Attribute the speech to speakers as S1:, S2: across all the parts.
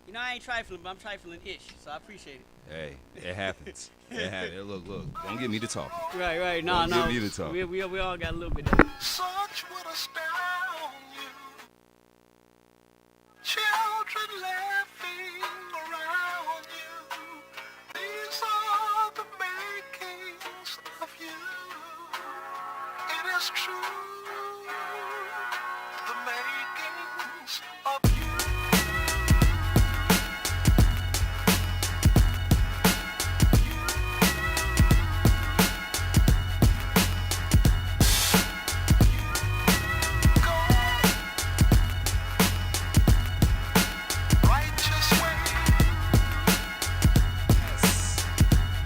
S1: You know, I ain't trifling, but I'm trifling-ish, so I appreciate it.
S2: Hey, it happens. It happens. Look, don't get me to talking.
S1: Right, right. No,
S2: Don't
S1: no.
S2: get me to talking.
S1: We all got a little bit of it.
S3: Such would astound you. Children laughing around you. These are the makings of you. It is true. The makings of you.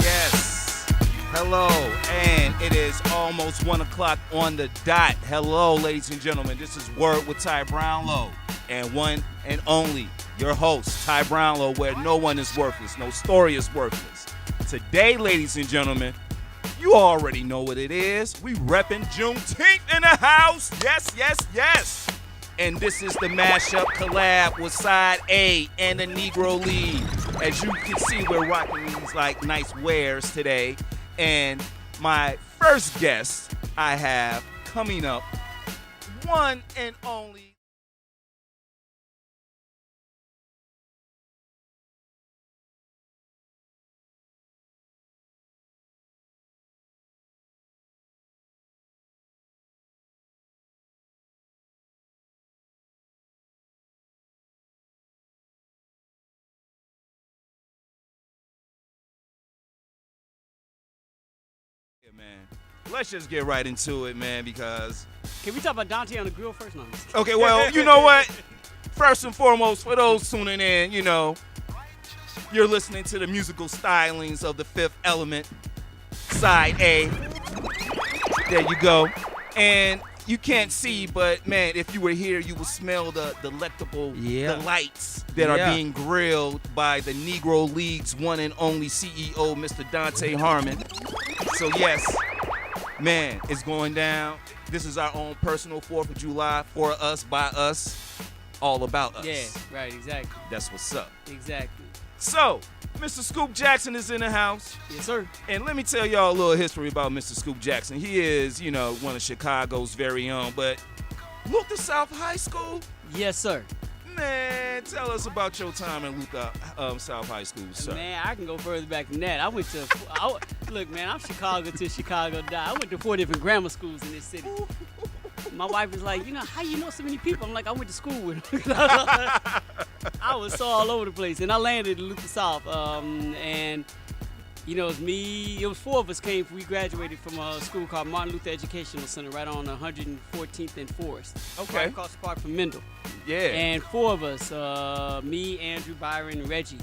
S2: Yes. Hello, and it is almost 1 o'clock on the dot. Hello, ladies and gentlemen. This is Word with Ty Brownlow, and one and only your host, Ty Brownlow, where no one is worthless, no story is worthless. Today, ladies and gentlemen, you already know what it is. We repping JuneTeenth in the house. Yes, yes, yes. And this is the mashup collab with Side A and the Negro League. As you can see, we're rocking these like nice wares today. And my first guest I have coming up, one and only. Yeah, man. Let's just get right into it, man, because
S1: Can we talk about Dante on the grill first? No.
S2: okay, well, you know what? First and foremost, for those tuning in, you're listening to the musical stylings of the Fifth Element, Side A. There you go. And you can't see, but man, if you were here, you would smell the delectable delights that are being grilled by the Negro League's one and only CEO, Mr. Dante Harmon. So yes, man, it's going down. This is our own personal 4th of July, for us, by us, all about us.
S1: Yeah, right, exactly.
S2: That's what's up.
S1: Exactly.
S2: So, Mr. Scoop Jackson is in the house.
S1: Yes, sir.
S2: And let me tell y'all a little history about Mr. Scoop Jackson. He is, one of Chicago's very own. But Luther South High School?
S1: Yes, sir.
S2: Man, tell us about your time in Luther South High School, sir.
S1: Man, I can go further back than that. Look, man, I'm Chicago till Chicago died. I went to 4 different grammar schools in this city. My wife was like, how you know so many people? I'm like, I went to school with them. I was so all over the place. And I landed in Luther South. It's me. It was 4 of us we graduated from a school called Martin Luther Educational Center right on 114th and Forest.
S2: Okay.
S1: Right across the park from Mendel.
S2: Yeah.
S1: And 4 of us, me, Andrew, Byron, and Reggie.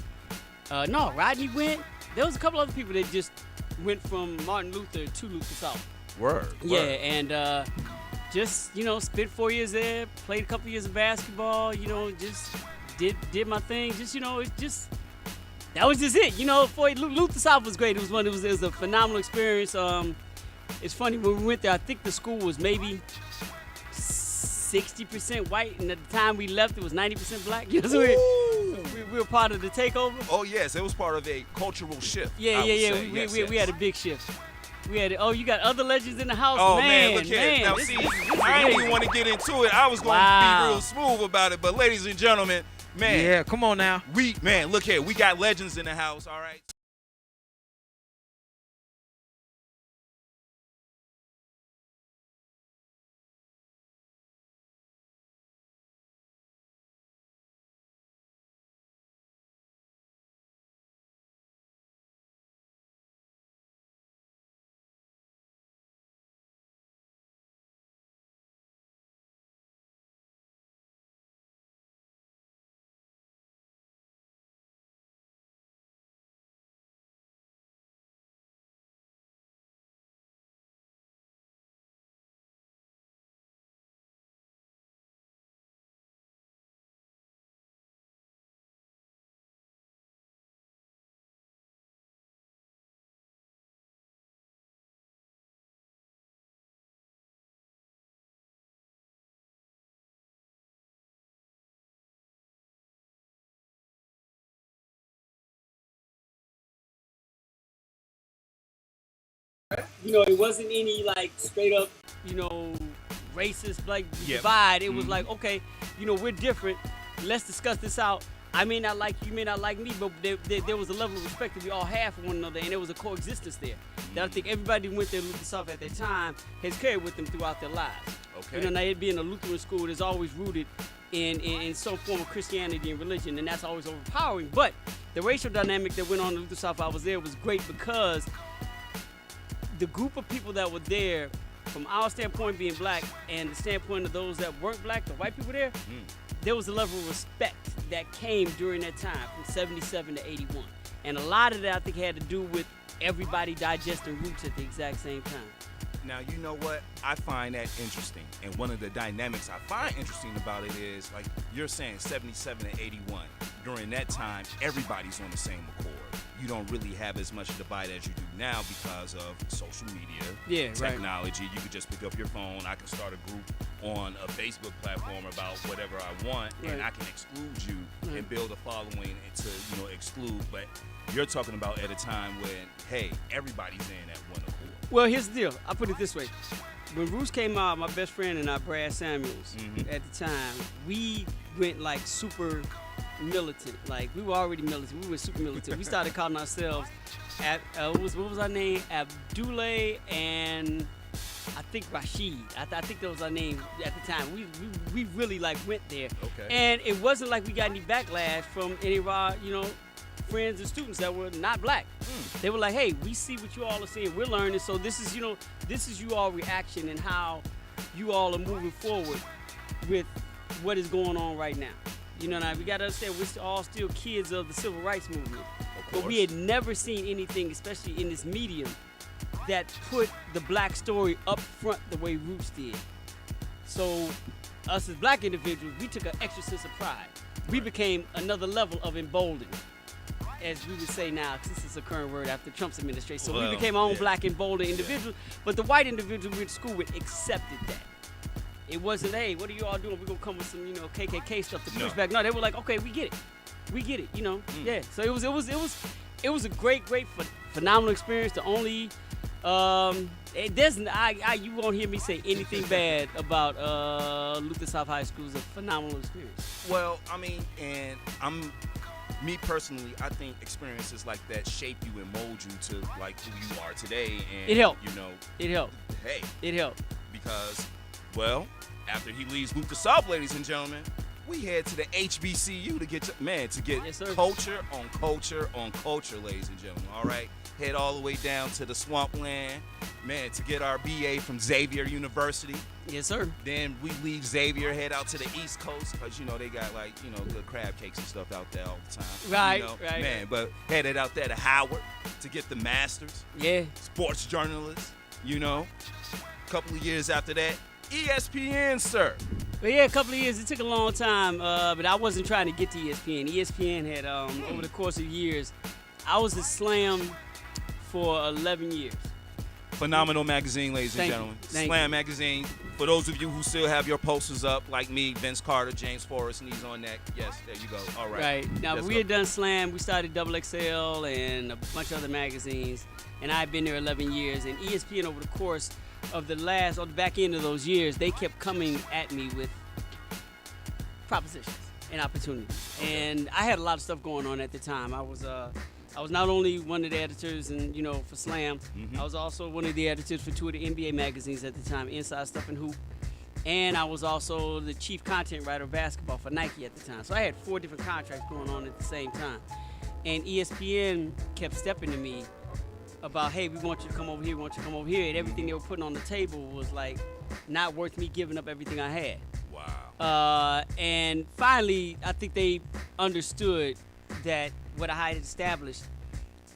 S1: No, Rodney went. There was a couple other people that just went from Martin Luther to Luther South.
S2: Word.
S1: Yeah, and just, spent 4 years there, played a couple years of basketball, just did my thing. That was just it. For Luther South was great. It was a phenomenal experience. It's funny, when we went there, I think the school was maybe 60% white, and at the time we left, it was 90% black. So we were part of the takeover.
S2: Oh, yes, it was part of a cultural shift.
S1: Yeah. We had a big shift. You got other legends in the house.
S2: Oh man, look here. Now see, I didn't even want to get into it. I was going to be real smooth about it, but ladies and gentlemen, man.
S4: Yeah, come on now.
S2: Look here. We got legends in the house, all right?
S1: You know, it wasn't any like straight up, racist like divide. It was like, okay, we're different. Let's discuss this out. I may not like you, may not like me, but there was a level of respect that we all have for one another, and there was a coexistence there. That I think everybody who went there Lutheran South at that time has carried with them throughout their lives.
S2: Okay.
S1: Now it being a Lutheran school is always rooted in some form of Christianity and religion, and that's always overpowering. But the racial dynamic that went on in Lutheran South I was there was great because the group of people that were there, from our standpoint being black and the standpoint of those that weren't black, the white people there, there was a level of respect that came during that time from 77 to 81. And a lot of that I think had to do with everybody digesting roots at the exact same time.
S2: Now, you know what? I find that interesting. And one of the dynamics I find interesting about it is, like you're saying, 77 and 81. During that time, everybody's on the same accord. You don't really have as much divide as you do now because of social media, technology. Right. You could just pick up your phone. I can start a group on a Facebook platform about whatever I want, and I can exclude you and build a following to, exclude. But you're talking about at a time when, hey, everybody's in at one accord.
S1: Well, here's the deal. I'll put it this way. When Roos came out, my best friend and I, Brad Samuels, at the time, we went like super militant. Like, we were already militant. We were super militant. We started calling ourselves, what was our name? Abdullah and I think Rashid. I think that was our name at the time. We really like went there.
S2: Okay.
S1: And it wasn't like we got any backlash from any of our, friends and students that were not black. They were like, hey, we see what you all are seeing. We're learning. So this is you all reaction and how you all are moving forward with what is going on right now. We got to understand we're all still kids of the civil rights movement. But we had never seen anything, especially in this medium, that put the black story up front the way Roots did. So us as black individuals, we took an extra sense of pride. We became another level of emboldened, as we would say now, because this is a current word after Trump's administration. So we became our own black emboldened individuals, but the white individuals we went to school with accepted that. It wasn't, hey, what are you all doing? We're going to come with some, KKK stuff to push back. No, they were like, okay, we get it. We get it, Yeah. So it was a great, phenomenal experience. The only, you won't hear me say anything bad about Lutheran South High School. It's a phenomenal experience.
S2: Well, I mean, and me personally, I think experiences like that shape you and mold you to like who you are today. And
S1: it helped.
S2: It
S1: helped.
S2: Hey,
S1: it helped
S2: because, well, after he leaves Lutheran South, ladies and gentlemen, we head to the HBCU to get culture on culture on culture, ladies and gentlemen. All right, head all the way down to the swampland, to get our BA from Xavier University.
S1: Yes, sir.
S2: Then we leave Xavier, head out to the East Coast, because, they got, good crab cakes and stuff out there all the time.
S1: Right.
S2: But headed out there to Howard to get the master's.
S1: Yeah.
S2: Sports journalist, A couple of years after that, ESPN, sir.
S1: But yeah, a couple of years. It took a long time, but I wasn't trying to get to ESPN. ESPN had, over the course of years, I was at Slam for 11 years.
S2: Phenomenal magazine, ladies and gentlemen.
S1: Thank
S2: Slam
S1: you.
S2: magazine. For those of you who still have your posters up, like me, Vince Carter, James Forrest, and he's on that. Yes, there you go. All right.
S1: Right. Now, we had done Slam. We started XXL and a bunch of other magazines, and I've been there 11 years. And ESPN, over the course of the back end of those years, they kept coming at me with propositions and opportunities. Okay. And I had a lot of stuff going on at the time. I was not only one of the editors and for Slam, I was also one of the editors for 2 of the NBA magazines at the time, Inside Stuff and Hoop. And I was also the chief content writer of basketball for Nike at the time. So I had 4 different contracts going on at the same time. And ESPN kept stepping to me about, hey, we want you to come over here, we want you to come over here. And everything they were putting on the table was like not worth me giving up everything I had.
S2: Wow.
S1: And finally, I think they understood that what I had established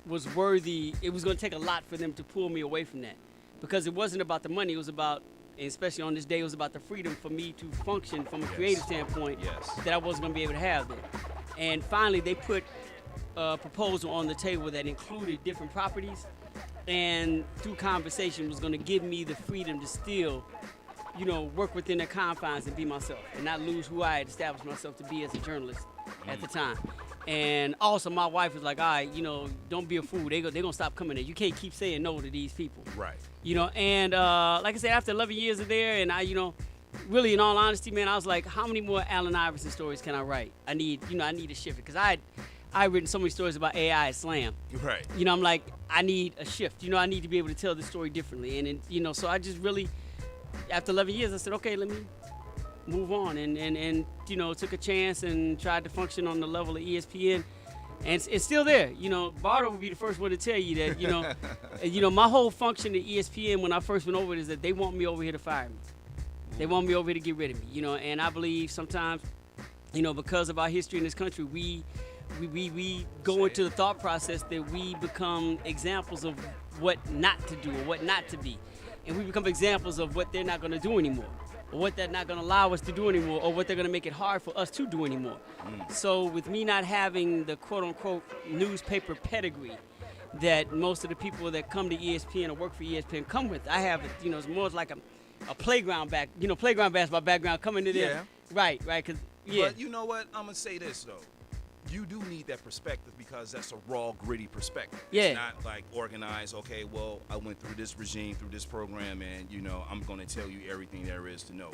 S1: was worthy. It was going to take a lot for them to pull me away from that, because it wasn't about the money. It was about, and especially on this day, it was about the freedom for me to function from a creative standpoint that I wasn't going to be able to have there. And finally, they put a proposal on the table that included different properties, and through conversation was going to give me the freedom to still work within their confines and be myself and not lose who I had established myself to be as a journalist at the time. And also, my wife was like, all right, don't be a fool. They're going to stop coming there. You can't keep saying no to these people.
S2: Right.
S1: And like I said, after 11 years of there, and I, really, in all honesty, man, I was like, how many more Allen Iverson stories can I write? I need a shift. Because I written so many stories about AI at Slam.
S2: Right.
S1: I'm like, I need a shift. I need to be able to tell this story differently. And so I just really, after 11 years, I said, okay, let me move on. And took a chance and tried to function on the level of ESPN. And it's still there. Bardo would be the first one to tell you that, my whole function at ESPN when I first went over is that they want me over here to fire me. They want me over here to get rid of me, and I believe sometimes, because of our history in this country, we go into the thought process that we become examples of what not to do or what not to be. And we become examples of what they're not going to do anymore, or what they're not going to allow us to do anymore, or what they're going to make it hard for us to do anymore. So with me not having the quote-unquote newspaper pedigree that most of the people that come to ESPN or work for ESPN come with, I have, it's more like a playground playground basketball background coming to there. Right, cause
S2: But you know what? I'm gonna say this though. You do need that perspective because that's a raw, gritty perspective.
S1: Yeah.
S2: It's not like organized, okay, well, I went through this regime, through this program, and I'm gonna tell you everything there is to know.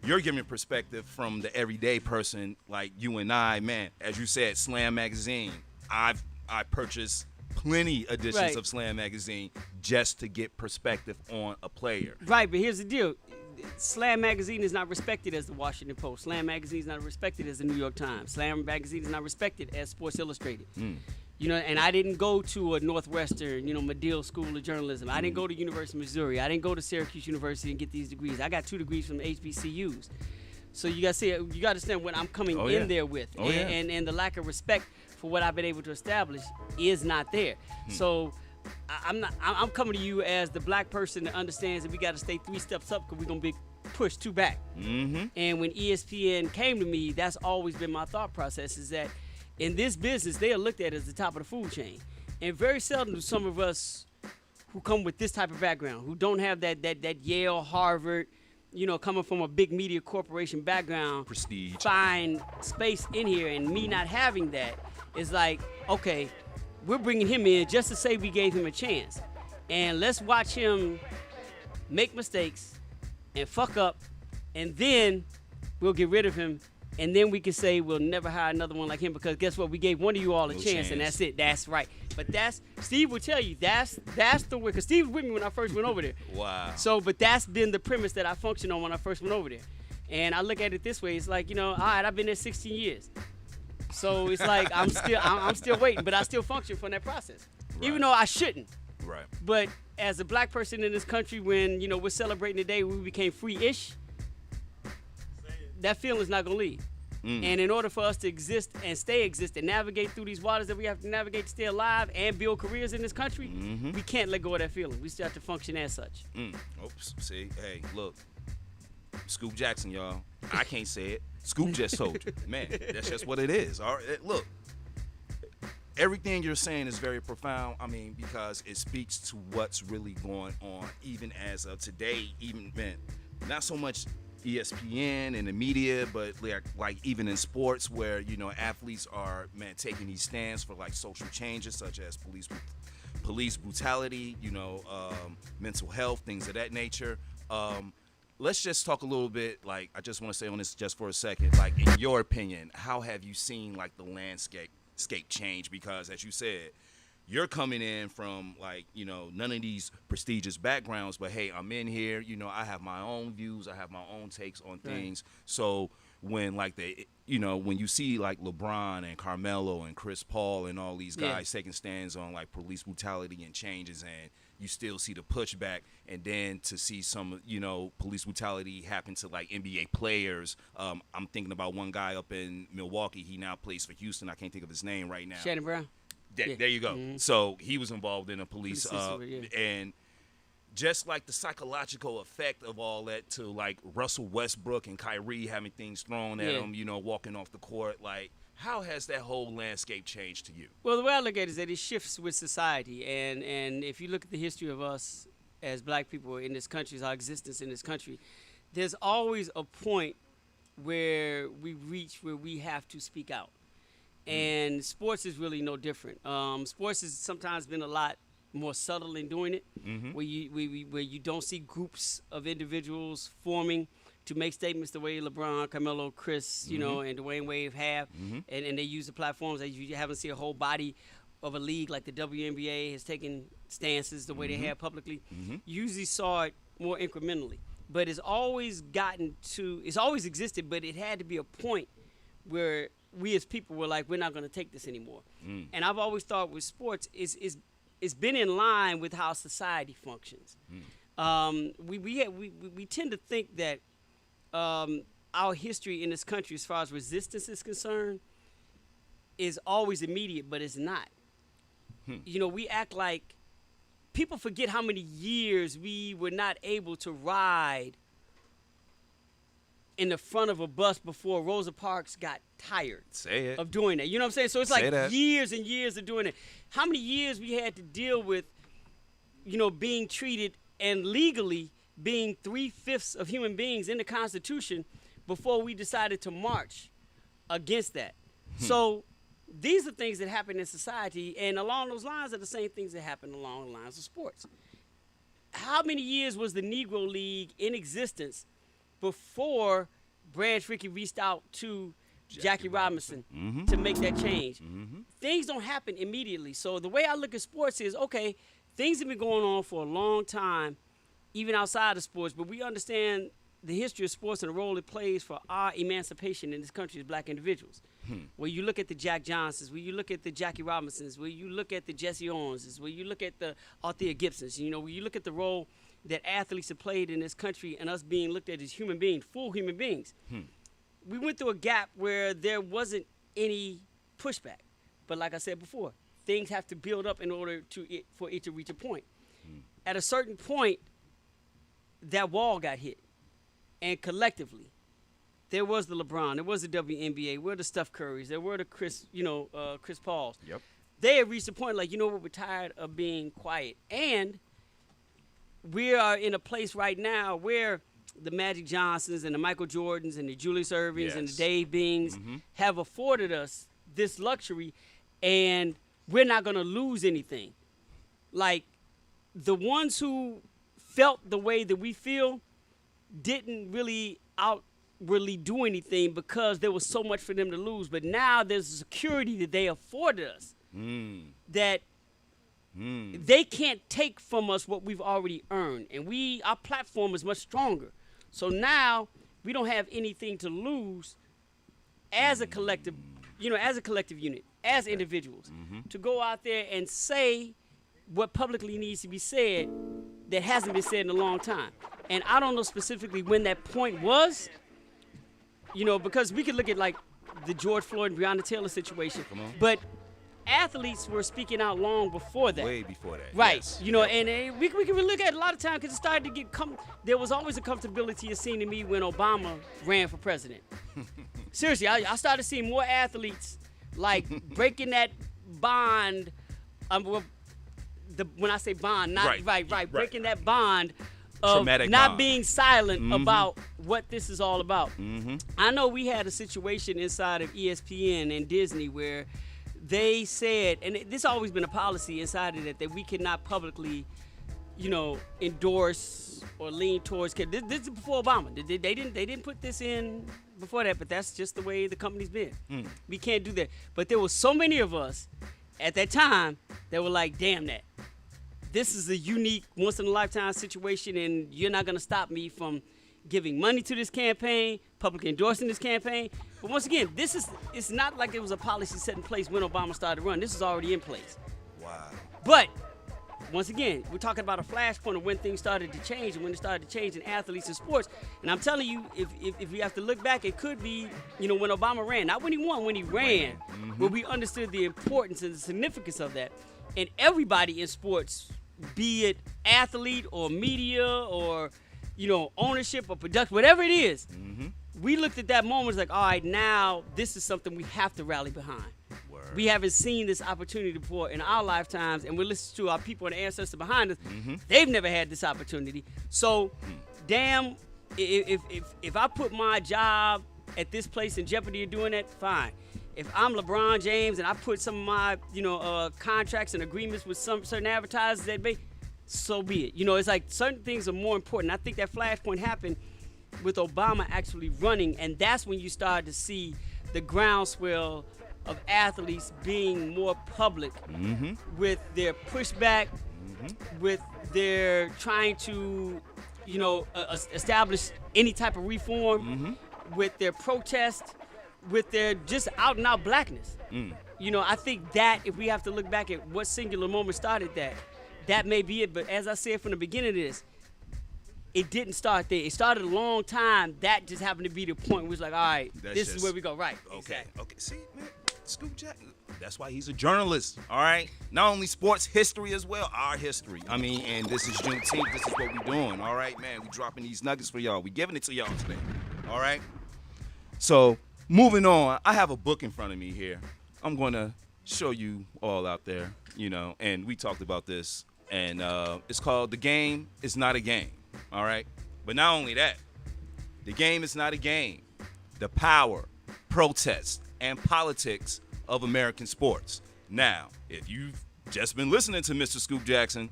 S2: You're giving perspective from the everyday person like you and I, man. As you said, Slam Magazine. I purchased plenty editions of Slam Magazine just to get perspective on a player.
S1: Right, but here's the deal. Slam Magazine is not respected as the Washington Post. Slam Magazine is not respected as the New York Times. Slam Magazine is not respected as Sports Illustrated. And I didn't go to a Northwestern, Medill School of Journalism. I didn't go to University of Missouri. I didn't go to Syracuse University and get these degrees. I got 2 degrees from HBCUs. So you got to understand what I'm coming in there with. And the lack of respect for what I've been able to establish is not there. So I'm coming to you as the black person that understands that we got to stay 3 steps up because we're going to be pushed 2 back. And when ESPN came to me, that's always been my thought process, is that in this business, they are looked at as the top of the food chain. And very seldom do some of us who come with this type of background, who don't have that Yale, Harvard, coming from a big media corporation background,
S2: prestige,
S1: find space in here. And me not having that is like, okay, we're bringing him in just to say we gave him a chance. And let's watch him make mistakes and fuck up, and then we'll get rid of him. And then we can say we'll never hire another one like him because guess what? We gave one of you all a chance, and that's it. That's right. But Steve will tell you, that's the way, because Steve was with me when I first went over there.
S2: Wow.
S1: So, but that's been the premise that I functioned on when I first went over there. And I look at it this way. It's like, all right, I've been there 16 years. So it's like I'm still waiting, but I still function from that process.
S2: Right.
S1: Even though I shouldn't.
S2: Right.
S1: But as a black person in this country, when, we're celebrating the day we became free-ish, that feeling's not going to leave. And in order for us to exist and stay exist and navigate through these waters that we have to navigate to stay alive and build careers in this country, we can't let go of that feeling. We still have to function as such.
S2: Oops. See, hey, look. Scoop Jackson, y'all. I can't say it. Scoop just told you. Man, that's just what it is. All right, look. Everything you're saying is very profound. I mean, because it speaks to what's really going on, even as of today. Even, man, not so much ESPN and the media, but like even in sports where, athletes are, man, taking these stands for like social changes such as police brutality, mental health, things of that nature. Let's just talk a little bit, like, I just want to say on this just for a second, like, in your opinion, how have you seen like the landscape change? Because as you said, you're coming in from like, none of these prestigious backgrounds, but hey, I'm in here, I have my own views, I have my own takes on things. So when like when you see like LeBron and Carmelo and Chris Paul and all these guys taking stands on like police brutality and changes, and you still see the pushback, and then to see some, police brutality happen to like NBA players. I'm thinking about one guy up in Milwaukee. He now plays for Houston. I can't think of his name right now.
S1: Shannon Brown.
S2: There you go. So he was involved in a police, and just like the psychological effect of all that to like Russell Westbrook and Kyrie having things thrown at them, walking off the court. Like, how has that whole landscape changed to you?
S1: Well, the way I look at it is that it shifts with society, and if you look at the history of us as black people in this country, as our existence in this country, there's always a point where we reach where we have to speak out. And sports is really no different. Sports has sometimes been a lot more subtle in doing it, where you don't see groups of individuals forming to make statements the way LeBron, Carmelo, Chris, you know, and Dwayne Wade have, and they use the platforms that you haven't seen a whole body of a league like the WNBA has taken stances the way they have publicly. You usually saw it more incrementally, but it's always existed, but it had to be a point where we as people were like, we're not going to take this anymore. And I've always thought with sports, it's been in line with how society functions. We tend to think that our history in this country as far as resistance is concerned is always immediate, but it's not. You know, we act like people forget how many years we were not able to ride in the front of a bus before Rosa Parks got tired of doing that. You know what I'm saying? So it's like years and years of doing it. How many years we had to deal with, you know, being treated and legally being 3/5 of human beings in the Constitution before we decided to march against that. So these are things that happen in society, and along those lines are the same things that happen along the lines of sports. How many years was the Negro League in existence before Branch Rickey reached out to Jackie Robinson to make that change? Things don't happen immediately. So the way I look at sports is, okay, things have been going on for a long time, even outside of sports, but we understand the history of sports and the role it plays for our emancipation in this country as black individuals. Where you look at the Jack Johnsons, where you look at the Jackie Robinsons, where you look at the Jesse Owenses, where you look at the Althea Gibsons, you know, where you look at the role that athletes have played in this country and us being looked at as human beings, full human beings. We went through a gap where there wasn't any pushback. But like I said before, things have to build up in order for it to reach a point. At a certain point, that wall got hit. And collectively, there was the LeBron, there was the WNBA, there were the Steph Currys, there were the Chris Pauls.
S2: Yep.
S1: They had reached a point like, you know what, we're tired of being quiet. And we are in a place right now where the Magic Johnsons and the Michael Jordans and the Julius Irvings and the Dave Bings have afforded us this luxury, and we're not going to lose anything. Like, the ones who felt the way that we feel didn't really outwardly do anything because there was so much for them to lose. But now there's a security that they afforded us that they can't take from us what we've already earned. And our platform is much stronger. So now we don't have anything to lose as a collective, as a collective unit, as individuals, to go out there and say what publicly needs to be said that hasn't been said in a long time. And I don't know specifically when that point was, because we could look at like the George Floyd and Breonna Taylor situation, but athletes were speaking out long before that.
S2: Way before that.
S1: Right.
S2: Yes.
S1: And we can look at it a lot of times because it started to get there was always a comfortability, it seemed to me, when Obama ran for president. Seriously, I started seeing more athletes like breaking that bond. When I say bond, not right, breaking that bond of
S2: Traumatic
S1: not
S2: bond.
S1: being silent about what this is all about. I know we had a situation inside of ESPN and Disney where they said, and this has always been a policy inside of that we cannot publicly, endorse or lean towards. This is before Obama. They didn't put this in before that, but that's just the way the company's been. We can't do that. But there were so many of us at that time that were like, damn that. This is a unique, once-in-a-lifetime situation, and you're not going to stop me from giving money to this campaign, publicly endorsing this campaign. But once again, it's not like it was a policy set in place when Obama started to run. This is already in place.
S2: Wow.
S1: But once again, we're talking about a flashpoint of when things started to change and when it started to change in athletes and sports. And I'm telling you, if we have to look back, it could be, when Obama ran. Not when he won, when he ran. Where we understood the importance and the significance of that. And everybody in sports, be it athlete or media or, ownership or production, whatever it is, we looked at that moment as like, all right, now this is something we have to rally behind. We haven't seen this opportunity before in our lifetimes, and we listen to our people and ancestors behind us. They've never had this opportunity. So, damn, if I put my job at this place in jeopardy of doing that, fine. If I'm LeBron James and I put some of my, contracts and agreements with some certain advertisers that so be it. It's like certain things are more important. I think that flashpoint happened with Obama actually running, and that's when you started to see the groundswell of athletes being more public with their pushback, with their trying to, establish any type of reform, with their protest, with their just out and out blackness. I think that if we have to look back at what singular moment started that may be it. But as I said from the beginning of this, it didn't start there. It started a long time. That just happened to be the point where it was like, all right, this is where we go. Right.
S2: Okay.
S1: Exactly.
S2: Okay. See, man, Scoop Jack. That's why he's a journalist. All right. Not only sports history as well, our history. I mean, and this is Juneteenth. This is what we're doing. All right, man. We dropping these nuggets for y'all. We giving it to y'all today. All right. So moving on, I have a book in front of me here. I'm going to show you all out there, and we talked about this, and it's called The Game Is Not a Game. All right. But not only that, the game is not a game. The power, protest, and politics of American sports. Now, if you've just been listening to Mr. Scoop Jackson,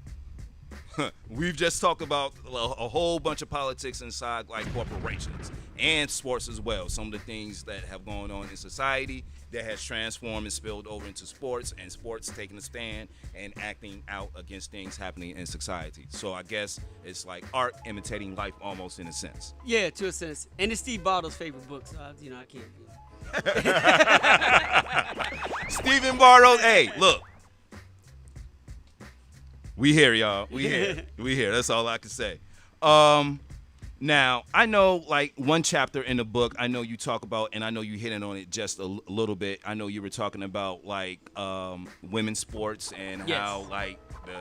S2: we've just talked about a whole bunch of politics inside like corporations and sports as well. Some of the things that have gone on in society that has transformed and spilled over into sports, and sports taking a stand and acting out against things happening in society. So I guess it's like art imitating life almost in a sense.
S1: Yeah, to a sense. And it's Steve Bartle's favorite book, so I can't.
S2: Stephen Bartle, hey, look. We here, y'all. We here. We here. That's all I can say. Now, I know, like, one chapter in the book, I know you talk about, and I know you hitting on it just a little bit. I know you were talking about, like, women's sports and how, like, the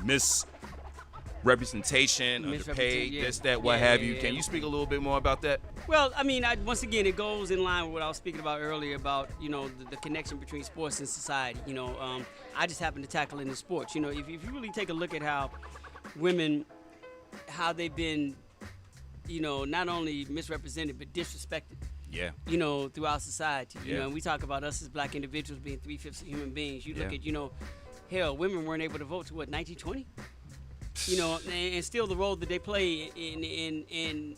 S2: misrepresentation, underpaid, this, that, what have you. Can you speak a little bit more about that?
S1: Well, I mean, once again, it goes in line with what I was speaking about earlier about, the connection between sports and society. I just happen to tackle it in sports. If you really take a look at how women, how they've been, not only misrepresented but disrespected.
S2: Yeah.
S1: Throughout society. And we talk about us as black individuals being 3/5 of human beings. You look at, hell, women weren't able to vote to 1920. And still the role that they play in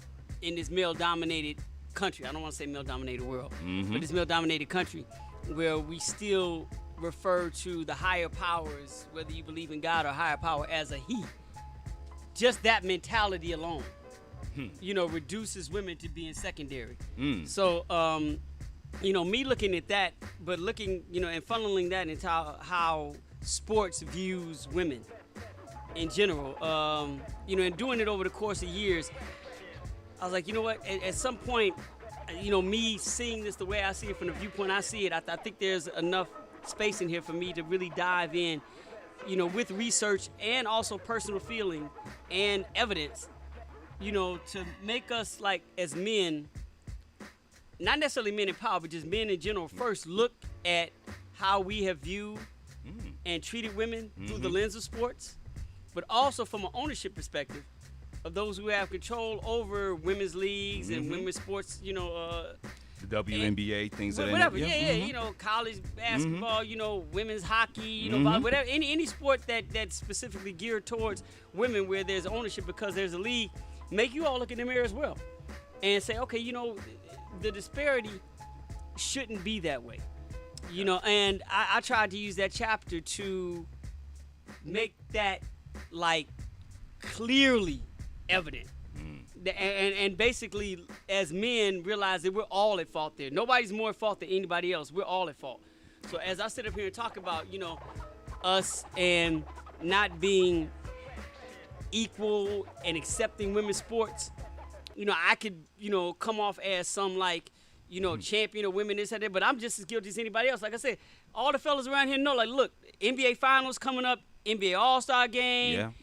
S1: this male-dominated country. I don't want to say male-dominated world, but this male-dominated country where we still refer to the higher powers, whether you believe in God or higher power, as a he. Just that mentality alone, reduces women to being secondary. So, me looking at that, but looking, and funneling that into how sports views women in general, and doing it over the course of years, I was like, you know what, at some point, me seeing this the way I see it, from the viewpoint I see it, I think there's enough space in here for me to really dive in, with research and also personal feeling and evidence, to make us, like, as men, not necessarily men in power, but just men in general, first look at how we have viewed and treated women through the lens of sports, but also from an ownership perspective of those who have control over women's leagues and women's sports,
S2: the WNBA, things like that.
S1: Whatever, college basketball, women's hockey, whatever, any sport that's specifically geared towards women where there's ownership because there's a league, make you all look in the mirror as well and say, okay, the disparity shouldn't be that way. And I tried to use that chapter to make that, like, clearly evident. And basically, as men, realize that we're all at fault there. Nobody's more at fault than anybody else. We're all at fault. So as I sit up here and talk about, us and not being equal and accepting women's sports, I could, come off as some, like, champion of women, this and that, but I'm just as guilty as anybody else. Like I said, all the fellas around here know, like, look, NBA Finals coming up, NBA All-Star Game,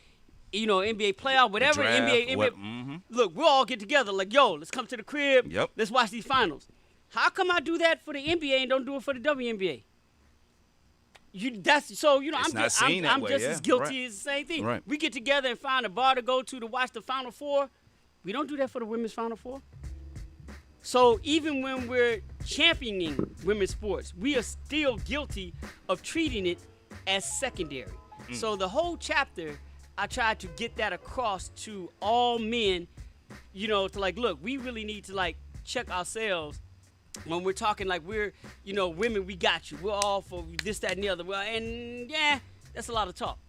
S1: NBA playoff, whatever,
S2: draft,
S1: NBA. Look, we'll all get together, like, yo, let's come to the crib, let's watch these finals. How come I do that for the NBA and don't do it for the WNBA? That's so you know
S2: It's
S1: I'm
S2: not
S1: just
S2: seen that
S1: I'm
S2: way,
S1: just
S2: yeah,
S1: as guilty
S2: right.
S1: as the same thing.
S2: Right.
S1: We get together and find a bar to go to watch the Final Four. We don't do that for the women's Final Four. So even when we're championing women's sports, we are still guilty of treating it as secondary. So the whole chapter, I tried to get that across to all men, you know, to like, look, we really need to like check ourselves when we're talking like we're, you know, women, we got you. We're all for this, that, and the other. Well, and yeah, that's a lot of talk.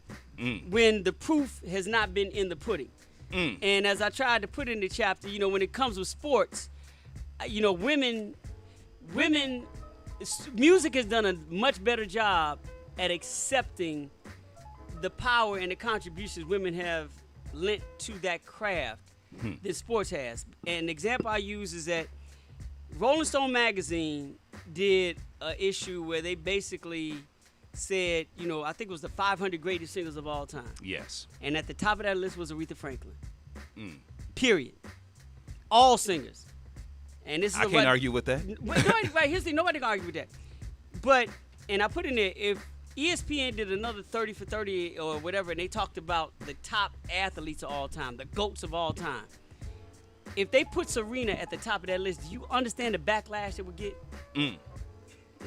S1: When the proof has not been in the pudding. And as I tried to put in the chapter, you know, when it comes with sports, you know, music has done a much better job at accepting the power and the contributions women have lent to that craft that sports has. And an example I use is that Rolling Stone magazine did an issue where they basically said, you know, I think it was the 500 greatest singers of all time.
S2: Yes.
S1: And at the top of that list was Aretha Franklin. Period. All singers. And this is
S2: I can't argue with that.
S1: Right, here's the thing, nobody can argue with that. But, and I put in there, if ESPN did another 30 for 30 or whatever, and they talked about the top athletes of all time, the GOATs of all time, if they put Serena at the top of that list, do you understand the backlash it would get?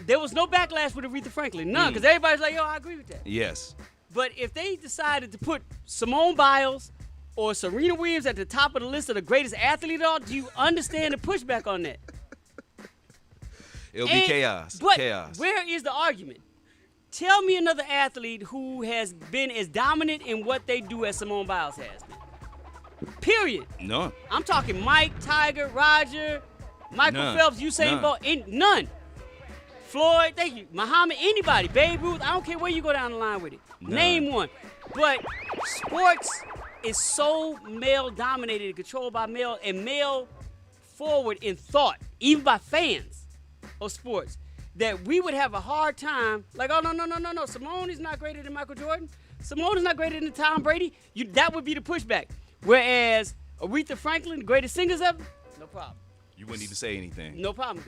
S1: There was no backlash with Aretha Franklin, none, because everybody's like, yo, I agree with that.
S2: Yes.
S1: But if they decided to put Simone Biles or Serena Williams at the top of the list of the greatest athlete at all, do you understand the pushback on that?
S2: It'll be chaos.
S1: But
S2: chaos.
S1: where is the argument? Tell me another athlete who has been as dominant in what they do as Simone Biles has been. Period.
S2: No.
S1: I'm talking Mike, Tiger, Roger, Michael
S2: None.
S1: Phelps, Usain
S2: None.
S1: Bolt, none. Floyd, thank you. Muhammad, anybody. Babe Ruth, I don't care where you go down the line with it.
S2: None.
S1: Name one. But sports is so male-dominated and controlled by male and male-forward in thought, even by fans of sports, that we would have a hard time, like, oh, no. Simone is not greater than Michael Jordan. Simone is not greater than Tom Brady. That would be the pushback. Whereas Aretha Franklin, the greatest singers ever, no problem.
S2: You wouldn't even say anything.
S1: No problem.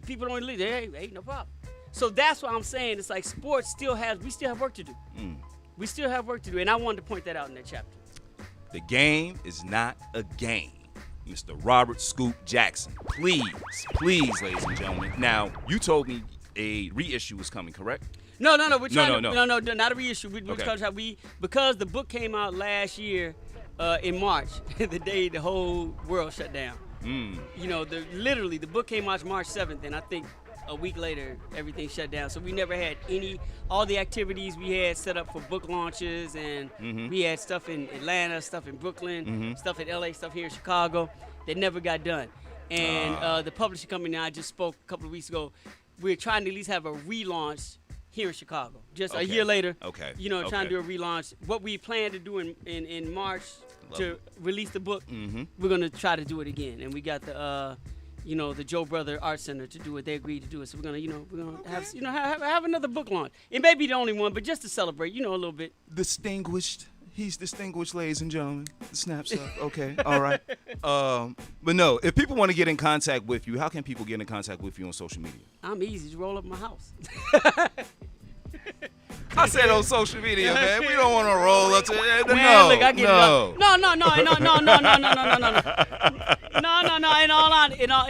S1: People don't believe it. Hey, no problem. So that's what I'm saying. It's like sports we still have work to do. We still have work to do, and I wanted to point that out in that chapter.
S2: The game is not a game. Mr. Robert Scoop Jackson. Please, ladies and gentlemen. Now, you told me a reissue was coming, correct?
S1: No. We're trying
S2: No.
S1: No, not a reissue. Because the book came out last year in March, the day the whole world shut down. You know, literally the book came out March 7th, and I think a week later everything shut down. So we never had all the activities we had set up for book launches, and we had stuff in Atlanta, stuff in Brooklyn, stuff in LA, stuff here in Chicago that never got done. And the publishing company and I just spoke a couple of weeks ago. We're trying to at least have a relaunch here in Chicago. Just a year later, you know, trying to do a relaunch. What we plan to do in March to release the book, we're going to try to do it again. And we got the Joe Brother Art Center to do it. They agreed to do it. So we're going to have another book launch. It may be the only one, but just to celebrate, a little bit.
S2: Distinguished. He's distinguished, ladies and gentlemen. The snap stuff. Okay. All right. But no, if people want to get in contact with you, how can people get in contact with you on social media?
S1: I'm easy. Just roll up my house.
S2: I said on social media, man. We don't want to roll up to it.
S1: Man, look, I get
S2: no.
S1: it. No.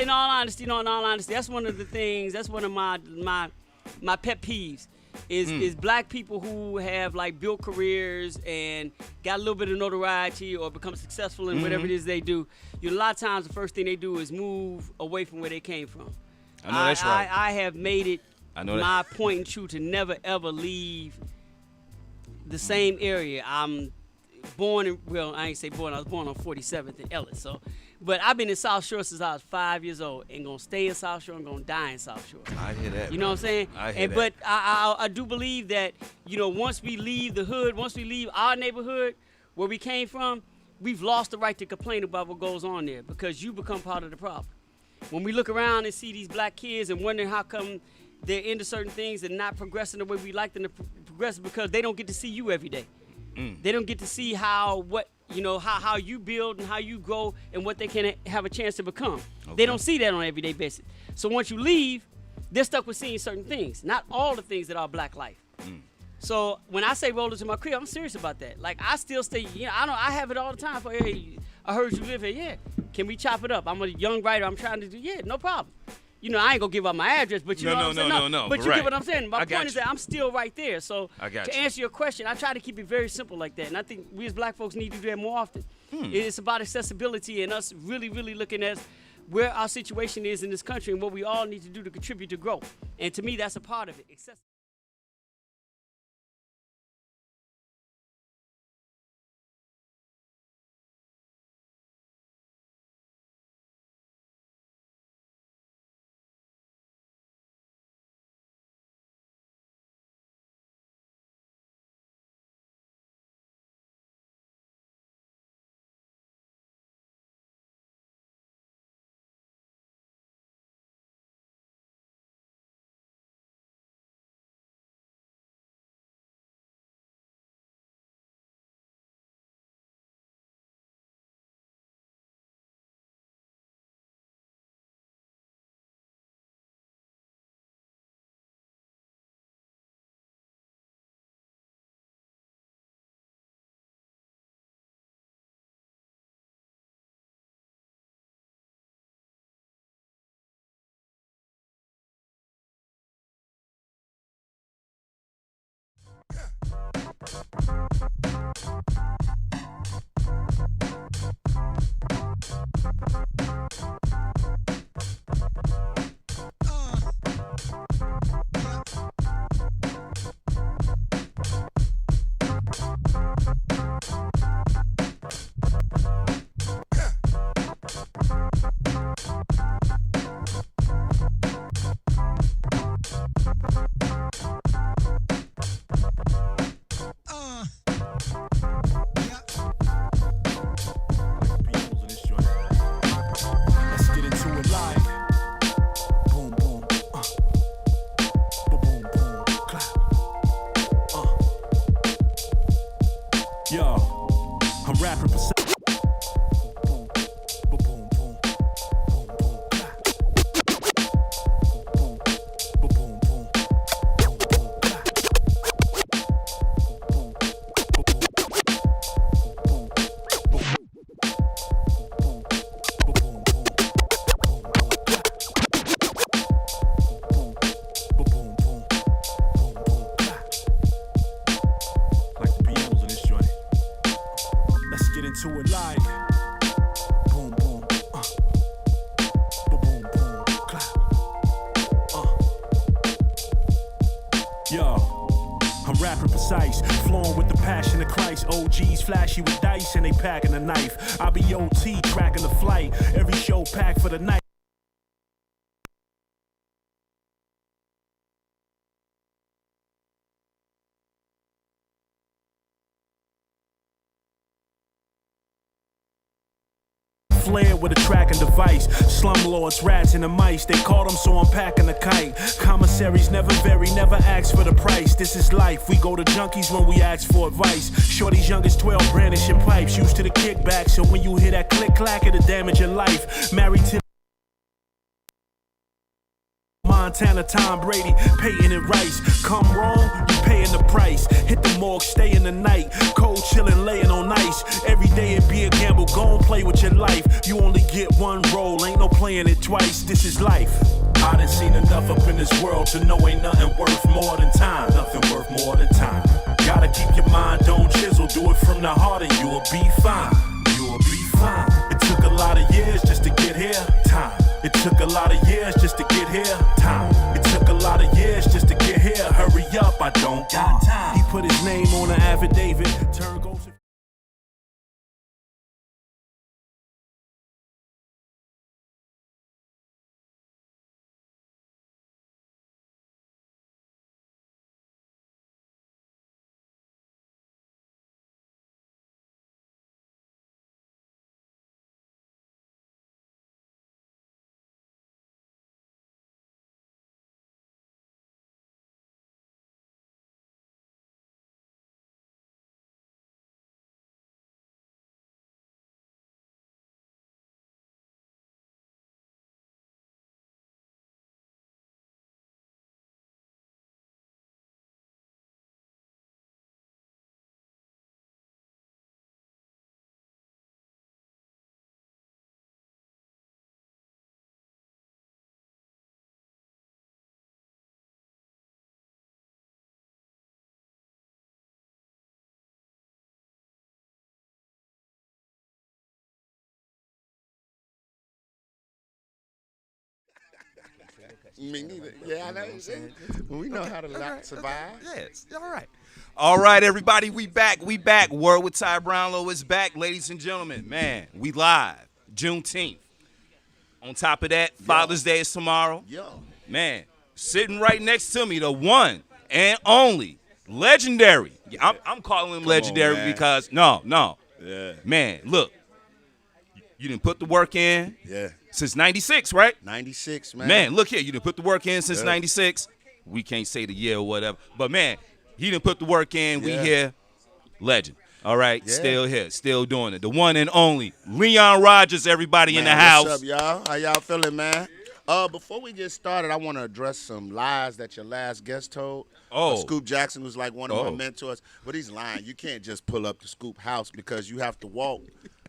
S1: In all honesty, that's one of the things. That's one of my pet peeves. Is black people who have like built careers and got a little bit of notoriety or become successful in whatever it is they do. A lot of times the first thing they do is move away from where they came from.
S2: I know that's right.
S1: I have made it my point and true to never ever leave the same area. I'm born in, well, I ain't say born. I was born on 47th in Ellis. So, but I've been in South Shore since I was 5 years old, and gonna stay in South Shore and gonna die in South Shore.
S2: I hear that.
S1: You know what I'm saying?
S2: I hear that.
S1: But I do believe that once we leave the hood, once we leave our neighborhood where we came from, we've lost the right to complain about what goes on there because you become part of the problem. When we look around and see these black kids and wonder how come they're into certain things and not progressing the way we like them to progress because they don't get to see you every day. They don't get to see how you build and how you grow and what they can have a chance to become. Okay. They don't see that on an everyday basis. So once you leave, they're stuck with seeing certain things, not all the things that are black life. So when I say roll into my crib, I'm serious about that. Like I still stay, I have it all the time. For hey, I heard you live here. Yeah, can we chop it up? I'm a young writer. I'm trying to do. Yeah, no problem. I ain't gonna give up my address, but you know what I'm saying.
S2: No.
S1: But you
S2: right.
S1: get what I'm saying. My
S2: I got
S1: point is that I'm still right there. So to answer your question, I try to keep it very simple like that, and I think we as black folks need to do that more often. It's about accessibility and us really, really looking at where our situation is in this country and what we all need to do to contribute to growth. And to me, that's a part of it.
S4: OGs flashy with dice and they packing a knife. I be OT tracking the flight. Every show packed for the night. Flare with a tracking device. Slumlords, rats, and the mice. They caught them, so I'm packing a kite. Commissaries never vary, never ask for the price. This is life. We go to junkies when we ask for advice. Shorty's young as 12, brandishing pipes. Used to the kickback, so when you hear that click clack, it'll damage your life. Married to Montana, Tom Brady, Peyton and Rice. Come wrong, you paying the price. Hit the morgue, stay in the night. Cold chillin', laying on ice. Every day it be a gamble, gon' play with your life. You only get one roll, ain't no playing it twice. This is life. I done seen enough up in this world to know ain't nothing worth more than time. Nothing worth more than time. Gotta keep your mind on chisel, do it from the heart and you'll be fine. You'll be fine. It took a lot of years just to get here. Time. It took a lot of years just to get here. Time. It took a lot of years just to get here. Hurry up, I don't got time. He put his name on an affidavit. Turn goes.
S5: Me neither. Yeah, I know. We know how to survive.
S2: Yes. All right. All right, everybody, we back. Word with Ty Brownlow is back, ladies and gentlemen. Man, we live. JuneTeenth. On top of that, Father's Day is tomorrow.
S5: Yo.
S2: Man, sitting right next to me, the one and only legendary. I'm calling him legendary
S5: man.
S2: because no.
S5: Yeah.
S2: Man, look. You didn't put the work in.
S5: Yeah.
S2: Since 96, right?
S5: 96, man.
S2: Man, look here. You didn't put the work in since 96. We can't say the year or whatever. But, man, he didn't put the work in. We here. Legend. All right.
S5: Yeah.
S2: Still here. Still doing it. The one and only Leon Rogers, everybody in the house.
S5: What's up, y'all? How y'all feeling, man? Before we get started, I want to address some lies that your last guest told. Scoop Jackson was like one of my mentors. But he's lying. You can't just pull up the Scoop house because you have to walk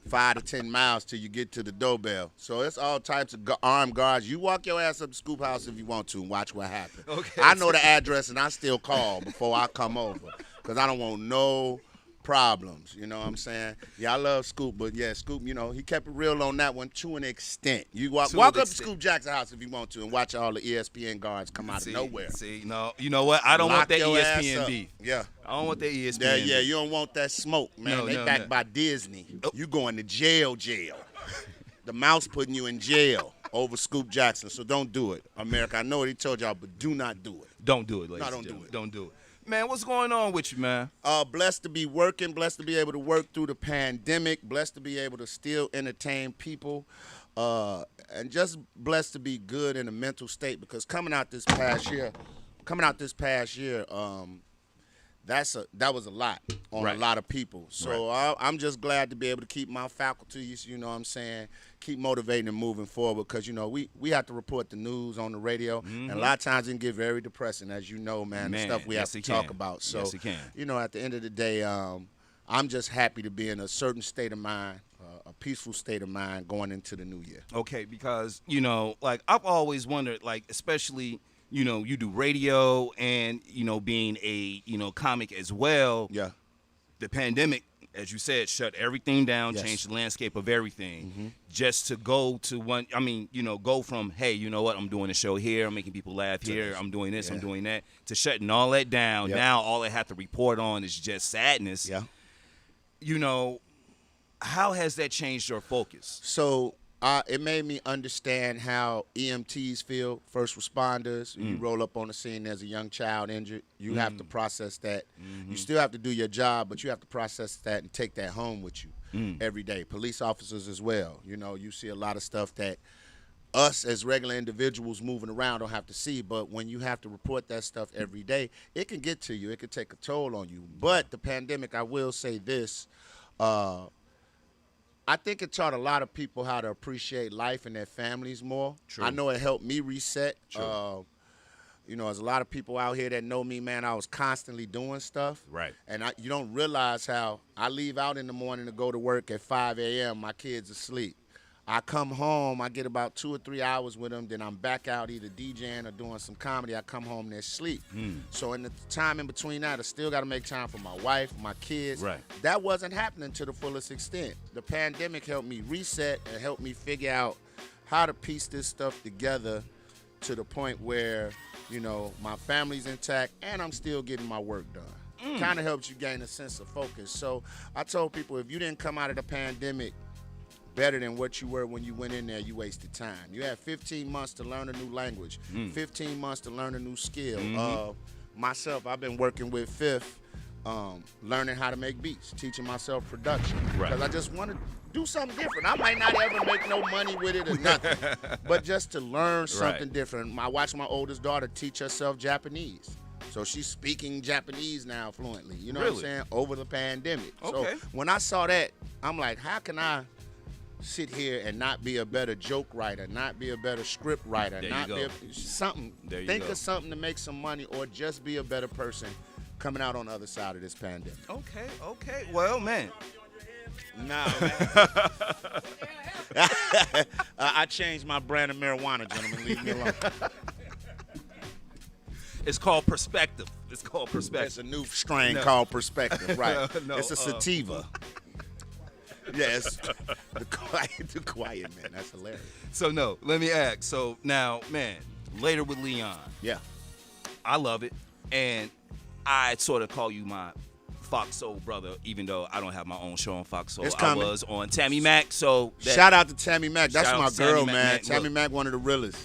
S5: 5 to 10 miles till you get to the doorbell. So it's all types of armed guards. You walk your ass up the Scoop house if you want to and watch what happens.
S2: Okay.
S5: I know the address and I still call before I come over because I don't want no problems. You know what I'm saying? Yeah, I love Scoop, but yeah, Scoop, you know, he kept it real on that one to an extent. You walk up to Scoop Jackson's house if you want to and watch all the ESPN guards come out of nowhere.
S2: No, you know what? I don't want that ESPN beef.
S5: Yeah.
S2: I don't want that ESPN beef.
S5: Yeah, you don't want that smoke, man. They backed by Disney. You going to jail. The mouse putting you in jail over Scoop Jackson, so don't do it. America, I know what he told y'all, but do not do it.
S2: Don't do it, ladies.
S5: No, don't
S2: and
S5: do
S2: gentlemen.
S5: it.
S2: Don't do it. Man, what's going on with you, man?
S5: Blessed to be working, blessed to be able to work through the pandemic, blessed to be able to still entertain people, and just blessed to be good in a mental state because coming out this past year, that was a lot on a lot of people. So I'm just glad to be able to keep my faculties, you know what I'm saying, keep motivating and moving forward because, you know, we have to report the news on the radio, and a lot of times it can get very depressing, as you know, man, the stuff we have to talk about. So,
S2: yes, it can.
S5: You know, at the end of the day, I'm just happy to be in a certain state of mind, a peaceful state of mind going into the new year.
S2: Okay, because, you know, like I've always wondered, like, especially, you know, you do radio and, you know, being a, you know, comic as well.
S5: Yeah.
S2: The pandemic, as you said, shut everything down, changed the landscape of everything. Just to go to one, I mean, you know, go from, hey, you know what, I'm doing a show here, I'm making people laugh here, I'm doing this, I'm doing that, to shutting all that down. Now all I have to report on is just sadness.
S5: Yeah.
S2: You know, how has that changed your focus?
S5: So it made me understand how EMTs feel, first responders. You roll up on the scene as a young child injured. You have to process that. You still have to do your job, but you have to process that and take that home with you every day. Police officers as well. You know, you see a lot of stuff that us as regular individuals moving around don't have to see, but when you have to report that stuff every day, it can get to you. It can take a toll on you. But the pandemic, I will say this, I think it taught a lot of people how to appreciate life and their families more.
S2: True.
S5: I know it helped me reset.
S2: True.
S5: You know, there's a lot of people out here that know me, man. I was constantly doing stuff.
S2: Right.
S5: And you don't realize how I leave out in the morning to go to work at 5 a.m. My kids are asleep. I come home, I get about 2 or 3 hours with them, then I'm back out either DJing or doing some comedy. I come home, they're asleep. So in the time in between that, I still got to make time for my wife, my kids.
S2: Right.
S5: That wasn't happening to the fullest extent. The pandemic helped me reset and helped me figure out how to piece this stuff together to the point where, you know, my family's intact and I'm still getting my work done. Kind of helps you gain a sense of focus. So I told people, if you didn't come out of the pandemic better than what you were when you went in there, you wasted time. You had 15 months to learn a new language, 15 months to learn a new skill. Myself, I've been working with Fifth, learning how to make beats, teaching myself production. Because I just want to do something different. I might not ever make no money with it or nothing, but just to learn something different. I watched my oldest daughter teach herself Japanese. So she's speaking Japanese now fluently, you know what I'm saying, over the pandemic. So when I saw that, I'm like, how can I sit here and not be a better joke writer, not be a better script writer, not be something. Think of something to make some money or just be a better person coming out on the other side of this pandemic.
S2: Okay. Well, man.
S5: Nah, man. I changed my brand of marijuana, gentlemen. Leave me alone.
S2: It's called Perspective.
S5: It's a new strain called Perspective, right? It's a sativa. Yes, the quiet man. That's hilarious.
S2: So no, let me ask. So now, man, Later with Leon.
S5: Yeah.
S2: I love it. And I sort of call you my Fox Soul brother, even though I don't have my own show on Fox Soul.
S5: It's
S2: I
S5: coming.
S2: was on Tammy Mac. So
S5: Shout out to Tammy Mac. That's
S2: Shout out
S5: my
S2: to Tammy
S5: girl,
S2: Mac,
S5: man.
S2: man.
S5: Tammy
S2: Look.
S5: Mac, one of the realest.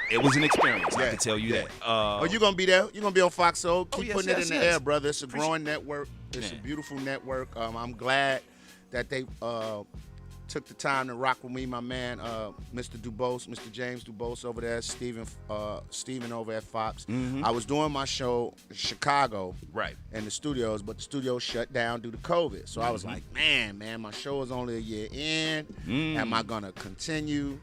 S2: it was an experience. I
S5: Yeah,
S2: can tell you
S5: yeah.
S2: that.
S5: Oh, you gonna be there? You gonna be on Fox Soul? Keep
S2: yes,
S5: putting
S2: yes,
S5: it in the
S2: yes.
S5: air, brother. It's a growing network. It's a
S2: Man.
S5: beautiful network. I'm glad that they took the time to rock with me, my man, Mr. Dubose, Mr. James Dubose over there, Steven over at Fox. I was doing my show in Chicago,
S2: Right.
S5: in the studios, but the studios shut down due to COVID. So I was like, man, my show is only a year in. Am I gonna continue?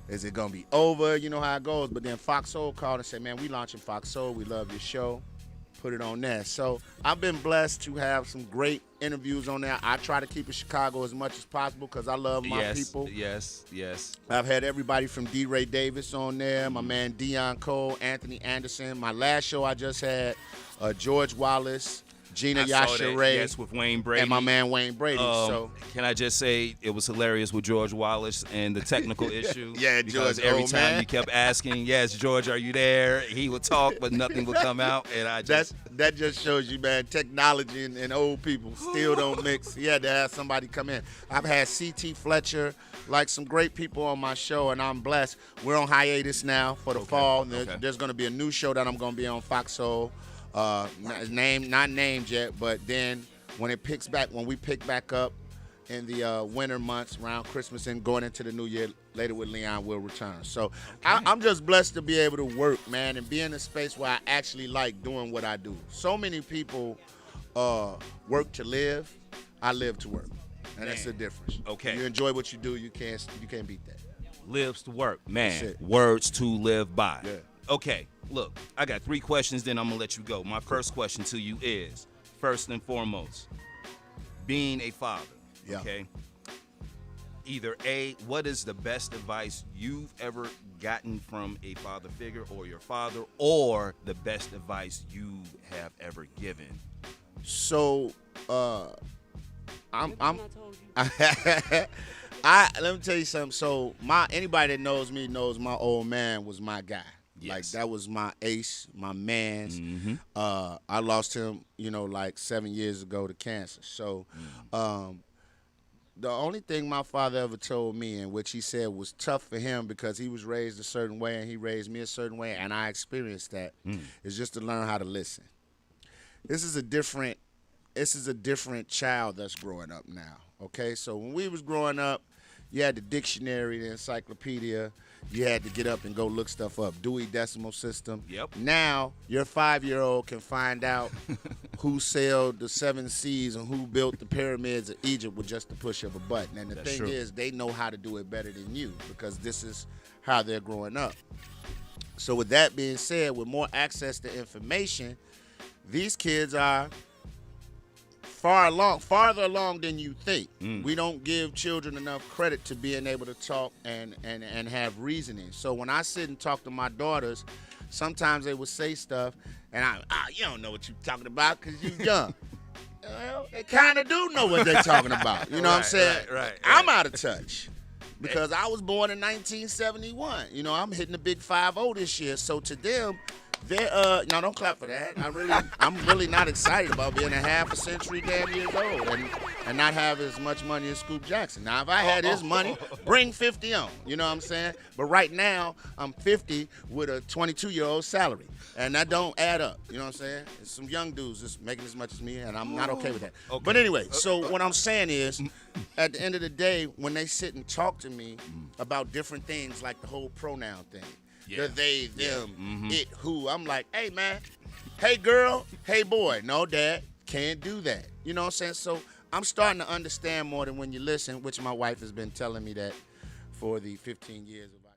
S5: Is it gonna be over? You know how it goes. But then Fox Soul called and said, man, we launching Fox Soul. We love your show. Put it on there. So I've been blessed to have some great interviews on there. I try to keep it Chicago as much as possible because I love my people.
S2: Yes.
S5: I've had everybody from D. Ray Davis on there, my man Deion Cole, Anthony Anderson. My last show I just had George Wallace, Gina
S2: I saw that,
S5: Yashere,
S2: yes, with Wayne Brady.
S5: and my man Wayne Brady. So
S2: Can I just say it was hilarious with George Wallace and the technical issue?
S5: Yeah,
S2: because
S5: George,
S2: every
S5: old
S2: time
S5: man.
S2: you kept asking, yes, George, are you there? He would talk, but nothing would come out, and I just
S5: that just shows you, man, technology and old people still don't mix. He had to have somebody come in. I've had C.T. Fletcher, like some great people on my show, and I'm blessed. We're on hiatus now for the fall. There's going to be a new show that I'm going to be on Fox Soul. Not named yet, but then when we pick back up in the winter months around Christmas and going into the new year, Later with Leon will return. So I'm just blessed to be able to work, man, and be in a space where I actually like doing what I do. So many people work to live. I live to work, and that's the difference.
S2: Okay.
S5: You enjoy what you do, you can't beat that.
S2: lives to work. Man,
S5: That's it.
S2: words to live by.
S5: Yeah.
S2: Okay, look, I got 3 questions, then I'm going to let you go. My first question to you is, first and foremost, being a father,
S5: Yeah.
S2: okay? Either A, what is the best advice you've ever gotten from a father figure or your father, or the best advice you have ever given?
S5: So, I'm
S1: I told you.
S5: let me tell you something. So anybody that knows me knows my old man was my guy.
S2: Yes.
S5: Like that was my ace, my man's.
S2: Mm-hmm.
S5: I lost him, like 7 years ago to cancer. So the only thing my father ever told me, and which he said was tough for him because he was raised a certain way and he raised me a certain way, and I experienced that, is just to learn how to listen. This is a different child that's growing up now. Okay, so when we was growing up, you had the dictionary, the encyclopedia. You had to get up and go look stuff up. Dewey Decimal System.
S2: Yep.
S5: Now your 5-year-old can find out who sailed the 7 seas and who built the pyramids of Egypt with just the push of a button. And the
S2: That's
S5: thing
S2: true.
S5: is, they know how to do it better than you because this is how they're growing up. So with that being said, with more access to information, these kids are farther along than you think. We don't give children enough credit to being able to talk and have reasoning. So when I sit and talk to my daughters, sometimes they would say stuff, and you don't know what you're talking about because you're young. Well, they kind of do know what they're talking about. You know what I'm saying?
S2: Right.
S5: I'm out of touch because I was born in 1971. I'm hitting the big 5-0 this year. So to them, they're no, don't clap for that. I'm really not excited about being a half a century damn years old and not have as much money as Scoop Jackson. Now, if I had his money, bring 50 on. You know what I'm saying? But right now, I'm 50 with a 22-year-old salary, and that don't add up. You know what I'm saying? There's some young dudes just making as much as me, and I'm not okay with that.
S2: Okay.
S5: But anyway, so what I'm saying is, at the end of the day, when they sit and talk to me about different things like the whole pronoun thing,
S2: Yeah.
S5: the they, them, it, who. I'm like, hey, man, hey, girl, hey, boy. No, Dad, can't do that. You know what I'm saying? So I'm starting to understand more than when you listen, which my wife has been telling me that for the 15 years of our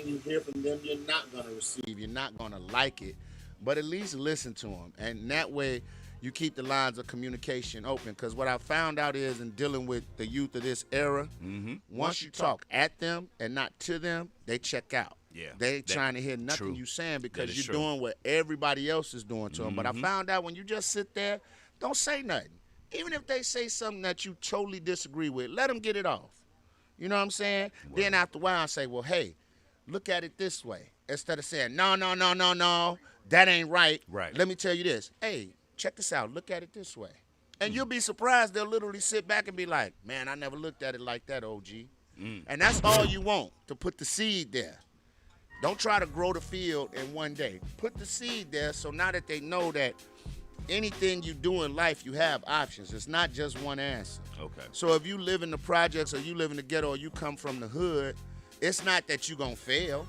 S5: you hear from them, you're not going to receive. You're not going to like it. But at least listen to them. And that way, you keep the lines of communication open. Because what I found out is in dealing with the youth of this era, once you talk at them and not to them, they check out.
S2: Yeah,
S5: They trying to hear nothing
S2: true.
S5: you saying because
S2: That is
S5: you're
S2: true.
S5: doing what everybody else is doing to them. But I found out when you just sit there, don't say nothing. Even if they say something that you totally disagree with, let them get it off. You know what I'm saying? Then after a while, I say, well, hey, look at it this way. Instead of saying, no, that ain't right.
S2: Right.
S5: Let me tell you this. Hey, check this out. Look at it this way. And you'll be surprised. They'll literally sit back and be like, man, I never looked at it like that, OG. And that's all you want, to put the seed there. Don't try to grow the field in one day. Put the seed there so now that they know that anything you do in life, you have options. It's not just one answer.
S2: Okay.
S5: So if you live in the projects or you live in the ghetto or you come from the hood, it's not that you're going to fail.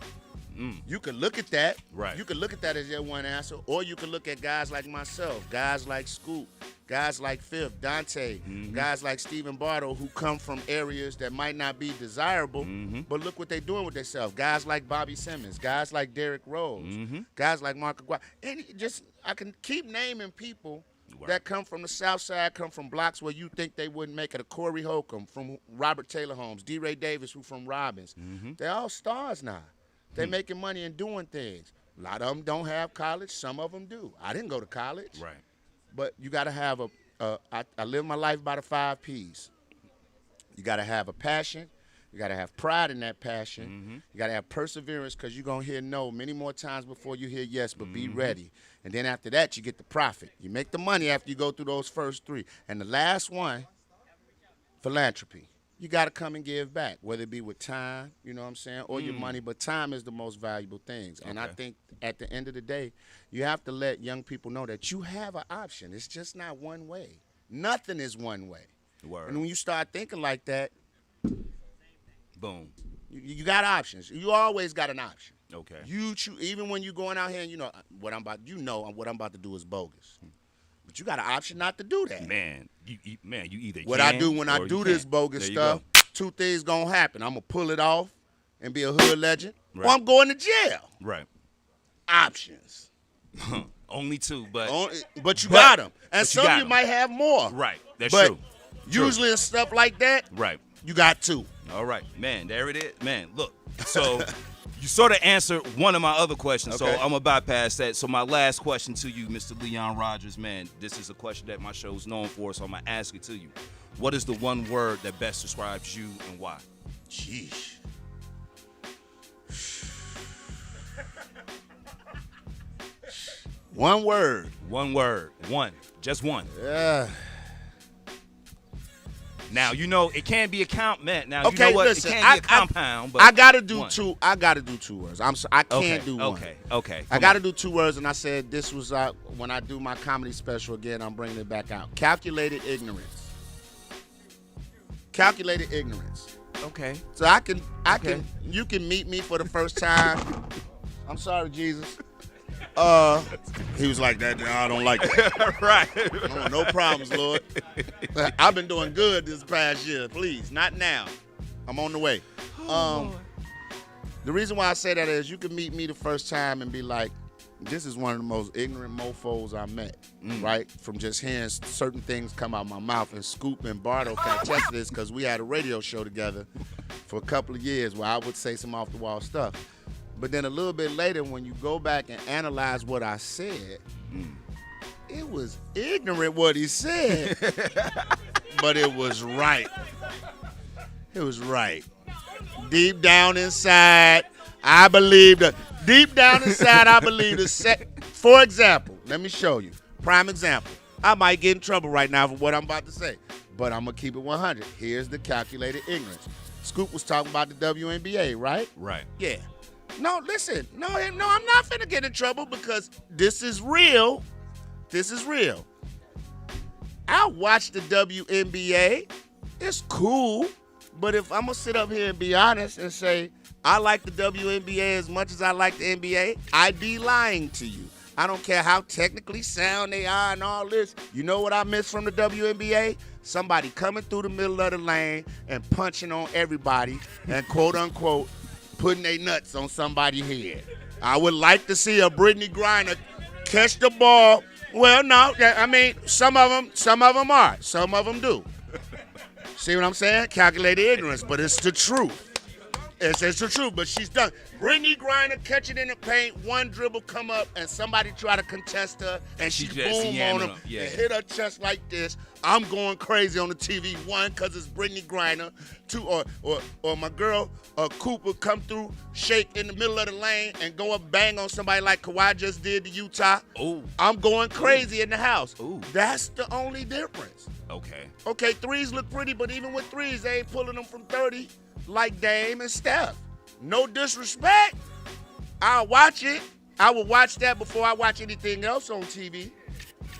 S5: You can look at that.
S2: Right.
S5: You can look at that as your one answer. Or you can look at guys like myself, guys like Scoop, guys like Fifth, Dante, guys like Stephen Bardo who come from areas that might not be desirable, but look what they're doing with themselves. Guys like Bobby Simmons, guys like Derrick Rose, guys like Mark Aguirre. And I can keep naming people that come from the South Side, come from blocks where you think they wouldn't make it. A Corey Holcomb from Robert Taylor Homes, D. Ray Davis, who from Robbins. They're all stars now. They're making money and doing things. A lot of them don't have college. Some of them do. I didn't go to college.
S2: Right.
S5: But you got to have I live my life by the 5 Ps. You got to have a passion. You got to have pride in that passion. You got to have perseverance because you're going to hear no many more times before you hear yes, but be ready. And then after that, you get the profit. You make the money after you go through those first 3. And the last one, philanthropy. You got to come and give back, whether it be with time, you know what I'm saying, or your money. But time is the most valuable things. And I think at the end of the day, you have to let young people know that you have an option. It's just not one way. Nothing is one way.
S2: Word.
S5: And when you start thinking like that,
S2: boom.
S5: You got options. You always got an option.
S2: Okay.
S5: You choose, even when you're going out here and you know what I'm about to do is bogus. But you got an option not to do that.
S2: Man, you either
S5: What
S2: can
S5: I do when I
S2: or
S5: do
S2: you
S5: this
S2: can't.
S5: bogus
S2: There you
S5: stuff,
S2: go.
S5: 2 things gonna happen. I'm gonna pull it off and be a hood legend,
S2: Right.
S5: or I'm going to jail.
S2: Right.
S5: Options.
S2: Only 2, but
S5: But you got them. And
S2: but you
S5: some
S2: got
S5: you
S2: 'em.
S5: might have more.
S2: right. That's
S5: But
S2: true.
S5: usually in stuff like that,
S2: Right.
S5: you got 2.
S2: All right, man. There it is, man. Look, so you sort of answered one of my other questions, so
S5: Okay.
S2: I'm gonna bypass that. So my last question to you, Mr. Leon Rogers, man. This is a question that my show is known for, so I'm gonna ask it to you. What is the one word that best describes you and why?
S5: Sheesh. One word.
S2: One word. One. Just one.
S5: Yeah.
S2: Now you know it can't be a count, man. Now
S5: Okay,
S2: you know what?
S5: listen,
S2: it can't be a compound. But
S5: I gotta do
S2: one.
S5: 2. I gotta do 2 words. I can't do one.
S2: Okay.
S5: I got to do 2 words, and I said this was when I do my comedy special again. I'm bringing it back out. Calculated ignorance. Calculated ignorance.
S2: Okay.
S5: So I can. You can meet me for the first time. I'm sorry, Jesus. He was like that. I don't like that.
S2: Right.
S5: No problems, Lord. I've been doing good this past year. Please, not now. I'm on the way. The reason why I say that is you can meet me the first time and be like, this is one of the most ignorant mofos I met, right? From just hearing certain things come out my mouth. And Scoop and Bardo can attest to this because we had a radio show together for a couple of years where I would say some off-the-wall stuff. But then a little bit later, when you go back and analyze what I said, it was ignorant what he said, but it was right. It was right. Deep down inside, I believe that. Deep down inside, I believe the For example, let me show you. Prime example. I might get in trouble right now for what I'm about to say, but I'm going to keep it 100. Here's the calculated ignorance. Scoop was talking about the WNBA, right?
S2: Right.
S5: Yeah. No, listen. No, I'm not finna get in trouble because this is real. This is real. I watch the WNBA. It's cool. But if I'm going to sit up here and be honest and say, I like the WNBA as much as I like the NBA, I'd be lying to you. I don't care how technically sound they are and all this. You know what I miss from the WNBA? Somebody coming through the middle of the lane and punching on everybody and quote unquote putting their nuts on somebody's head. I would like to see a Brittany Griner catch the ball. Well, no, I mean, some of them are. Some of them do. See what I'm saying? Calculated ignorance, but it's the truth. It's the truth, but she's done. Brittany Griner catch it in the paint, one dribble come up, and somebody try to contest her, and she
S2: just
S5: boom
S2: yamming
S5: on him
S2: him. Yeah.
S5: and hit her chest like this. I'm going crazy on the TV. One, because it's Brittany Griner. Two, or my girl Cooper come through, shake in the middle of the lane, and go up bang on somebody like Kawhi just did to Utah.
S2: Ooh.
S5: I'm going crazy in the house.
S2: Ooh.
S5: That's the only difference.
S2: Okay.
S5: Okay, threes look pretty, but even with threes, they ain't pulling them from 30 like Dame and Steph. No disrespect. I'll watch it. I will watch that before I watch anything else on TV.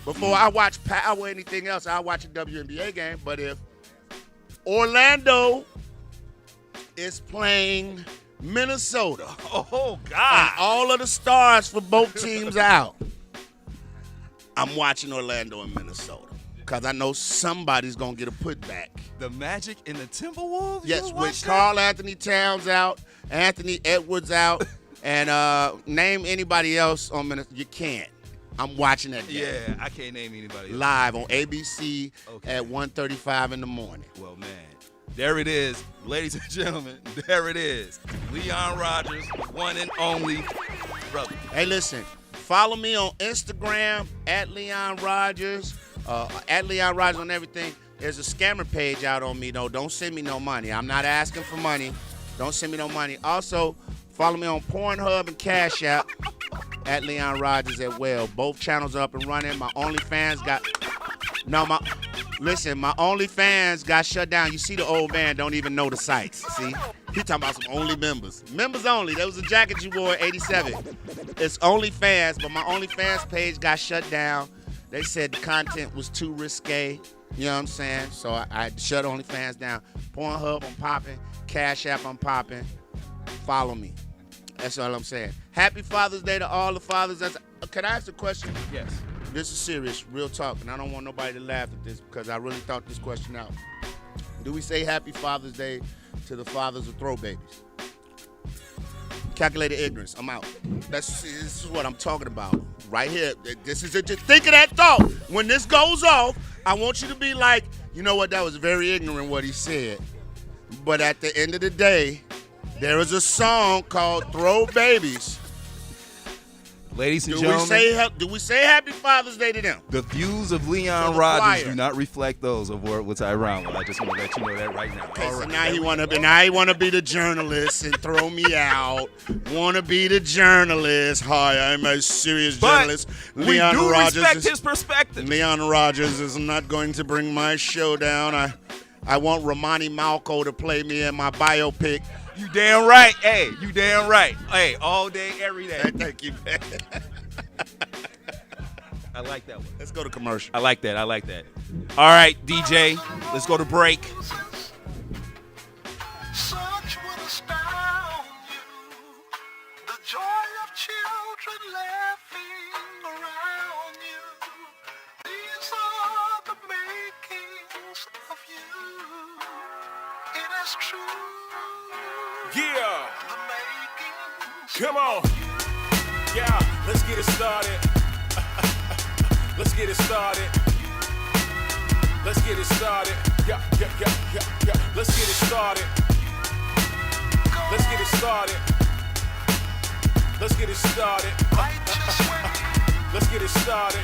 S5: Before I watch Power or anything else, I'll watch a WNBA game. But if Orlando is playing Minnesota,
S2: Oh,
S5: and
S2: God.
S5: all of the stars for both teams out, I'm watching Orlando and Minnesota. Because I know somebody's going to get a putback.
S2: The Magic and the Timberwolves?
S5: Yes,
S2: You
S5: with
S2: watch that?
S5: Karl Anthony Towns out, Anthony Edwards out, and name anybody else on Minnesota. You can't. I'm watching that game.
S2: Yeah, I can't name anybody else.
S5: Live on ABC
S2: Okay.
S5: at 1:35 in the morning.
S2: Well, man, there it is. Ladies and gentlemen, there it is. Leon Rogers, one and only brother.
S5: Hey, listen, follow me on Instagram at Leon Rogers, on everything. There's a scammer page out on me, though. Don't send me no money. I'm not asking for money. Don't send me no money. Also, follow me on Pornhub and Cash App at Leon Rogers as well. Both channels are up and running. My OnlyFans my OnlyFans got shut down. You see the old man don't even know the sites. See? He talking about some only members. Members only. That was a jacket you wore in 87. It's OnlyFans, but my OnlyFans page got shut down. They said the content was too risque. You know what I'm saying? So I shut OnlyFans down. Pornhub, I'm popping. Cash App, I'm popping. Follow me. That's all I'm saying. Happy Father's Day to all the fathers. Can I ask a question?
S2: Yes.
S5: This is serious, real talk, and I don't want nobody to laugh at this because I really thought this question out. Do we say Happy Father's Day to the fathers of throw babies? Calculated ignorance. I'm out. This is what I'm talking about right here. This is it. Just think of that thought. When this goes off, I want you to be like, you know what? That was very ignorant what he said. But at the end of the day, there is a song called "Throw Babies."
S2: Ladies and
S5: Do
S2: gentlemen,
S5: we say Happy Father's Day to them?
S2: the views of
S5: For
S2: Leon
S5: the
S2: Rogers
S5: choir.
S2: do not reflect those of Word with Tyrone. I just want to let you know that right now.
S5: Okay,
S2: All
S5: so
S2: right.
S5: now he wanna be the journalist and throw me out. Wanna be the journalist. Hi, I'm a serious
S2: But
S5: journalist.
S2: we do respect his perspective.
S5: Leon Rogers is not going to bring my show down. I want Romani Malco to play me in my biopic.
S2: You damn right. Hey, you damn right. Hey, all day, every day.
S5: Thank you, man.
S2: I like that one.
S5: Let's go to commercial.
S2: I like that. I like that. All right, DJ, let's go to break.
S3: Such would astound you. The joy of children laughing around you. These are the makings of you. It is true.
S4: Yeah,
S3: The makings.
S4: come on. Yeah, let's get it started. Let's get it started. Let's get it started. Yeah. Let's get it started. Let's get it started. Let's get it started. Let's get it started.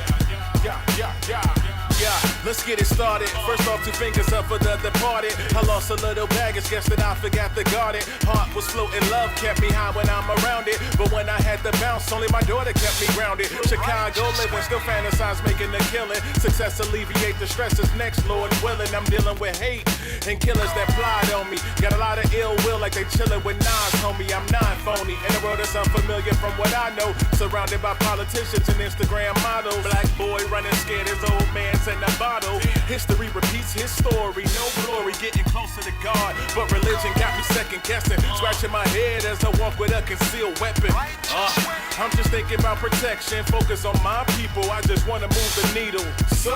S4: Yeah, let's get it started. First off, 2 fingers up for the departed. I lost a little baggage, guess that I forgot to guard it. Heart was floating, love kept me high when I'm around it. But when I had to bounce, only my daughter kept me grounded. Chicago living, still fantasize making a killing. Success alleviate the stresses next, Lord willing. I'm dealing with hate and killers that plied on me. Got a lot of ill will like they chilling with Nas, homie. I'm not phony. In a world that's unfamiliar from what I know. Surrounded by politicians and Instagram models. Black boy running scared, his old man's in the bottle. History repeats his story. No glory, getting closer to God. But religion got me second guessing. Scratching my head as I walk with a concealed weapon. I'm just thinking about protection. Focus on my people. I just wanna move the needle. So,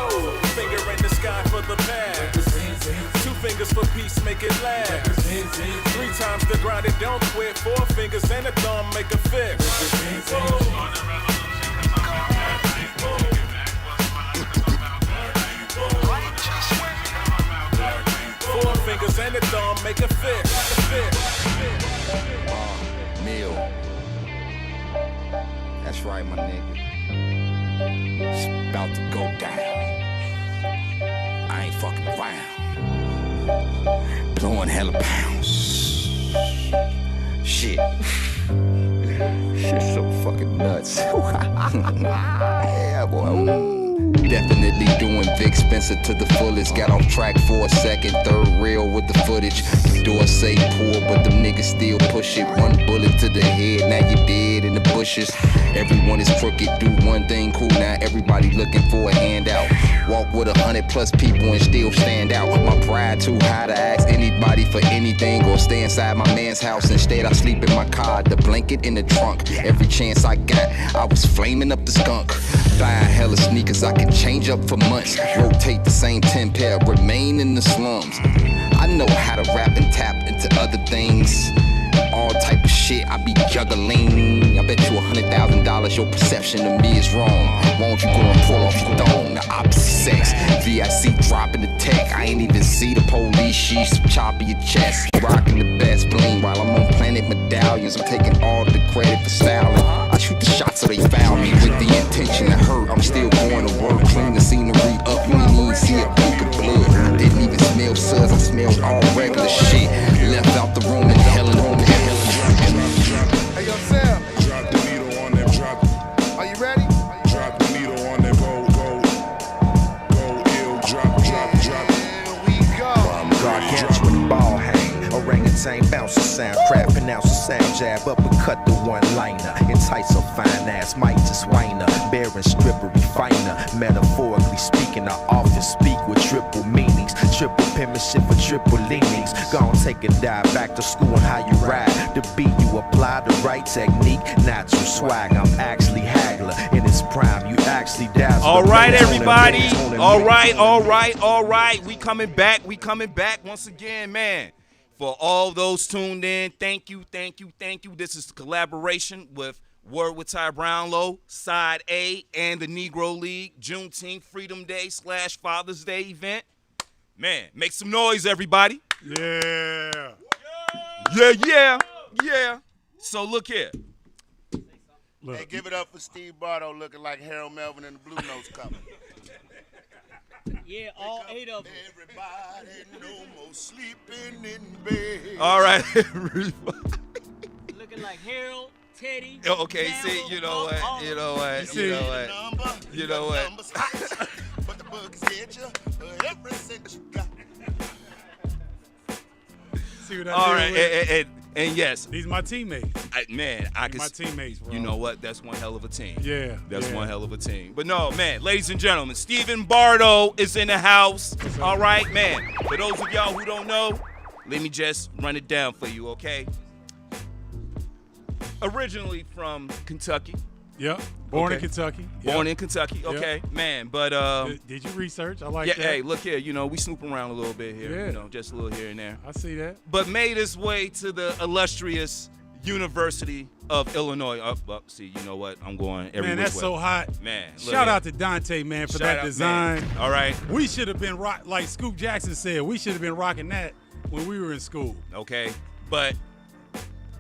S4: finger in the sky for the past. 2 fingers for peace, make it last. 3 times the grind, it don't quit. 4 fingers and a thumb, make a fist. 4 fingers fingers and a thumb make a fist.
S6: Meal. That's right, my nigga. It's about to go down. I ain't fucking around. Blowing hella pounds. Shit. Shit's so fucking nuts. Yeah, boy. Ooh. Definitely doing Vic Spencer to the fullest. Got off track for a second, third reel with the footage. The door say poor, but them niggas still push it. One bullet to the head, now you dead in the bushes. Everyone is crooked, do one thing cool, now everybody looking for a handout. Walk with 100+ people and still stand out. My pride too high to ask anybody for anything or stay inside my man's house. Instead I sleep in my car, the blanket in the trunk. Every chance I got, I was flaming up the skunk. Buying hella sneakers I can change up for months. Rotate the same 10 pair, remain in the slums. I know how to rap and tap into other things. All type of shit I be juggling. I bet you $100,000 your perception of me is wrong. Won't you go and pull off your thong? The opposite sex, VIC dropping the tech. I ain't even see the police, she's chopping your chest. Rocking the best bling while I'm on planet medallions. I'm taking all the credit for styling. I shoot the shots so they foul me with the intention to hurt. I'm still going to work, clean the scenery up. You ain't even see a peak of blood. I didn't even smell suds, I smelled all regular shit. Left out the room and hell in home.
S3: Hey, yo, Sam.
S7: Drop the needle on that drop.
S3: Are you ready?
S7: Drop the needle on that go ill. Drop.
S3: Here we go.
S8: Gargantuan ball hang, orangutan bouncer sound, crab pronouncer sound, jab up and cut the one-liner, entice a fine ass, might just whiner, bearing stripper refiner, metaphorically speaking, I often speak with triple meanings, triple penmanship for triple leanings, gon' take a dive back to school on how you ride, the beat you apply the right technique, natural swag, I'm actually haggler, in its prime, you actually dazzle.
S2: All right, everybody. All right. We coming back once again, man. For all those tuned in, thank you. This is the collaboration with Word with Ty Brownlow, Side A, and the Negro League, JuneTeenth Freedom Day / Father's Day event. Man, make some noise, everybody.
S4: Yeah.
S2: Yeah. So look here.
S4: Look.
S5: Hey, give it up for Steve Bardo looking like Harold Melvin in the Blue Notes cover.
S1: Yeah, all 8 of them.
S5: Everybody no more sleeping in bed.
S2: All right.
S1: Looking like Harold, Teddy.
S2: Okay,
S1: Gamble,
S2: see, you know what?
S5: Numbers hot, but the bugs get you every cent you got.
S4: See what I
S2: All
S4: did
S2: right,
S4: with?
S2: and yes,
S4: These my teammates.
S2: I can.
S4: My teammates, bro.
S2: You know what? That's one hell of a team.
S4: Yeah.
S2: That's one hell of a team. But no, man, ladies and gentlemen, Stephen Bardo is in the house. All right, man. For those of y'all who don't know, let me just run it down for you, okay? Originally from Kentucky.
S4: Yep. Born in
S2: Okay.
S4: Kentucky.
S2: Born
S4: Yep.
S2: in Kentucky, okay, man. But
S4: Did you research? I like
S2: yeah,
S4: that.
S2: hey, look here. You know, we snoop around a little bit here.
S4: Yeah.
S2: You know, just a little here and there.
S4: I see that.
S2: But made his way to the illustrious University of Illinois. See, you know what? I'm going every
S4: Man,
S2: which
S4: that's
S2: way.
S4: so hot.
S2: Man, look
S4: Shout
S2: here.
S4: out to Dante, man, for
S2: Shout
S4: that
S2: out,
S4: design.
S2: man. All right.
S4: We should have been like Scoop Jackson said, we should have been rocking that when we were in school.
S2: Okay. But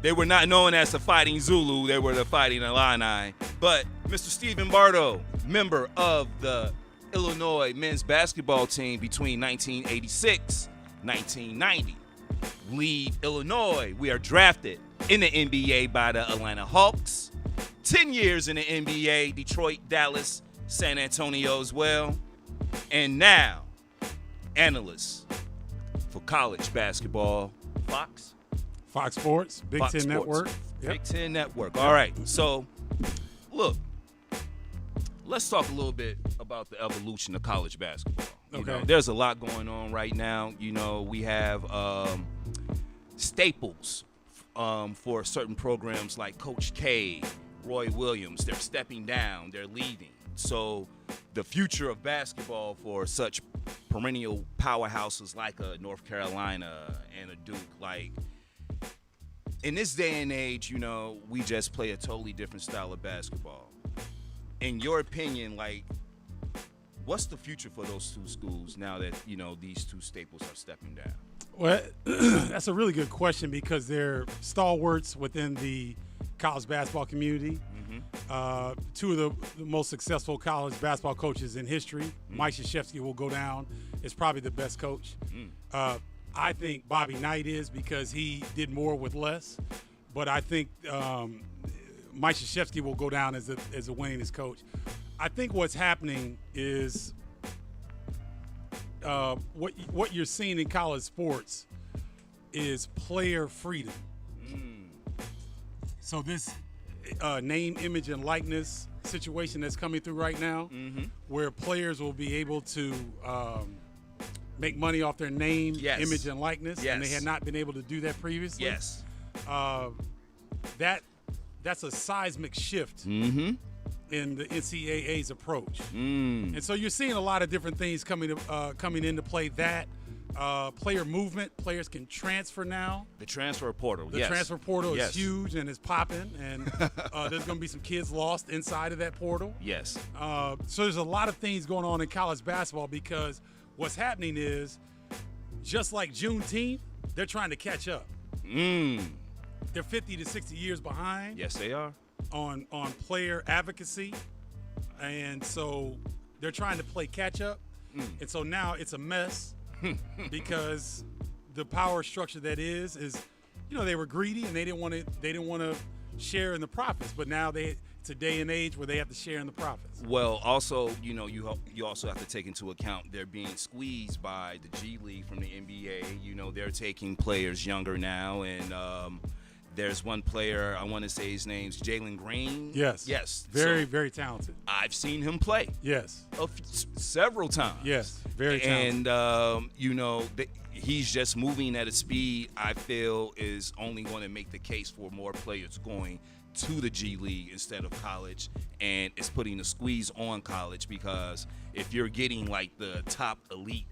S2: they were not known as the Fighting Zulu. They were the Fighting Illini. But Mr. Stephen Bardo, member of the Illinois men's basketball team between 1986 1990. Leave Illinois. We are drafted in the NBA by the Atlanta Hawks. 10 years in the NBA, Detroit, Dallas, San Antonio as well. And now, analyst for college basketball, Fox
S4: Sports, Big
S2: Fox
S4: Ten
S2: Sports.
S4: Network. Yep.
S2: Big Ten Network. All right. So, look, let's talk a little bit about the evolution of college basketball. You know, there's a lot going on right now. You know, we have staples for certain programs like Coach K, Roy Williams. They're stepping down. They're leaving. So the future of basketball for such perennial powerhouses like a North Carolina and a Duke, like, in this day and age, you know, we just play a totally different style of basketball. In your opinion, like, what's the future for those two schools now that, you know, these two staples are stepping down?
S4: Well, that's a really good question because they're stalwarts within the college basketball community. Two of the most successful college basketball coaches in history. Mike Krzyzewski will go down as probably the best coach. I think Bobby Knight is because he did more with less. But I think Mike Krzyzewski will go down as a winningest coach. I think what's happening is what you're seeing in college sports is player freedom. So this name, image, and likeness situation that's coming through right now, where players will be able to make money off their name, image, and likeness, and they had not been able to do that previously. That's a seismic shift in the NCAA's approach, and so you're seeing a lot of different things coming into play. That player movement, players can transfer now.
S2: The transfer portal.
S4: The transfer portal is huge and is popping, and there's going to be some kids lost inside of that portal. So there's a lot of things going on in college basketball because what's happening is just like Juneteenth, they're trying to catch up. They're 50 to 60 years behind.
S2: Yes, they are.
S4: On player advocacy, and so they're trying to play catch up, and so now it's a mess because the power structure that is they were greedy and they didn't want to share in the profits, but now it's a day and age where they have to share in the profits.
S2: Well, also, you also have to take into account they're being squeezed by the G League from the NBA. They're taking players younger now, and there's one player, I want to say his name's Jalen Green.
S4: Yes. Very, very talented.
S2: I've seen him play.
S4: Yes.
S2: Several times.
S4: Yes, very talented.
S2: And, he's just moving at a speed I feel is only going to make the case for more players going to the G League instead of college, and it's putting a squeeze on college because if you're getting like the top elite,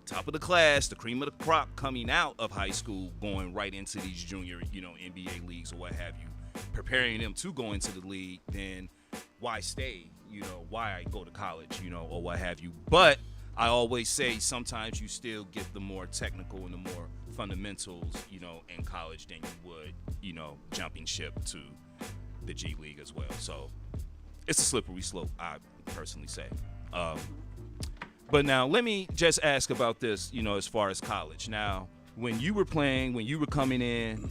S2: top of the class, the cream of the crop coming out of high school, going right into these junior, NBA leagues or what have you, preparing them to go into the league, then why stay? Why go to college, or what have you. But I always say sometimes you still get the more technical and the more fundamentals, in college than you would, jumping ship to the G League as well. So it's a slippery slope, I personally say. But now let me just ask about this, as far as college. Now, when you were playing, when you were coming in,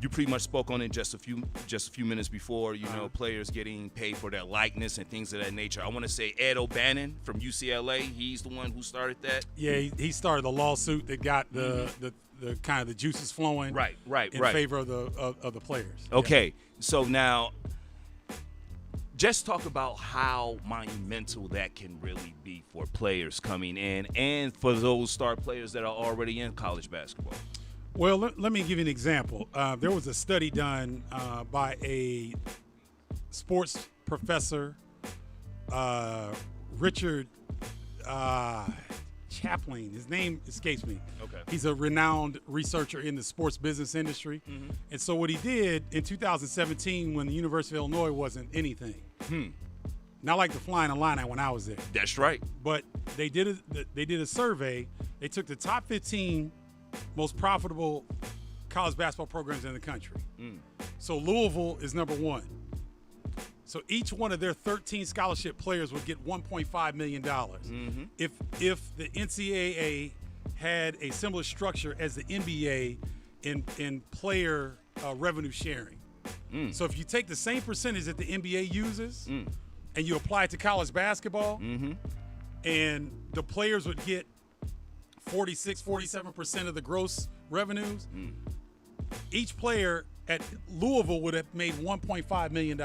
S2: you pretty much spoke on it just a few minutes before, players getting paid for their likeness and things of that nature. I want to say Ed O'Bannon from UCLA, he's the one who started that.
S4: Yeah, he started the lawsuit that got the kind of the juices flowing in favor of the players.
S2: Okay, so now just talk about how monumental that can really be for players coming in and for those star players that are already in college basketball.
S4: Well, let me give you an example. There was a study done by a sports professor, Richard Chaplin. His name escapes me.
S2: Okay.
S4: He's a renowned researcher in the sports business industry. And so what he did in 2017 when the University of Illinois wasn't anything, not like the Flying Illini when I was there.
S2: That's right.
S4: But they did a survey. They took the top 15 most profitable college basketball programs in the country. So Louisville is number one. So each one of their 13 scholarship players would get $1.5 million. If the NCAA had a similar structure as the NBA in player revenue sharing. So if you take the same percentage that the NBA uses and you apply it to college basketball, and the players would get 47% of the gross revenues, each player at Louisville would have made $1.5 million,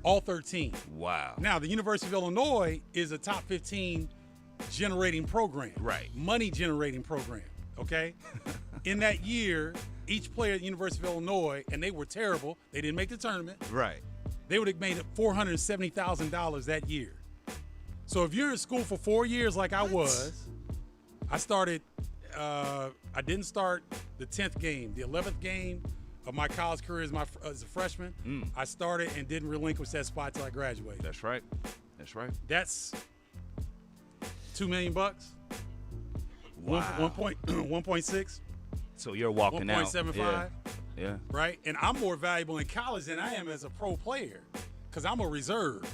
S4: all 13.
S2: Wow.
S4: Now, the University of Illinois is a top 15 generating program.
S2: Right.
S4: Money generating program, okay? In that year, each player at the University of Illinois, and they were terrible, they didn't make the tournament.
S2: Right.
S4: They would have made $470,000 that year. So if you're in school for 4 years like I was, I started, I didn't start the 10th game. The 11th game of my college career as a freshman, I started and didn't relinquish that spot till I graduated.
S2: That's right. That's right.
S4: That's
S9: $2 million.
S2: Wow.
S9: 1.6.
S2: So you're walking out.
S9: 1.75.
S2: Yeah.
S9: Right? And I'm more valuable in college than I am as a pro player because I'm a reserve.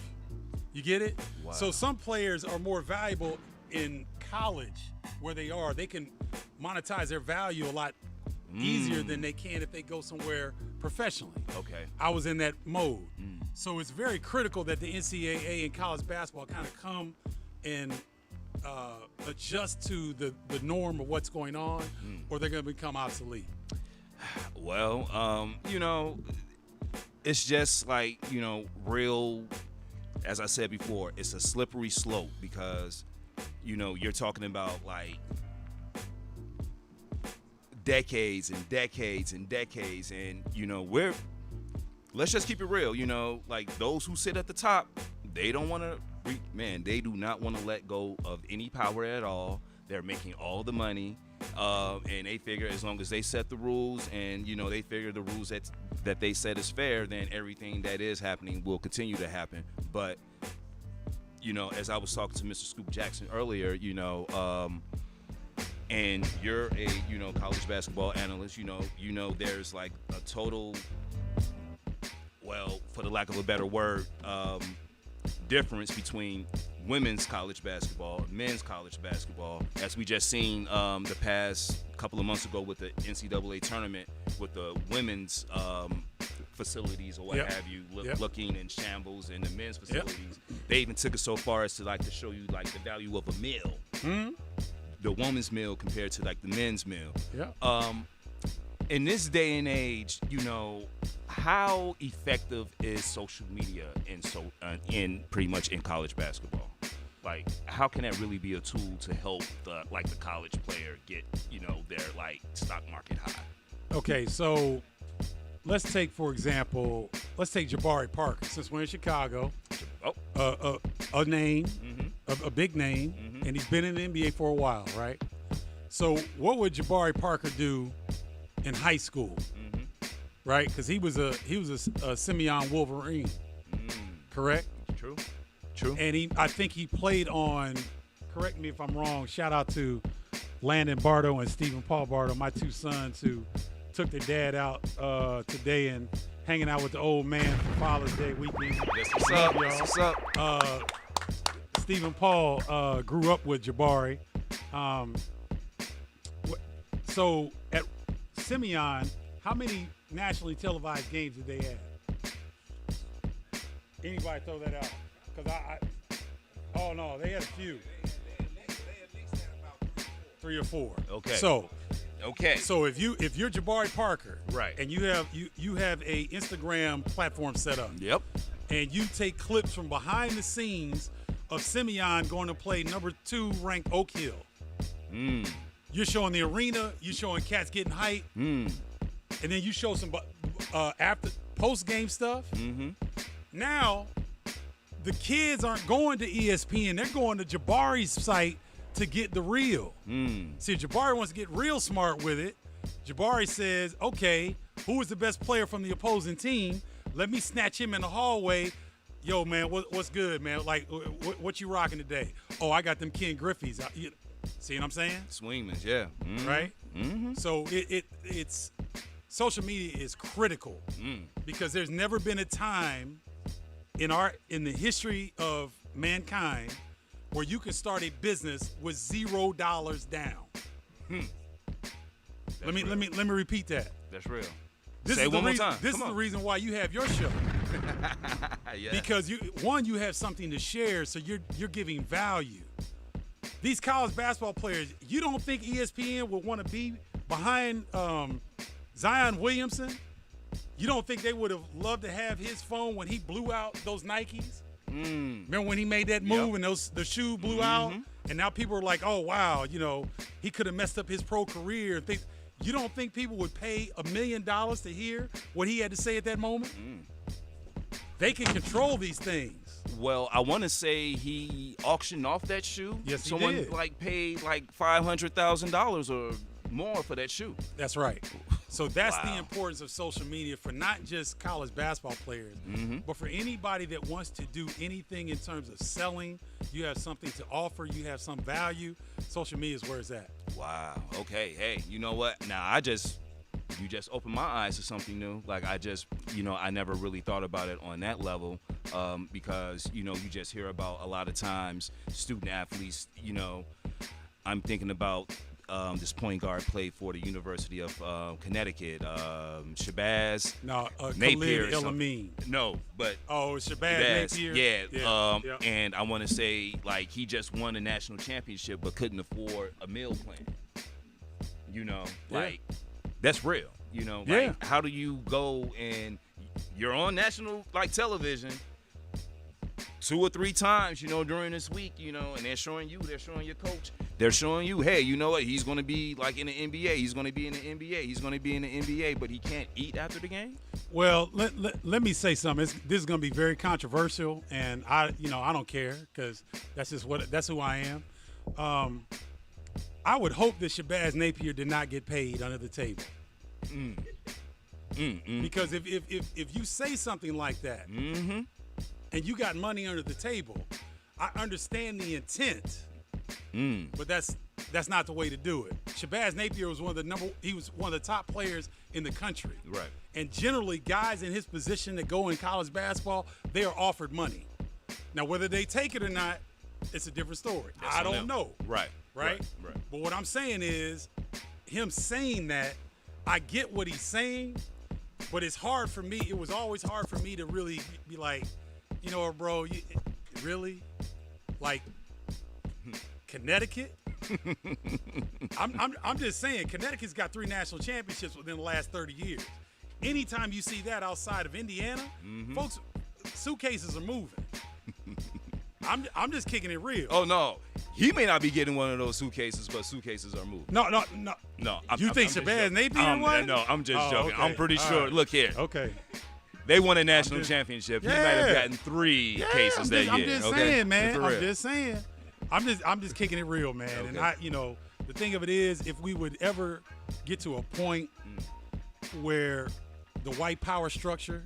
S9: You get it?
S2: Wow.
S9: So some players are more valuable in college where they are. They can monetize their value a lot easier than they can if they go somewhere professionally.
S2: Okay.
S9: I was in that mode. So it's very critical that the NCAA and college basketball kind of come and adjust to the norm of what's going on, or they're going to become obsolete.
S2: Well, it's just like, real, as I said before, it's a slippery slope because, you're talking about like decades and decades and decades. And, let's just keep it real, like those who sit at the top, they don't want to, they do not want to let go of any power at all. They're making all the money. And they figure as long as they set the rules and, they figure the rules that they set is fair, then everything that is happening will continue to happen. But, as I was talking to Mr. Scoop Jackson earlier, and you're a, college basketball analyst, there's like a total, well, for the lack of a better word, difference between women's college basketball and men's college basketball, as we just seen the past couple of months ago with the NCAA tournament with the women's facilities or what have you looking in shambles, and the men's facilities. They even took it so far as to show you the value of a meal, the woman's meal compared to the men's meal. In this day and age, how effective is social media in pretty much in college basketball? Like, how can that really be a tool to help the college player get, their stock market high? Okay, so let's take, for example, Jabari Parker, since we're in Chicago. A name, a big name, and he's been in the NBA for a while, right? So what would Jabari Parker do in high school, right? Because he was a Simeon Wolverine, correct? True.
S9: And I think he played on. Correct me if I'm wrong. Shout out to Landon Bardo and Stephen Paul Bardo, my two sons who took their dad out today and hanging out with the old man for Father's Day weekend.
S2: Yes, what's up? Y'all. What's up?
S9: Stephen Paul grew up with Jabari. So at Simeon, how many nationally televised games did they have? Anybody throw that out? Because oh no, they had a few. They at least had about 3 or 4.
S2: Okay.
S9: So if you're Jabari Parker,
S2: right,
S9: and you have a Instagram platform set up,
S2: yep,
S9: and you take clips from behind the scenes of Simeon going to play number 2 ranked Oak Hill. You're showing the arena, you're showing cats getting hyped, and then you show some after post game stuff. Now, the kids aren't going to ESPN; they're going to Jabari's site to get the real. See, Jabari wants to get real smart with it. Jabari says, "Okay, who is the best player from the opposing team? Let me snatch him in the hallway." Yo, man, what's good, man? Like, what you rocking today? Oh, I got them Ken Griffey's. See what I'm saying?
S2: Swingmans, yeah.
S9: Right? So it's social media is critical because there's never been a time in the history of mankind where you can start a business with $0 down. Let me repeat that.
S2: That's real.
S9: Say it one more time. This is the reason why you have your show.
S2: Yeah.
S9: Because you have something to share, so you're giving value. These college basketball players, you don't think ESPN would want to be behind Zion Williamson? You don't think they would have loved to have his phone when he blew out those Nikes? Remember when he made that move and the shoe blew out? And now people are like, oh, wow, he could have messed up his pro career. You don't think people would pay $1 million to hear what he had to say at that moment? They can control these things.
S2: Well, I want to say he auctioned off that shoe.
S9: Yes, he
S2: Someone
S9: did.
S2: paid $500,000 or more for that shoe.
S9: That's right. So that's the
S2: Wow.
S9: importance of social media for not just college basketball players, but for anybody that wants to do anything in terms of selling. You have something to offer. You have some value. Social media is where it's at.
S2: Wow. Okay. Hey, you know what? Now you just opened my eyes to something new. Like I never really thought about it on that level, because you just hear about a lot of times student athletes. I'm thinking about this point guard played for the University of Connecticut, Shabazz.
S9: No,
S2: Napier.
S9: Khalid El-Amin.
S2: No, but
S9: Oh, Shabazz Napier.
S2: yeah.
S9: Yeah.
S2: And I want to say like he just won a national championship but couldn't afford a meal plan. Like that's real.
S9: Yeah.
S2: How do you go and you're on national television 2 or 3 times, during this week, and they're showing your coach, they're showing you, hey, you know what, he's going to be like in the NBA, he's going to be in the NBA, he's going to be in the NBA, but he can't eat after the game?
S9: Well, let me say something. This is going to be very controversial, and I don't care because that's who I am. I would hope that Shabazz Napier did not get paid under the table. Because if you say something like that, and you got money under the table, I understand the intent, but that's not the way to do it. Shabazz Napier was one of the top players in the country.
S2: Right.
S9: And generally, guys in his position that go in college basketball, they are offered money. Now, whether they take it or not, it's a different story.
S2: That's
S9: I
S2: on
S9: don't
S2: them.
S9: know.
S2: Right.
S9: Right? But what I'm saying is, him saying that, I get what he's saying, but it's hard for me. It was always hard for me to really be like, bro, really? Like, Connecticut? I'm just saying, Connecticut's got 3 national championships within the last 30 years. Anytime you see that outside of Indiana, folks, suitcases are moving. I'm just kicking it real.
S2: Oh, no. He may not be getting one of those suitcases, but suitcases are moving.
S9: No.
S2: No.
S9: You think Shabazz Napier won?
S2: No, I'm just joking.
S9: Okay.
S2: I'm pretty
S9: All
S2: sure.
S9: right.
S2: Look here.
S9: Okay.
S2: They won a national championship. He might have gotten 3 cases that year.
S9: I'm just
S2: okay?
S9: saying, man.
S2: For real.
S9: I'm just saying. I'm just kicking it real, man.
S2: Okay.
S9: And the thing of it is, if we would ever get to a point where the white power structure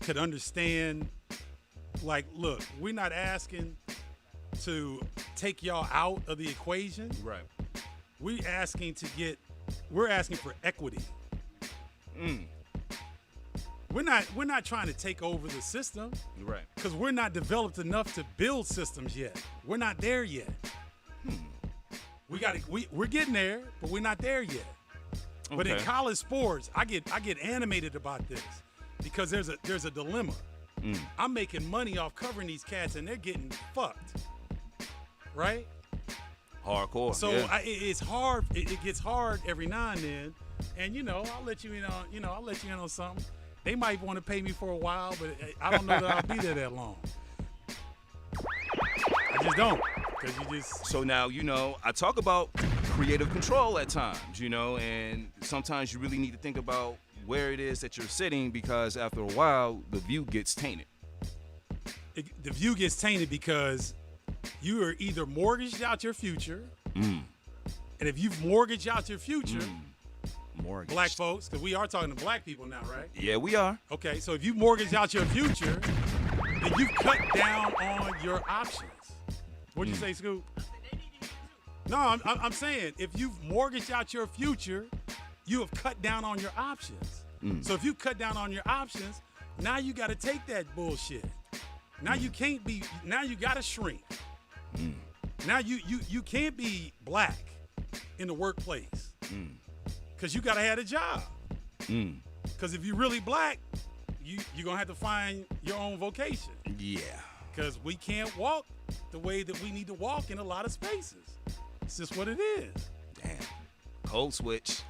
S9: could understand, like, look, we're not asking to take y'all out of the equation.
S2: Right.
S9: We're asking for equity. We're not trying to take over the system.
S2: Right.
S9: Because we're not developed enough to build systems yet. We're not there yet. We're getting there, but we're not there yet. But in
S2: Okay.
S9: college sports, I get animated about this because there's a dilemma. I'm making money off covering these cats, and they're getting fucked. Right?
S2: Hardcore.
S9: So
S2: yeah.
S9: it's hard. It gets hard every now and then. And I'll let you in on something. They might want to pay me for a while, but I don't know that I'll be there that long. I just don't, because you just.
S2: So now, I talk about creative control at times, and sometimes you really need to think about where it is that you're sitting, because after a while, the view gets tainted.
S9: The view gets tainted because you are either mortgaged out your future, and if you've mortgaged out your future,
S2: Mortgage.
S9: black folks, because we are talking to black people now, right?
S2: Yeah, we are.
S9: Okay, so if you mortgage out your future, then you've cut down on your options. What'd you say, Scoop? No, I'm saying if you've mortgaged out your future, you have cut down on your options. So if you cut down on your options, now you got to take that bullshit. Now you can't be. Now you got to shrink. Now you can't be black in the workplace because you got to have a job. Because if you're really black, you're gonna have to find your own vocation.
S2: Yeah.
S9: Because we can't walk the way that we need to walk in a lot of spaces. It's just what it is.
S2: Damn. Code switch.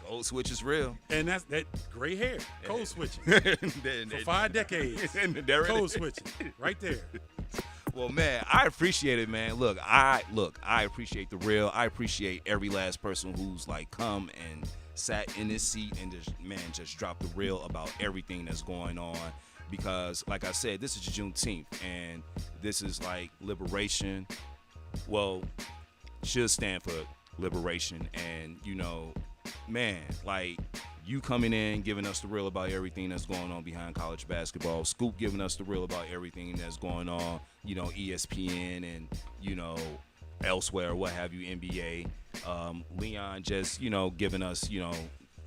S2: Code switch is real.
S9: And that's that gray hair. Code switching.
S2: For
S9: For 5 decades.
S2: There it
S9: Code
S2: is.
S9: switching. Right there.
S2: Well, man, I appreciate it, man. Look, I appreciate the real. I appreciate every last person who's like come and sat in this seat and just dropped the real about everything that's going on. Because, like I said, this is JuneTeenth, and this is like liberation. Well, should stand for liberation, and man, like, you coming in, giving us the real about everything that's going on behind college basketball. Scoop giving us the real about everything that's going on, ESPN and, elsewhere, what have you, NBA. Leon just, giving us,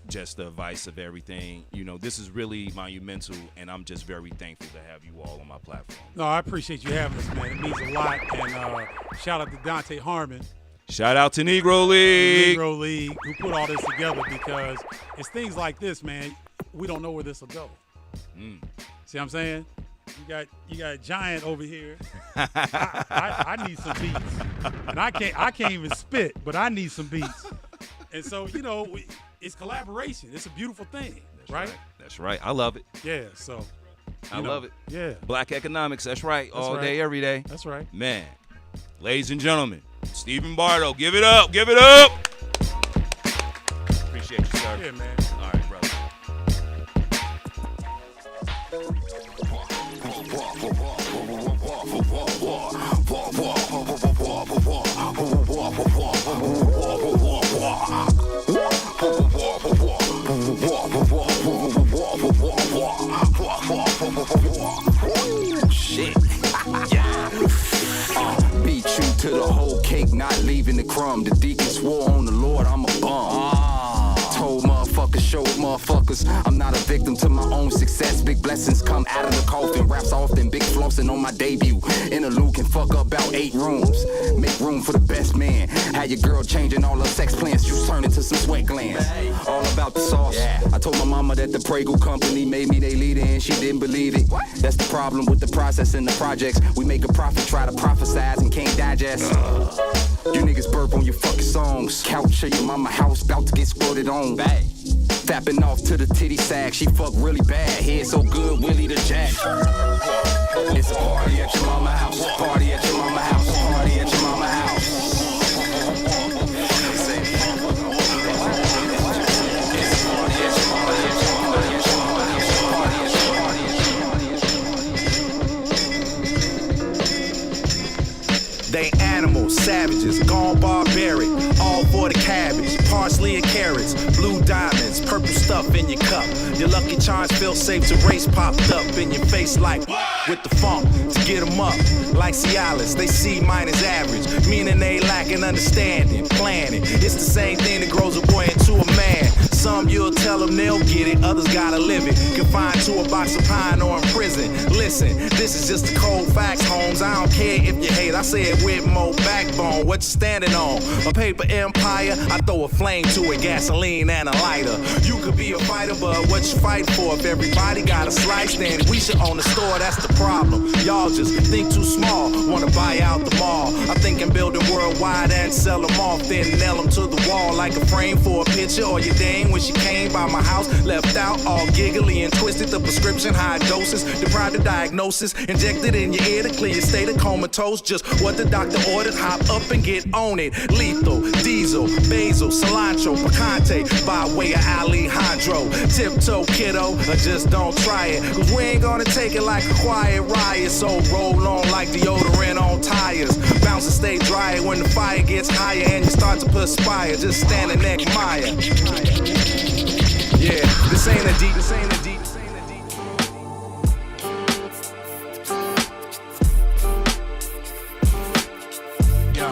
S2: just the advice of everything. This is really monumental, and I'm just very thankful to have you all on my platform.
S9: No, I appreciate you having us, man. It means a lot. And shout out to Dante Harmon.
S2: Shout out to Negro League.
S9: Negro League, who put all this together, because it's things like this, man. We don't know where this will go. See what I'm saying? You got Giant over here. I need some beats, and I can't even spit, but I need some beats. And so it's collaboration. It's a beautiful thing, right?
S2: That's right. I love it.
S9: Yeah. So
S2: I love it.
S9: Yeah.
S2: Black economics. That's right.
S9: That's
S2: all
S9: right.
S2: day, every day.
S9: That's right.
S2: Man, ladies and gentlemen, Stephen Bardo, give it up. Give it up. Appreciate you, sir.
S9: Yeah, man.
S2: All right, brother.
S6: Shit. Beat you to the whole cake, not leaving the crumb. The deacon swore on the Lord, I'm a bum. Told motherfuckers, showed motherfuckers, I'm not a victim to my own success. Big blessings come out of the coffin. Raps often, big flossing on my debut. Interlude can fuck up about 8 rooms. Make room for the best man. Had your girl changing all her sex plans. You turn into some sweat glands. All about the sauce. I told my mama that the Prego company made me they leader, and she didn't believe it. That's the problem with the process and the projects. We make a profit, try to prophesize and can't digest. You niggas burp on your fucking songs. Couch at your mama house, about to get squirted on. Fapping off to the titty sack. She fuck really bad. Head so good, Willie the Jack. It's a party at your mama house. Party at your mama house. Party at your mama house.
S8: They animals, savages, gone barbaric. All for the cabbage, parsley and carrots, blue diamonds, purple stuff in your cup. Your lucky charms feel safe to race popped up in your face like with the funk to get them up. Like Cialis, they C minus average, meaning they lacking understanding, planning. It's the same thing that grows a boy into a man. Some you'll tell them they'll get it, others gotta live it. Confined to a box of pine or in prison. Listen, this is just the cold facts, Holmes. I don't care if you hate, I say it with more backbone. What you standing on? A paper empire? I throw a flame to it, gasoline and a lighter. You could be a fighter, but what you fight for? If everybody got a slice, then we should own the store, that's the problem. Y'all just think too small, wanna buy out the mall. I'm thinking building worldwide and sell them off, then nail them to the wall like a frame for a picture. Or your dame when she came by my house, left out all giggly and twisted. The prescription, high doses, deprived of diagnosis, injected in your ear to clear your state of comatose. Just what the doctor ordered, hop up and get on it. Lethal, diesel, basil, cilantro, picante, by way of Alejandro. Tiptoe, kiddo, or just don't try it, cause we ain't gonna take it like a quiet riot. So roll on like deodorant on tires. Bounce and stay dry when the fire gets higher and you start to perspire. Just stand and admire. Yeah, this ain't a deep, this ain't a deep, this ain't a deep.
S10: Yo,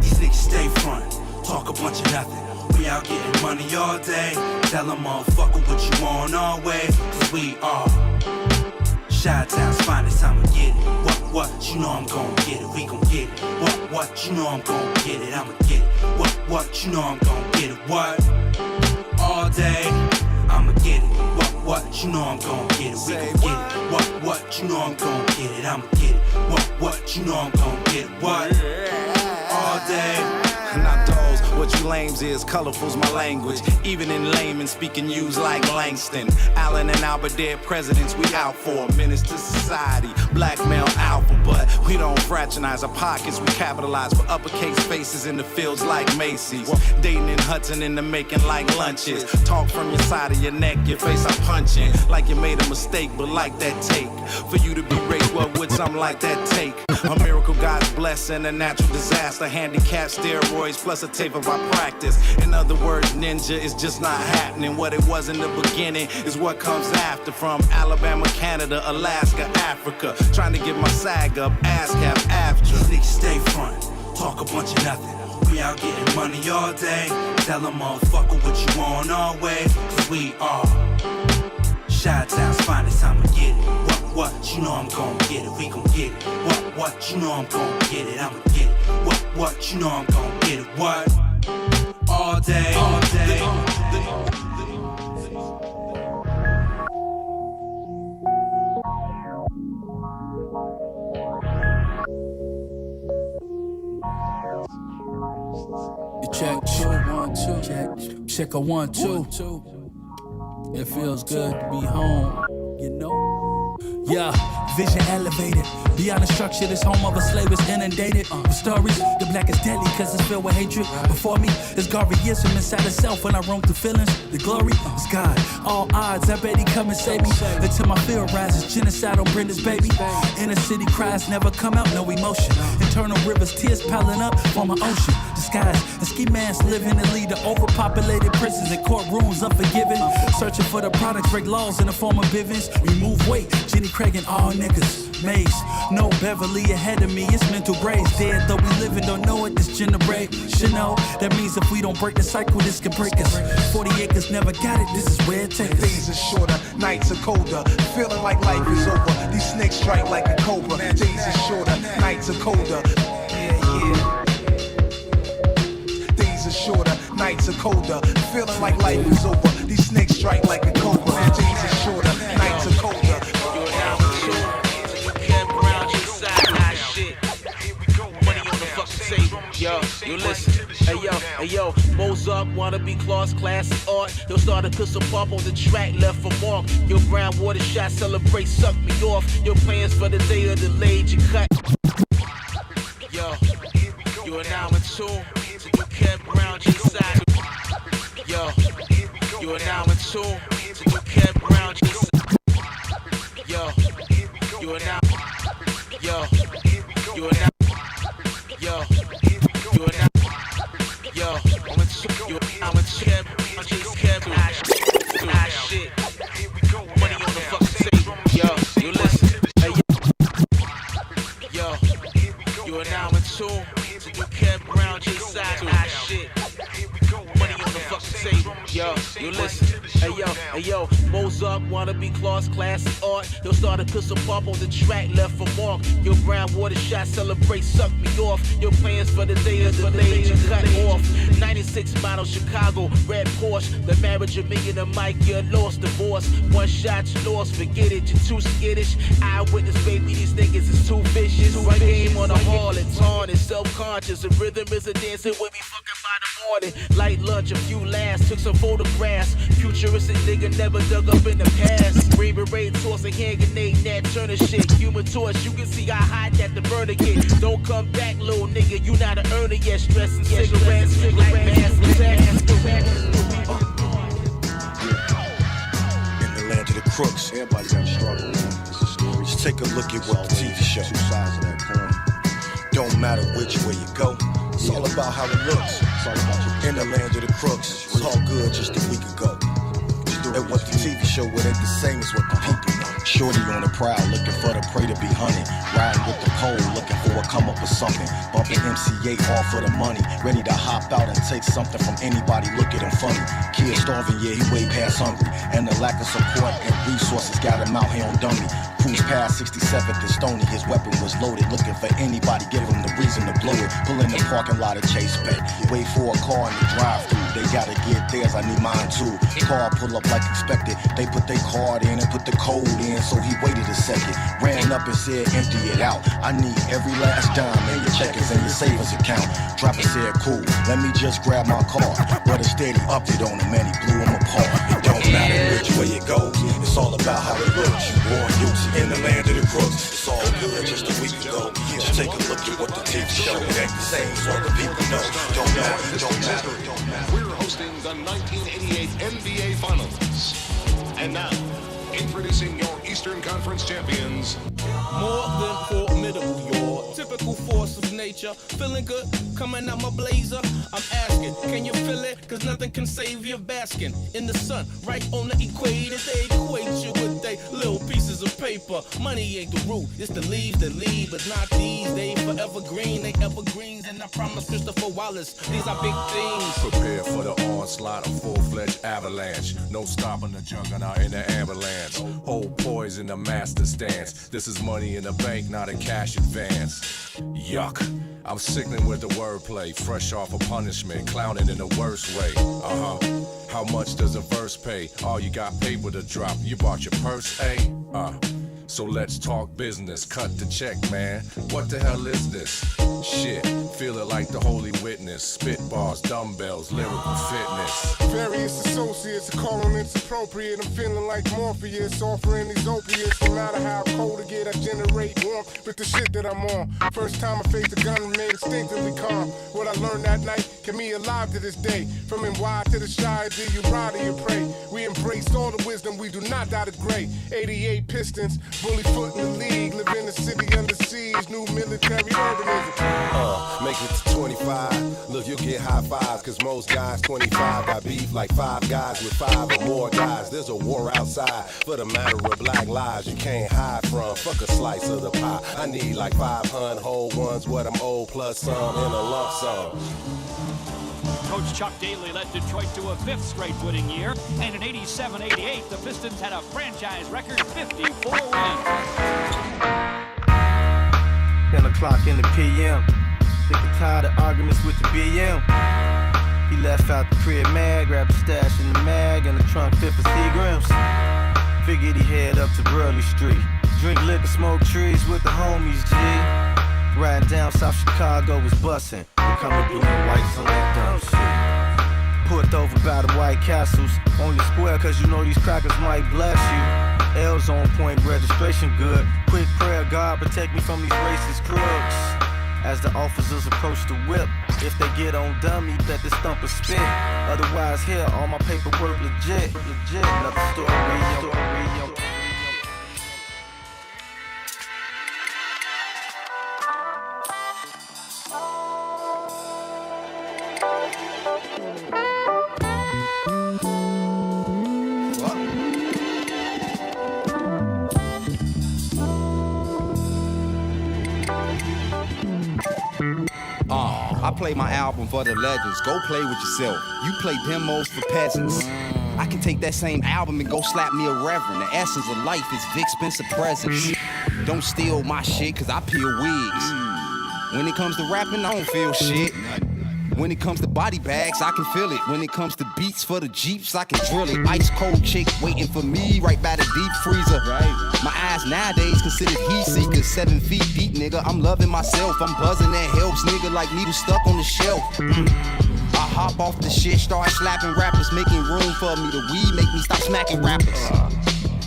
S10: these niggas stay front, talk a bunch of nothing. We out getting money all day. Tell them motherfucker what you want all way, cause we are Chi-Town's finest, I'ma get it. What, you know I'm gon' get it, we gon' get it. What, you know I'm gon' get it, I'ma get it. What, you know I'm gon' get it, what? All day, I'ma get it. What, you know I'm gon' get it, we gon' get it. What, you know I'm gon' get it, I'ma get it. What, you know I'm gon' get it, what? All day.
S8: Not those, what you lames is, colorful's my language. Even in layman speaking, use like Langston. Allen and Albert, dead presidents, we out for a menace to society. Blackmail alpha, but we don't fraternize our pockets. We capitalize for uppercase faces in the fields like Macy's. Dating in Hudson in the making like lunches. Talk from your side of your neck, your face I'm punching. Like you made a mistake, but like that take.
S4: For you to be raised, what would something like that take? A miracle God's blessing, a natural disaster, handicap, steroids, plus a tape of our practice. In other words, ninja is just not happening. What it was in the beginning is what comes after. From Alabama, Canada, Alaska, Africa. Trying to get my sag up, ass cap after.
S10: These niggas stay front, talk a bunch of nothing. We out getting money all day. Tell them motherfucker what you want our way. Cause we are Chi-Town's finest, I'ma get it. What, you know I'm gon' get it, we gon' get it. What, you know I'm gon' get it, I'ma get it. What, you know I'm gon' get it, what? All day.
S11: Check 1 2. Check a 1 2. It feels good to be home, you know. Yeah, vision elevated. Beyond the structure, this home of a slave is inundated with stories. The black is deadly cause it's filled with hatred. Before me is Garveyism inside itself. When I roam through feelings, the glory is God. All odds, I bet he come and save me. Until my fear rises, genocide on Brenda's baby. Inner city cries never come out, no emotion. Internal rivers, tears piling up from an ocean. Disguise and ski masks living and lead to overpopulated prisons and courtrooms unforgiving. Searching for the products, break laws in the form of Bivens. Remove weight, Jenny Craig and all niggas. Maze, no Beverly ahead of me, it's mental graves. Dead though we living, don't know it, this generation know. That means if we don't break the cycle, this can break us. 40 acres neus got it, this is where it takes us.
S8: Days are shorter, nights are colder. Feeling like life is over. These snakes strike like a cobra. Days are shorter, nights are colder. Yeah. Days are shorter, nights are colder. Feeling like life is over. These snakes strike like a cobra. Days are shorter, nights are colder.
S12: Yo, you listen. Hey yo, Mozart wanna be class art. He'll start a pistol pump on the track, left for mark. Your brown water shot, celebrate, suck me off. Your plans for the day are delayed, you cut. Yo, you are now in tune to do Kev Brown G-side. Yo, you are now in tune to do Kev Brown G-side. Yo, you are now. Yo, you are now. Yo, you are now. Yo, I'm a chip. I'm just kept shit. Money on the fucking table. Yo, you listen. Hey, yo, you are now in tune to do Kev Brown G-side shit. Money on the fucking table. Yo, you listen. Hey yo, Mozart wanna be class art. He'll start a pistol pump on the track, left for mark. Your brown water shot, celebrate, suck me off. Your plans for the day are delayed, you cut off. 96 model Chicago, red Porsche. The marriage of me and the mic, you lost, divorce. One shot, you lost, forget it, you're too skittish. Eyewitness, baby, these niggas is too vicious. Run game on the hall, it's on, it's self-conscious. The rhythm is a dancing with me fucking by the morning. Light lunch, a few laughs, took some photographs. Futuristic nigga never dug up in the past. Green beret, tossing hand grenade, Nat Turner shit. Human torch, you can see how hot that the burner get. Don't come back, little nigga, you not an earner yet. Stressing cigarettes, black mask,
S8: In the land of the crooks, everybody got struggle. Just take a look at what the TV show. Two sides of that coin. Don't matter which way you go. It's all about how it looks. It's all about you. In the land of the crooks, it's all good just a week ago. And what the TV show would ain't the same as what the people know. Shorty on the prowl, looking for the prey to be hunted. Riding with the pole, looking for a come up or something. Bumping MC8 all for the money. Ready to hop out and take something from anybody, look at him funny. Kid starving, yeah, he way past hungry. And the lack of support and resources got him out here on dummy. Cruise past 67th and Stony, his weapon was loaded. Looking for anybody, give him the reason to blow it. Pull in the parking lot of Chase Bay. Wait for a car in the drive-thru. They gotta get theirs, I need mine too. Car pull up like expected. They put their card in and put the code in, so he waited a second. Ran up and said, empty it out. I need every last dime in your checkers and your savings account. Dropper said, cool, let me just grab my card. But instead he upped it on him and he blew him apart. It don't matter which way it goes, it's all about how it looks. You born guilty in the land of the crooks. It's all good just a week ago. Just take a look at what the TV show. It ain't the same as what the people know. Don't matter, don't matter, don't matter.
S3: We're hosting the 1988 NBA Finals. And now, introducing your Eastern
S7: Eastern Conference champions.
S10: More than formidable, your typical force of nature. Feeling good, coming out my blazer. I'm asking, can you feel it? Cause nothing can save you basking in the sun, right on the equator. They equate you with they little pieces of paper. Money ain't the root, it's the leaves that lead, but not these. They forever green, they evergreens, and I promise Christopher Wallace, these are big things.
S13: Prepare for the onslaught of full-fledged avalanche. No stopping the juggernaut in the ambulance. Hold poise in the master stance. This is money in the bank, not a cash advance. Yuck. I'm sickening with the wordplay, fresh off a punishment, clowning in the worst way. How much does a verse pay? Oh, you got paper to drop, you bought your purse, eh? So let's talk business, cut the check, man. What the hell is this? Shit, feel it like the holy witness. Spitballs, dumbbells, lyrical fitness.
S3: Various associates are calling it's appropriate. I'm feeling like Morpheus, offering these opiates. No matter how cold it get, I generate warmth with the shit that I'm on. First time I faced a gun, remained instinctively calm. What I learned that night kept me alive to this day. From NY to the Shire, do you ride or you pray? We embrace all the wisdom, we do not die to gray. 88 Pistons, bully foot in the league. Live in the city under siege, new military urbanism.
S14: Make it to 25. Look, you'll get high fives, cause most guys 25 got beef like 5 guys with 5 or more guys. There's a war outside for the matter of black lives you can't hide from. Fuck a slice of the pie. I need like 500 whole ones, what I'm old plus some in a lump sum.
S15: Coach Chuck Daly led Detroit to a 5th straight winning year, and in 87-88, the Pistons had a franchise record 54 wins.
S16: 10 o'clock in the PM. Sick and tired of arguments with the BM. He left out the crib mad, grabbed the stash in the mag, and the trunk fit for Seagrams. Figured he head up to Burley Street. Drink liquor, smoke trees with the homies, G. Riding down South Chicago was bussin'. We coming through the whites on that dumb shit. Put over by the White Castles. Only square cause you know these crackers might bless you. L's on point, registration good. Quick prayer, God protect me from these racist crooks. As the officers approach the whip, if they get on dummy, bet this thumper spit. Otherwise here, all my paperwork legit. Another story.
S17: I play my album for the legends. Go play with yourself. You play demos for peasants. I can take that same album and go slap me a reverend. The essence of life is Vic Spencer presence. Don't steal my shit, cause I peel wigs. When it comes to rapping, I don't feel shit. When it comes to body bags, I can feel it. When it comes to beats for the Jeeps, I can drill it. Ice cold chick waiting for me right by the deep freezer. My eyes nowadays considered heat seekers. 7 feet deep, nigga, I'm loving myself. I'm buzzing that helps, nigga, like needles stuck on the shelf. I hop off the shit, start slapping rappers, making room for me. The weed make me stop smacking rappers.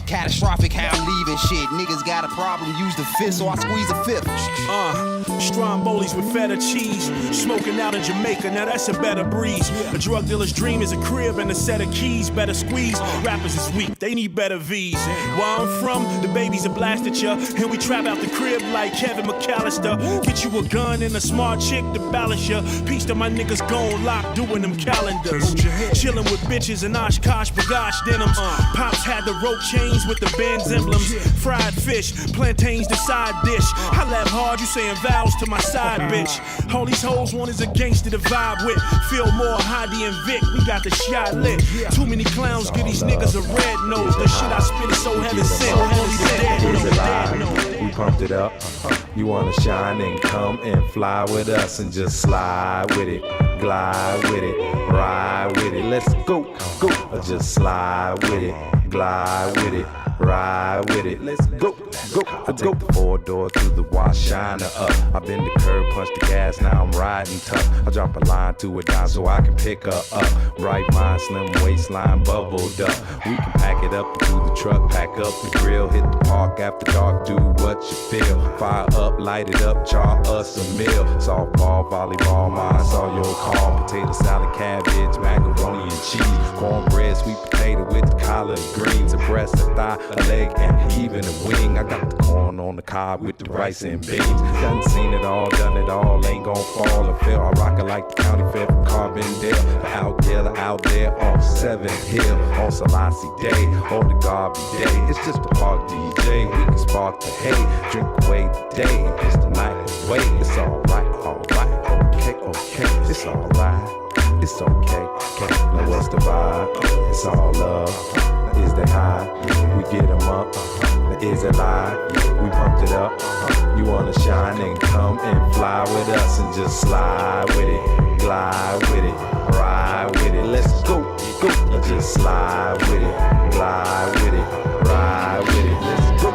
S17: Catastrophic how I'm leaving shit. Niggas got a problem, use the fifth, so I squeeze a fifth.
S4: Strombolis with feta cheese. Smoking out in Jamaica, now that's a better breeze. A drug dealer's dream is a crib and a set of keys. Better squeeze, rappers is weak, they need better V's. Where I'm from, the babies are blasted ya. And we trap out the crib like Kevin McAllister. Get you a gun and a smart chick to balance ya. Peace to my niggas gone locked, doing them calendars. Chilling with bitches and Oshkosh Bagash denims. Pops had the rope chains with the Benz emblems. Fried fish, plantains the side dish. I laugh hard, you saying vows to my side bitch. All these hoes want is a gangster to vibe with. Feel more Heidi and Vic, we got the shot lit. Too many clowns give these niggas a red nose. The shit I spit is so heaven sent. Only the dead know.
S8: We pumped it up. You wanna shine and come and fly with us and just slide with it, glide with it, ride with it. Let's go, go. Just slide with it, glide with it, ride with it. Let's go, go. I take the 4-door through the wash, shine her up. I bend the curb, punch the gas, now I'm riding tough. I drop a line to it down so I can pick her up. Bright mind, slim waistline, bubbled up. We can pack it up into the truck, pack up the grill, hit the park after dark, do what you feel. Fire up, light it up, char us a meal. Softball, volleyball, mine's all your call. Potato salad, cabbage, macaroni and cheese. Cornbread, sweet potato with collard greens. A breast, a thigh, a leg, and even a wing. I got the corn on the cob with the rice and beans. Done seen it all, done it all, ain't gon' fall or fail. I rock it like the county fair from Carbondale. Out there on 7th Hill, on Selassie Day, or the Garvey Day. It's just a park DJ, we can spark the hay, drink away the day, it's the night away. It's alright, okay, it's alright, it's okay. Now what's the vibe? It's all love. Now is that high? We get 'em up. Now is it live? We pumped it up. You wanna shine and come and fly with us and just slide with it, glide with it, ride with it. Let's go. Now just slide with it, glide with it, ride with it. Let's go.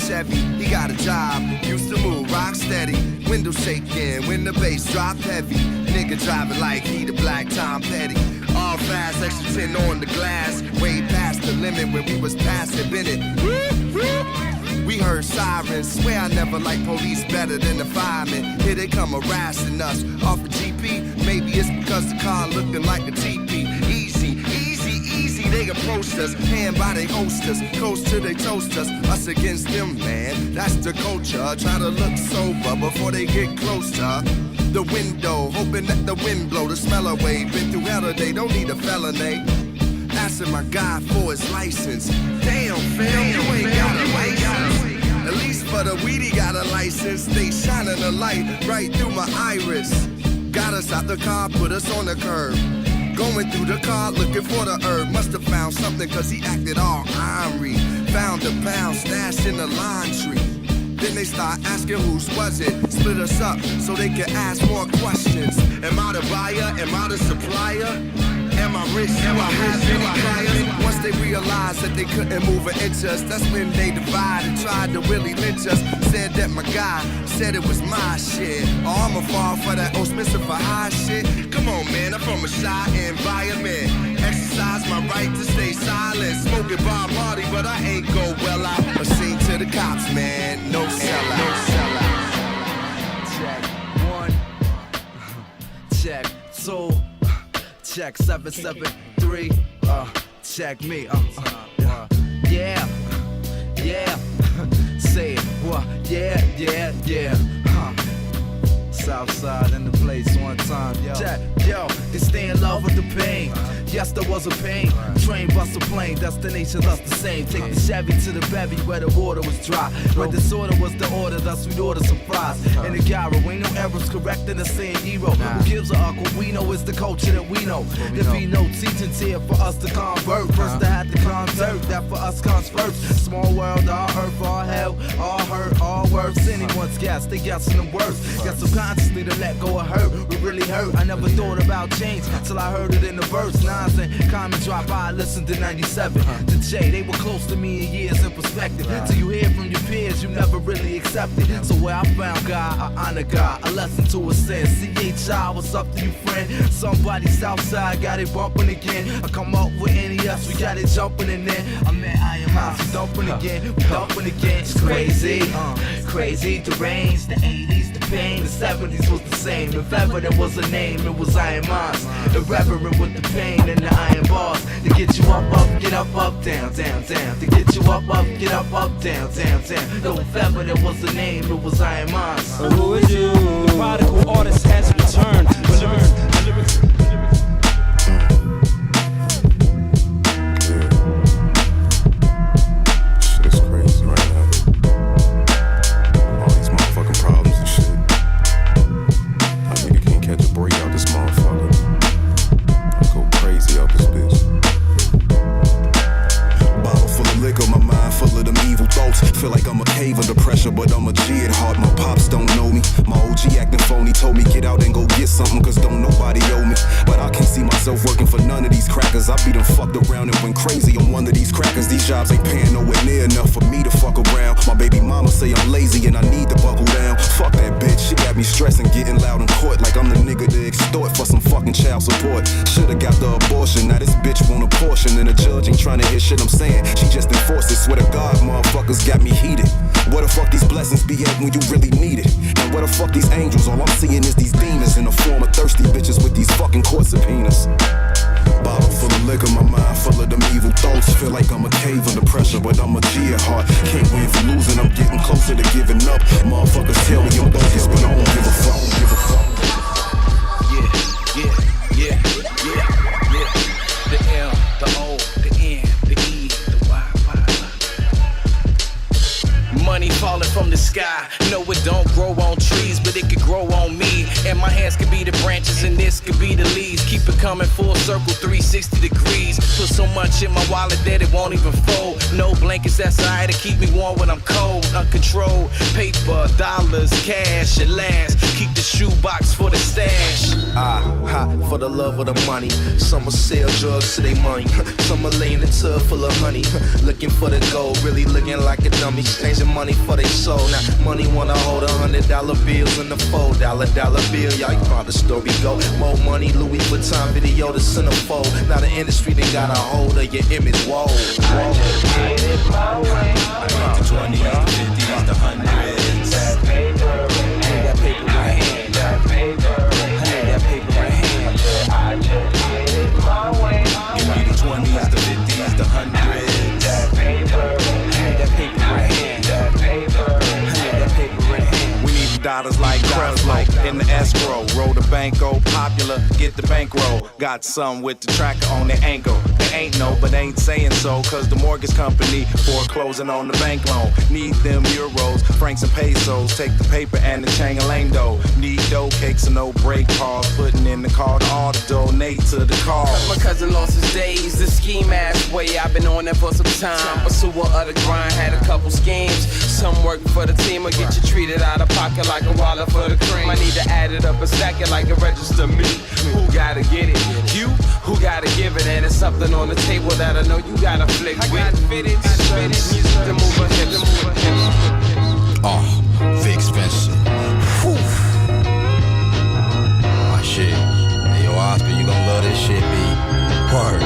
S18: Chevy, he got a job, used to move rock steady, window shaking when the bass dropped heavy, nigga driving like he the Black Tom Petty, all fast, extra 10 on the glass, way past the limit when we was passing Bennett. We heard sirens, swear I never liked police better than the firemen. Here they come harassing us off a GP, maybe it's because the car looking like a TP. Easy, they approached us, hand by they hostess, coast till they toast us against them, man, that's the culture. Try to look sober before they get closer. The window, hoping that the wind blow the smell away. Been through hell today, don't need a felony. Asking my guy for his license. Damn, fam, you ain't got a license. At least for the weed, he got a license. They shining a light right through my iris. Got us out the car, put us on the curb. Going through the car looking for the herb. Must have found something cause he acted all ornery. Found a pound stashed in the laundry. Then they start asking whose was it. Split us up so they can ask more questions. Am I the buyer? Am I the supplier? Am I rich? Am I have any priors? Once they realized that they couldn't move an inch us, that's when they divided and tried to really lynch us. Said that my guy said it was my shit. Oh, I'ma fall for that old Spencer for high shit. Come on, man, I'm from a shy environment. Exercise my right to stay silent. Smoking Bob Marley, but I ain't go well out. A scene to the cops, man. No sellout. No sellout.
S10: Check one. Check two. Check 773, check me, yeah, say it, yeah, Southside in the place one time, yo, they stay in love with the pain. Yes, there was a pain. Train, bus, a plane, destinations us the same. Take the Chevy to the bevy where the water was dry. Where disorder was the order, thus we'd order some fries. In the gyro, ain't no errors correct in the same hero. Who gives a uncle? We know it's the culture that we know. There be no teachings here for us to convert. First I had to convert, that for us comes first. Small world, all earth, all hell, all hurt, all worse. Anyone's guess, they guessing the worst. Got subconsciously to let go of hurt. We really hurt. I never thought about change till I heard it in the verse. And common drop by, I listened to 97. To Jay, they were close to me in years in perspective. Till you hear from your peers, you never really accepted. So where I found God, I honor God. A lesson to a sin. CHI, what's up to you, friend? Somebody Southside got it bumping again. I come up with NES, we got it jumping in there. I met I am out, we dumping again, we dumping again. It's crazy, crazy, deranged. The 80s, the pain, the 70s was the same. If ever there was a name, it was I Am Oz. Irreverent with the pain and the iron bars. To get you up, get up, down, down, down. To get you up, get up, down, down, down. No, if ever there was a name, it was I Am Oz.
S11: Who is you? The prodigal artist has returned.
S7: Shit's crazy right now. All these motherfucking problems and shit. My nigga can't catch a break out this motherfucker. I go crazy out this bitch.
S14: Bottle full of liquor, my mind full of them evil thoughts. Feel like I'm a cave under pressure, but I'm a G at heart. My pops don't know me. My OG
S7: something, cause don't nobody owe me. But I can't see myself working for none of these crackers. I be done fucked around and went crazy on one of these crackers. These jobs ain't paying nowhere near enough for me to fuck around. My baby mama say I'm lazy and I need to buckle down. Fuck that bitch, she got me stressing, getting loud in court like I'm the nigga to extort for some fucking child support. Should've got the abortion, now this bitch want a portion, and the judge ain't trying to hear shit I'm saying. She just enforced it. Swear to God, motherfuckers got me heated. Where the fuck these blessings be at when you really need it? And where the fuck these angels? All I'm seeing is these demons in the form of thirsty bitches with these fucking court subpoenas. Bottle full of liquor, my mind full of them evil thoughts. Feel like I'm a cave under pressure, but I'm a G at heart. Can't win for losing, I'm getting closer to giving up. Motherfuckers tell me I'm bogus, but I don't give a fuck.
S12: Yeah. The L, the O, the N, the E, the Y. Money falling from the sky. No, it don't grow on trees, but it could grow on me. And my hands could be the branches, and this could be the leaves. Keep it coming full circle, 360 degrees. Put so much in my wallet that it won't even fold. No blankets, that's alright to keep me warm when I'm cold. Uncontrolled, paper, dollars, cash at last. Keep the shoebox for the stash.
S16: For the love of the money. Some will sell drugs to their money. Some will lay in the tub full of honey. Looking for the gold, really looking like a dummy. Exchanging money for their soul. Now money wanna hold $100 bills in the $4 bill. Y'all you how the story go. More money, Louis Vuitton video to centerfold. Now the industry they got a hold of your image. Whoa.
S2: I just made it my way. I need the 20s, the 50s, the 100s.
S16: That paper in hand. That paper in hand. That paper in hand. That paper in hand.
S2: I just made it my way. Give me the 20s, the 50s, the 100s.
S16: That paper in hand. That paper in hand. That paper in hand. That paper in hand.
S2: We need the dollars like Creflo in the escrow. Roll the bank, go popular, get the bankroll. Got some with the tracker on the ankle. They ain't no, but ain't saying so, cause the mortgage company foreclosing on the bank loan. Need them euros, francs and pesos. Take the paper and the chang-a-lang dough. Need dough cakes and no break calls. Putting in the call to all to donate to the cause.
S12: My cousin lost his days, the scheme ass way. I've been on that for some time. Pursuer of the grind, had a couple schemes. Some work for the team or get you treated out of pocket like a wallet for the cream. I need to add it up and stack it like a register me. Who gotta get it? You? Who gotta give it? And it's something on the table that I know you gotta flick with. I got fitted, music to move a hips.
S17: Vic Spencer. Whew. My shit. Hey, yo, Oscar, you gon' love this shit, B. Word.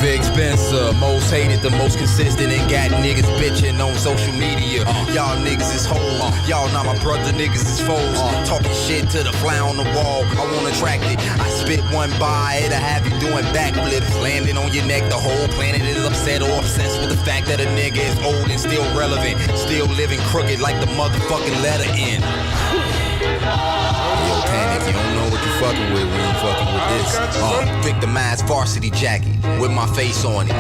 S17: Vic Spencer, most hated, the most consistent, and got niggas bitching on social media. Y'all niggas is hoes, y'all not my brother, niggas is foes. Talking shit to the fly on the wall, I won't attract it. I spit one by, it'll have you doing backflips. Landing on your neck, the whole planet is upset or obsessed with the fact that a nigga is old and still relevant. Still living crooked like the motherfucking letter N. Yo, Panic, you don't know what you fucking with when you fucking with this. Victimized varsity jacket with my face on it.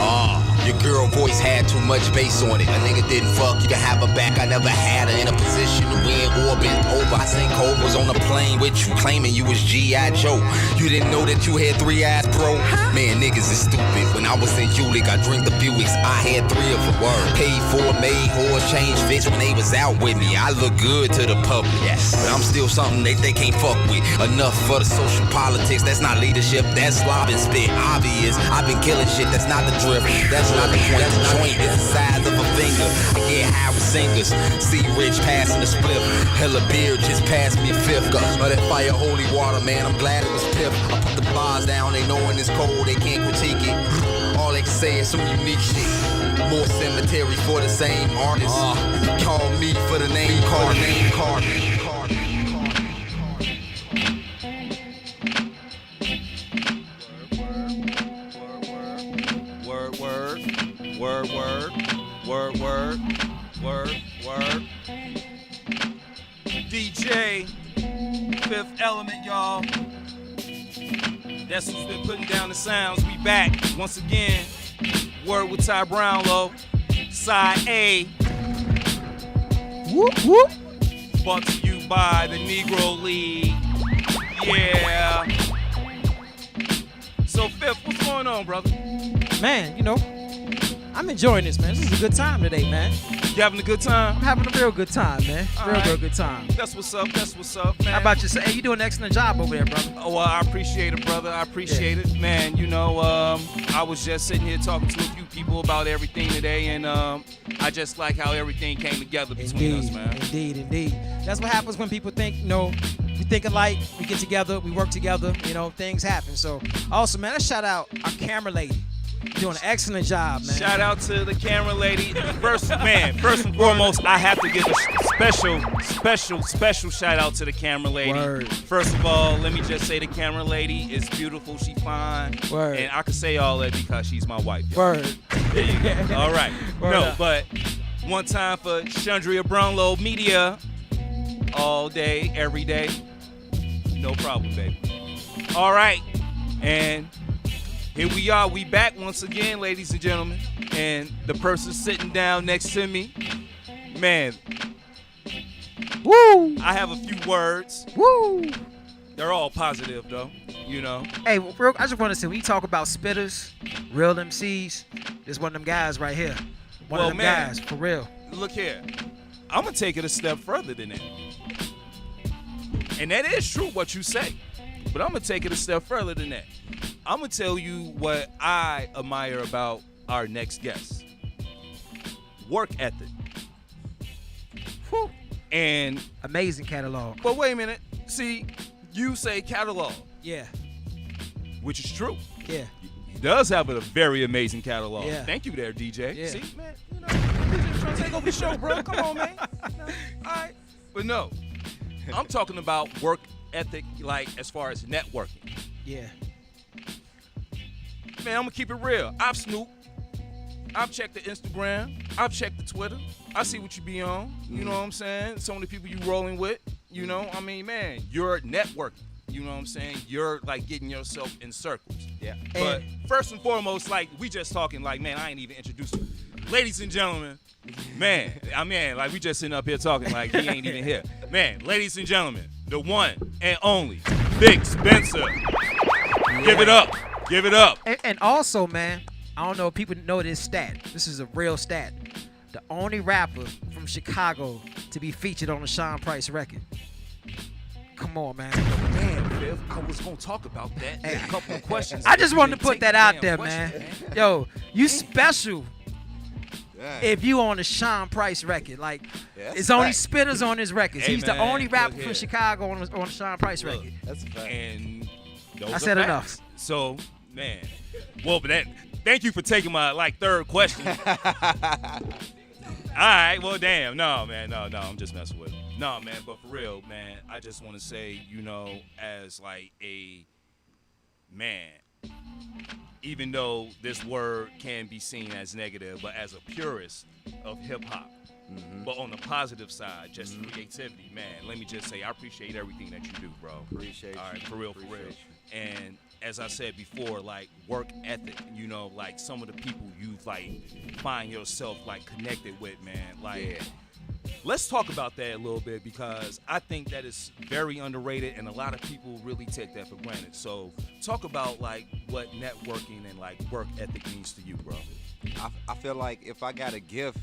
S17: Your girl voice had too much bass on it. A nigga didn't fuck, you can have her back. I never had her in a position to win or been over. I seen Cobras on the plane with you, claiming you was G.I. Joe. You didn't know that you had 3 eyes, bro? Man, niggas is stupid. When I was in Ulick, I drink the Buicks. I had 3 of them. Paid for, made whores, changed fits when they was out with me. I look good to the public, yes, but I'm still something they can't fuck with. Enough for the social politics. That's not leadership, that's slobbing spit. Obvious, I've been killing shit. That's not the drift. That's not the point. The joint is the size of a finger. I get high with singers. See Rich passing the split. Hella beer just passed me a fifth. But that fire holy water, man, I'm glad it was piff. I put the bars down, they knowing it's cold, they can't critique it. All they can say is some unique shit. More cemetery for the same artist. Call me for the name card.
S2: Word. DJ, Fifth Element, y'all. That's who's been putting down the sounds. We back once again. Word with Ty Brownlow. Side A.
S19: Whoop, whoop.
S2: Brought to you by the Negro League. Yeah. So, Fifth, what's going on, brother?
S19: Man, you know, I'm enjoying this, man. This is a good time today, man.
S2: You having a good time?
S19: I'm having a real good time, man. Real good time.
S2: That's what's up. That's what's up, man.
S19: How about you? Hey, you doing an excellent job over there, brother.
S2: Oh, well, I appreciate it, brother. I appreciate it, man. You know, I was just sitting here talking to a few people about everything today, and I just like how everything came together between us, man.
S19: Indeed. That's what happens when people think, we think alike, we get together, we work together, things happen. So, also, man, let's shout out our camera lady. You're doing an excellent job, man.
S2: Shout out to the camera lady. First and foremost, I have to give a special shout out to the camera lady.
S19: Word.
S2: First of all, let me just say the camera lady is beautiful. She fine.
S19: Word.
S2: And I can say all that because she's my wife. Yo.
S19: Word.
S2: There you go. All right.
S19: Word
S2: no,
S19: up.
S2: but one time for Chandria Brownlow Media. All day, every day. No problem, baby. All right. And here we are. We back once again, ladies and gentlemen. And the person sitting down next to me, man.
S19: Woo!
S2: I have a few words.
S19: Woo!
S2: They're all positive, though.
S19: Hey, I just want to say, when you talk about spitters, real MCs, this one of them guys right here. One of them guys, for real.
S2: Look here. I'm going to take it a step further than that. And that is true what you say. But I'm going to take it a step further than that. I'm going to tell you what I admire about our next guest. Work ethic.
S19: Whew.
S2: And
S19: amazing catalog.
S2: But wait a minute. See, you say catalog.
S19: Yeah.
S2: Which is true.
S19: Yeah.
S2: He does have a very amazing catalog.
S19: Yeah.
S2: Thank you there, DJ.
S19: Yeah.
S2: See, man, DJ's trying to take over the show, bro. Come on, man. All right. But no, I'm talking about work ethic, like as far as networking.
S19: Yeah.
S2: Man, I'm going to keep it real. I've snooped. I've checked the Instagram. I've checked the Twitter. I see what you be on. You know what I'm saying? Some of the people you rolling with. Man, you're networking. You know what I'm saying? You're like getting yourself in circles.
S19: Yeah.
S2: But first and foremost, like we just talking like, man, I ain't even introduced you. Ladies and gentlemen, man, like we just sitting up here talking like he ain't even here. Man, ladies and gentlemen, the one and only Vic Spencer. Yeah. Give it up. Give it up.
S19: And also, man, I don't know if people know this stat. This is a real stat. The only rapper from Chicago to be featured on the Sean Price record. Come on, man.
S2: Damn, Viv, I was going to talk about that. Hey. A couple of questions.
S19: I just wanted to put that out there, man. Yo, you special if you on the Sean Price record. Like, it's only spitters on his records.
S2: Hey,
S19: He's
S2: man,
S19: the only rapper from Chicago on the Sean Price record.
S2: That's a fact. And those
S19: I said
S2: are
S19: enough.
S2: facts. So, man. Well, but thank you for taking my third question. All right, well, damn. No, man, no, I'm just messing with him. No, man, but for real, man, I just want to say, as like a man, even though this word can be seen as negative, but as a purist of hip-hop, but on the positive side, just creativity, man, let me just say I appreciate everything that you do, bro.
S5: Appreciate
S2: All right,
S5: you.
S2: for real. And as I said before, like work ethic, like some of the people you like find yourself like connected with, man. Like, let's talk about that a little bit because I think that is very underrated and a lot of people really take that for granted. So talk about like what networking and like work ethic means to you, bro.
S17: I feel like if I got a gift,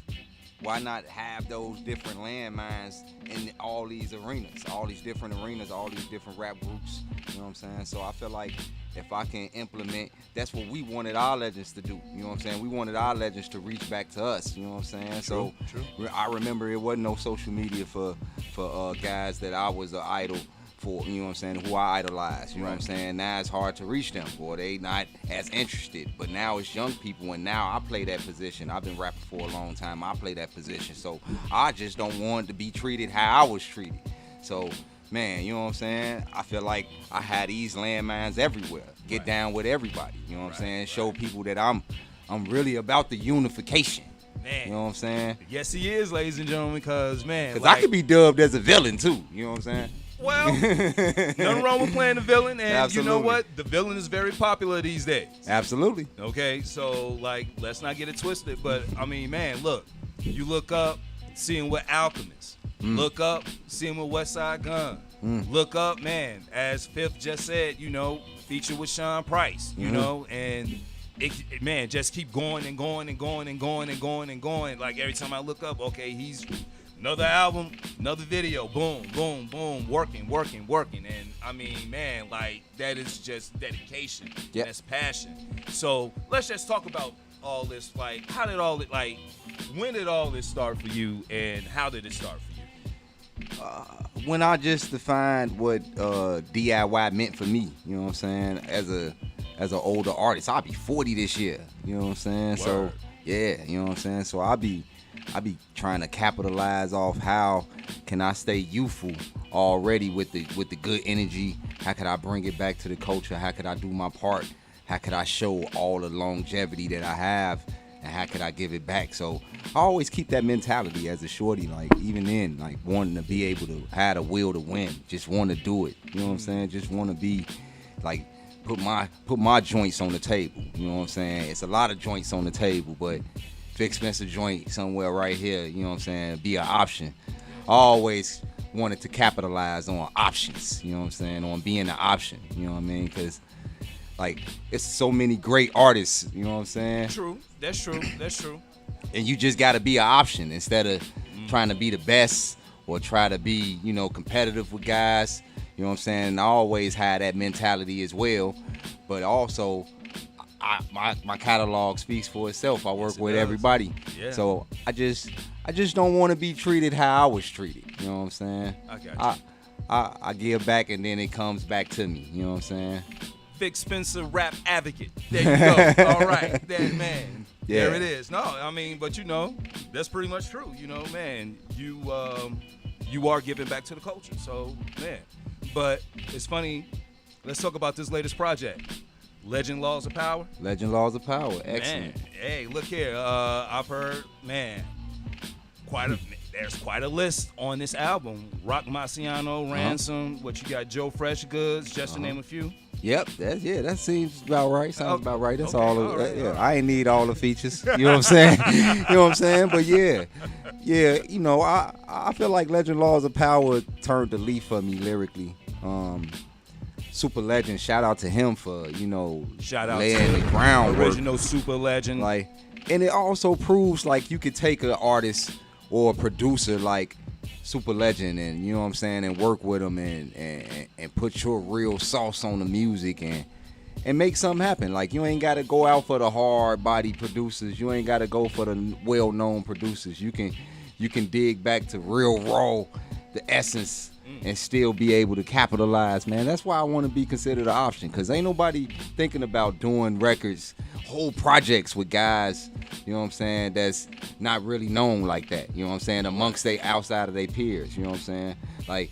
S17: why not have those different landmines in all these arenas, all these different rap groups, you know what I'm saying? So I feel like if I can implement, that's what we wanted our legends to do, you know what I'm saying? We wanted our legends to reach back to us, you know what I'm saying?
S2: True.
S17: I remember it wasn't no social media for guys that I was an idol for, you know what I'm saying, who I idolize, you know what I'm saying? Now it's hard to reach them, or they not as interested. But now it's young people, and now I play that position. I've been rapping for a long time. I play that position. So I just don't want to be treated how I was treated. So, man, you know what I'm saying? I feel like I had these landmines everywhere. Get down with everybody, you know what I'm saying? Show people that I'm really about the unification.
S2: Man.
S17: You know what I'm saying?
S2: Yes, he is, ladies and gentlemen, because, man.
S17: Because I could be dubbed as a villain, too, you know what I'm saying?
S2: Well, nothing wrong with playing the villain, and
S17: Absolutely.
S2: You know what? The villain is very popular these days.
S17: Absolutely.
S2: Okay, so, like, let's not get it twisted, but, I mean, man, look. You look up, seeing what Alchemist. Look up, seeing what West Side Gun. Look up, man, as Fifth just said, feature with Sean Price, you know, and man, just keep going and going and going and going and going and going. Like every time I look up, okay, he's another album, another video, boom, boom, boom, working. And I mean, man, like that is just dedication.
S17: Yep.
S2: That's passion. So let's just talk about all this. Like, when did all this start for you, and how did it start for you?
S17: When I just defined what DIY meant for me, you know what I'm saying, as an older artist. I'll be 40 this year, you know what I'm saying?
S2: Word.
S17: So yeah, you know what I'm saying? So I be trying to capitalize off how can I stay youthful already with the good energy. How could I bring it back to the culture? How could I do my part? How could I show all the longevity that I have? And how could I give it back? So I always keep that mentality as a shorty, like even then, like wanting to be able to have the will to win, just want to do it. You know what I'm saying? Just want to be like put my joints on the table. You know what I'm saying? It's a lot of joints on the table, but Vic Spencer joint somewhere right here, you know what I'm saying, be an option. I always wanted to capitalize on options, you know what I'm saying, on being an option, you know what I mean? Because like it's so many great artists, you know what I'm saying?
S2: True. That's true.
S17: And you just got to be an option instead of trying to be the best or try to be, you know, competitive with guys. You know what I'm saying? I always had that mentality as well. But also, my catalog speaks for itself. I work with everybody. Yeah. So I just don't want to be treated how I was treated. You know what I'm saying?
S2: I got you.
S17: I give back and then it comes back to me. You know what I'm saying?
S2: Vic Spencer rap advocate. There you go. All right. There, man.
S17: Yeah.
S2: There it is. No, I mean, but you know, that's pretty much true. You know, man, you are giving back to the culture. So, man. But it's funny. Let's talk about this latest project. Legend Laws of Power.
S17: Legend Laws of Power. Excellent.
S2: Man, hey, look here. I've heard, man, there's quite a list on this album. Rock Marciano, Ransom, what you got, Joe Fresh Goods, just to name a few.
S17: Yep, that seems about right. Sounds about right. That's
S2: okay,
S17: all.
S2: Right.
S17: I ain't need all the features. You know what I'm saying? You know what I'm saying? But yeah. You know, I feel like Legend Laws of Power turned the leaf for me lyrically. Super Legend, shout out to him for, you know, laying the groundwork.
S2: Original Super Legend.
S17: Like, and it also proves like you could take an artist or a producer like Super Legend and, you know what I'm saying, and work with them and put your real sauce on the music and make something happen. Like, you ain't got to go out for the hard body producers. You ain't got to go for the well-known producers. You can dig back to real raw, the essence, and still be able to capitalize, man. That's why I want to be considered an option, because ain't nobody thinking about doing records, whole projects with guys, you know what I'm saying, that's not really known like that, you know what I'm saying, amongst they outside of their peers, you know what I'm saying. Like,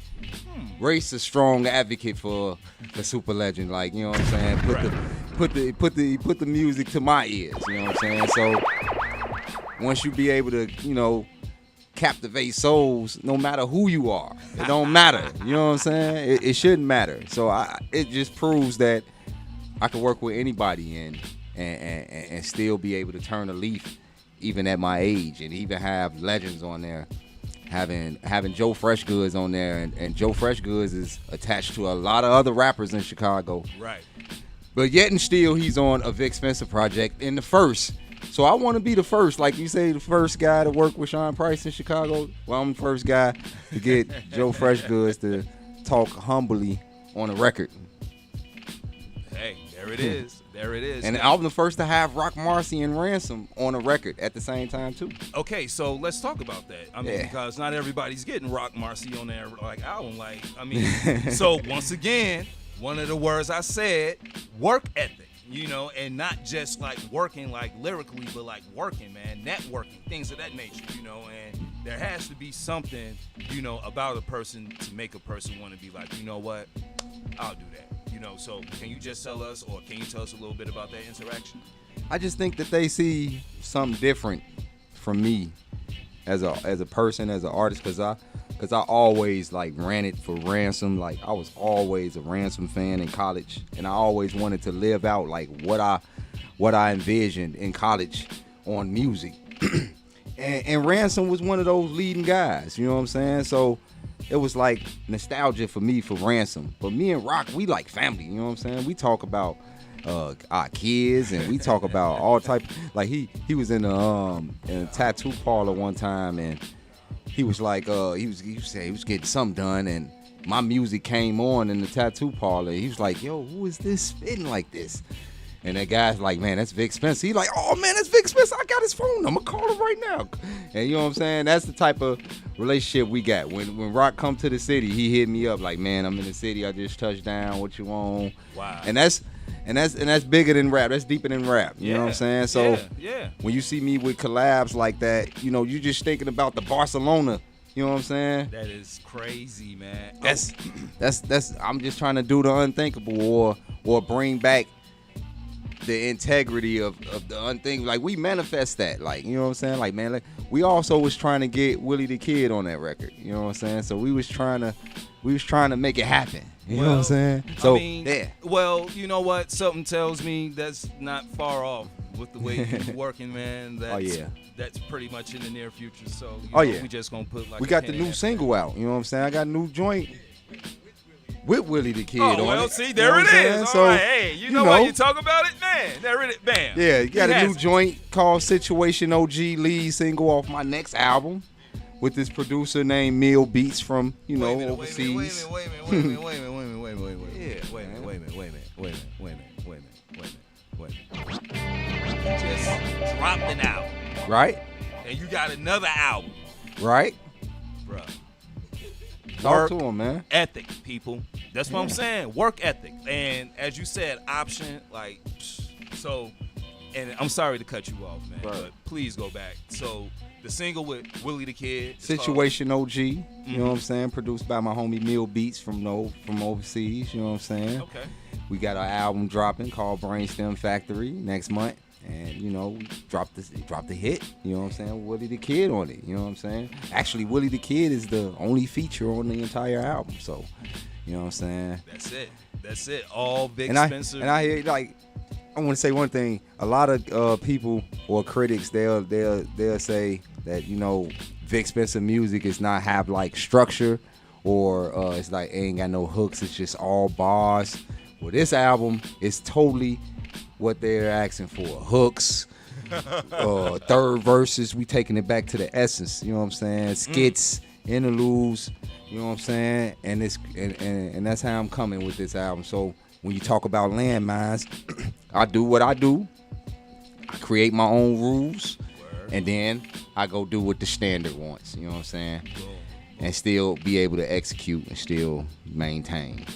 S17: Race a strong advocate for the Super Legend, like, you know what I'm saying, put the music to my ears, you know what I'm saying. So once you be able to, you know, captivate souls, no matter who you are, it don't matter, you know what I'm saying. It shouldn't matter. So it just proves that I can work with anybody and still be able to turn a leaf, even at my age, and even have legends on there. Having Joe Fresh Goods on there, and Joe Fresh Goods is attached to a lot of other rappers in Chicago.
S2: Right.
S17: But yet and still, he's on a Vic Spencer project in the first. So I want to be the first, like you say, the first guy to work with Sean Price in Chicago. Well, I'm the first guy to get Joe Fresh Goods to talk humbly on a record.
S2: Hey, there it is. There it is.
S17: And I'm the first to have Rock Marcy and Ransom on a record at the same time, too.
S2: Okay, so let's talk about that. I mean, because not everybody's getting Rock Marcy on their album. Like, I mean, so once again, one of the words I said, work ethic. You know, and not just like working like lyrically, but like working, man, networking, things of that nature, you know, and there has to be something, you know, about a person to make a person want to be like, you know what, I'll do that, you know. So can you just tell us, or can you tell us a little bit about that interaction?
S17: I just think that they see something different from me as a person, as an artist, because I always like ran it for Ransom. Like, I was always a Ransom fan in college, and I always wanted to live out like what I envisioned in college on music. and Ransom was one of those leading guys, you know what I'm saying? So it was like nostalgia for me for Ransom. But me and Rock, we like family, you know what I'm saying? We talk about
S20: our kids, and we talk about all type. Like he was in a tattoo parlor one time, and he was like he was getting something done, and my music came on in the tattoo parlor. He was like, "Yo, who is this spitting like this?" And that guy's like, "Man, that's Vic Spencer." He's like, "Oh man, that's Vic Spencer. I got his phone. I'm gonna call him right now." And you know what I'm saying? That's the type of relationship we got. When Rock come to the city, he hit me up like, "Man, I'm in the city. I just touched down. What you on?"
S2: Wow.
S20: And that's bigger than rap. That's deeper than rap. You know what I'm saying? So
S2: yeah.
S20: when you see me with collabs like that, you know, you just thinking about the Barcelona. You know what I'm saying?
S2: That is crazy, man.
S20: That's I'm just trying to do the unthinkable or bring back the integrity of the unthinkable. Like we manifest that. Like, you know what I'm saying? Like, man, like, we also was trying to get Willie the Kid on that record. You know what I'm saying? So we was trying to make it happen. You know what I'm saying? So
S2: I mean, well, you know what? Something tells me that's not far off with the way you're working, man. That's, that's pretty much in the near future. So you know, we just gonna put like
S20: we got the new single out. You know what I'm saying? I got a new joint with Willie the Kid on it.
S2: Well, see, there it is. All right, hey, you know what? You talk about it, man. There it is. Bam.
S20: Yeah, you got a new joint called Situation OG, lead single off my next album with this producer named Mill Beats from, overseas.
S2: Wait a minute. Just dropped an album.
S20: Right.
S2: And you got another album.
S20: Right.
S2: Bruh.
S20: Talk to him, man.
S2: Ethic, people. That's what I'm saying. Work ethic. And as you said, option, like, so, and I'm sorry to cut you off, man, but please go back. So, the single with Willie the Kid.
S20: Situation OG, you know what I'm saying? Produced by my homie Mill Beats from overseas, you know what I'm saying?
S2: Okay.
S20: We got our album dropping called Brainstem Factory next month. And, you know, we dropped the hit, you know what I'm saying? Willie the Kid on it, you know what I'm saying? Actually, Willie the Kid is the only feature on the entire album, so, you know what I'm saying?
S2: That's it. All Vic
S20: and
S2: Spencer.
S20: I hear, like, I want to say one thing. A lot of people or critics, they'll say that, you know, Vic Spencer music is not have, like, structure or it's like ain't got no hooks. It's just all bars. Well, this album is totally what they're asking for. Hooks, third verses. We taking it back to the essence. You know what I'm saying? Skits, interludes. You know what I'm saying? And it's and that's how I'm coming with this album. So when you talk about landmines, I do what I do. I create my own rules, and then I go do what the standard wants. You know what I'm saying? And still be able to execute and still maintain.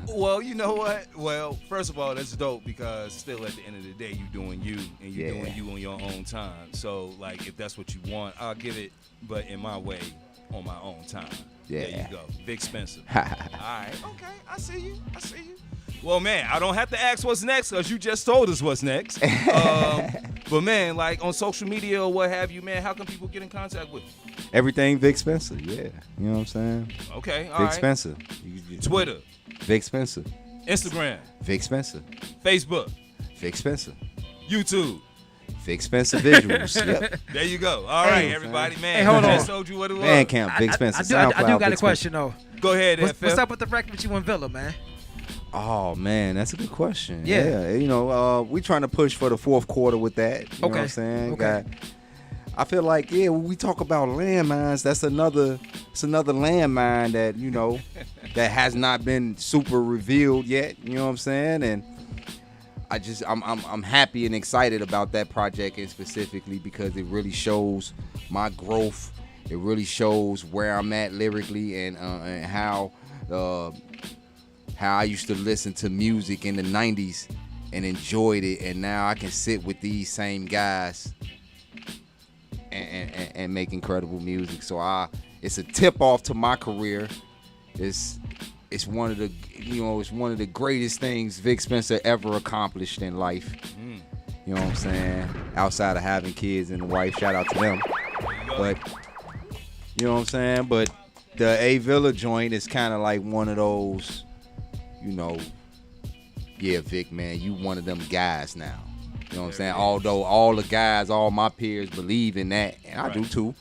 S2: Well, you know what? Well, first of all, that's dope because still at the end of the day, you doing you and you're doing you on your own time. So, like, if that's what you want, I'll give it, but in my way, on my own time.
S20: Yeah.
S2: There you go. Vic Spencer. All right. Okay. I see you. Well, man, I don't have to ask what's next because you just told us what's next. But, man, like on social media or what have you, man, how can people get in contact with you?
S20: Everything Vic Spencer, yeah. You know what I'm saying?
S2: Okay, all
S20: Vic
S2: right.
S20: Spencer.
S2: Twitter.
S20: Vic Spencer.
S2: Instagram.
S20: Vic Spencer.
S2: Facebook.
S20: Vic Spencer.
S2: YouTube.
S20: Vic Spencer Visuals. Yep.
S2: There you go. All right, everybody, man.
S19: Hey, hold on.
S2: Just told you what it was.
S20: Bandcamp, Vic Spencer.
S19: I do got
S20: Vic
S19: a question, though.
S2: Go ahead,
S19: What's up with the record with you and Villa, man?
S20: Oh, man, that's a good question.
S19: Yeah.
S20: You know, we trying to push for the fourth quarter with that. You know what I'm saying?
S19: Okay.
S20: I feel like, when we talk about landmines, that's another landmine that, you know, that has not been super revealed yet. You know what I'm saying? And I'm happy and excited about that project, and specifically because it really shows my growth. It really shows where I'm at lyrically and how I used to listen to music in the 90s and enjoyed it, and now I can sit with these same guys and make incredible music. So it's a tip off to my career. It's one of the greatest things Vic Spencer ever accomplished in life. You know what I'm saying? Outside of having kids and a wife, shout out to them. But you know what I'm saying? But the A Villa joint is kind of like one of those, you know, yeah, Vic, man, you one of them guys now. You know what I'm saying? Although all the guys, all my peers believe in that, and I do too.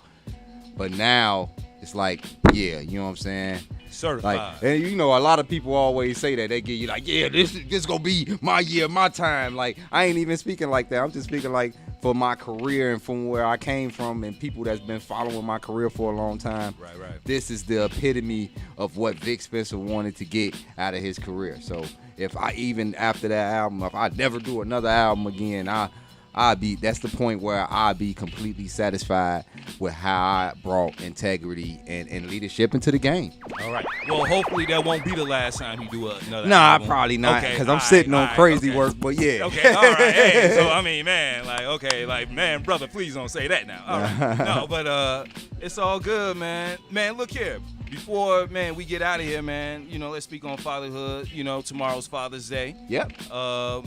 S20: But now it's like, yeah, you know what I'm saying?
S2: Certified.
S20: Like, and you know, a lot of people always say that. They give you like, yeah, this gonna be my year, my time. Like, I ain't even speaking like that. I'm just speaking like for my career and from where I came from and people that's been following my career for a long time.
S2: Right.
S20: This is the epitome of what Vic Spencer wanted to get out of his career. So if I even after that album, if I never do another album again, that's the point where I'll be completely satisfied with how I brought integrity and leadership into the game.
S2: All right. Well, hopefully that won't be the last time you do another
S20: Nah,
S2: album.
S20: probably not,
S2: Okay,
S20: because I'm
S2: all
S20: sitting
S2: right,
S20: on
S2: all
S20: crazy
S2: right,
S20: work, but yeah.
S2: Okay, all right. Hey, so, I mean, man, like, okay, like, man, brother, please don't say that now. All right. No, but it's all good, man. Man, look here. Before, man, we get out of here, man, you know, let's speak on fatherhood. You know, tomorrow's Father's Day.
S20: Yep.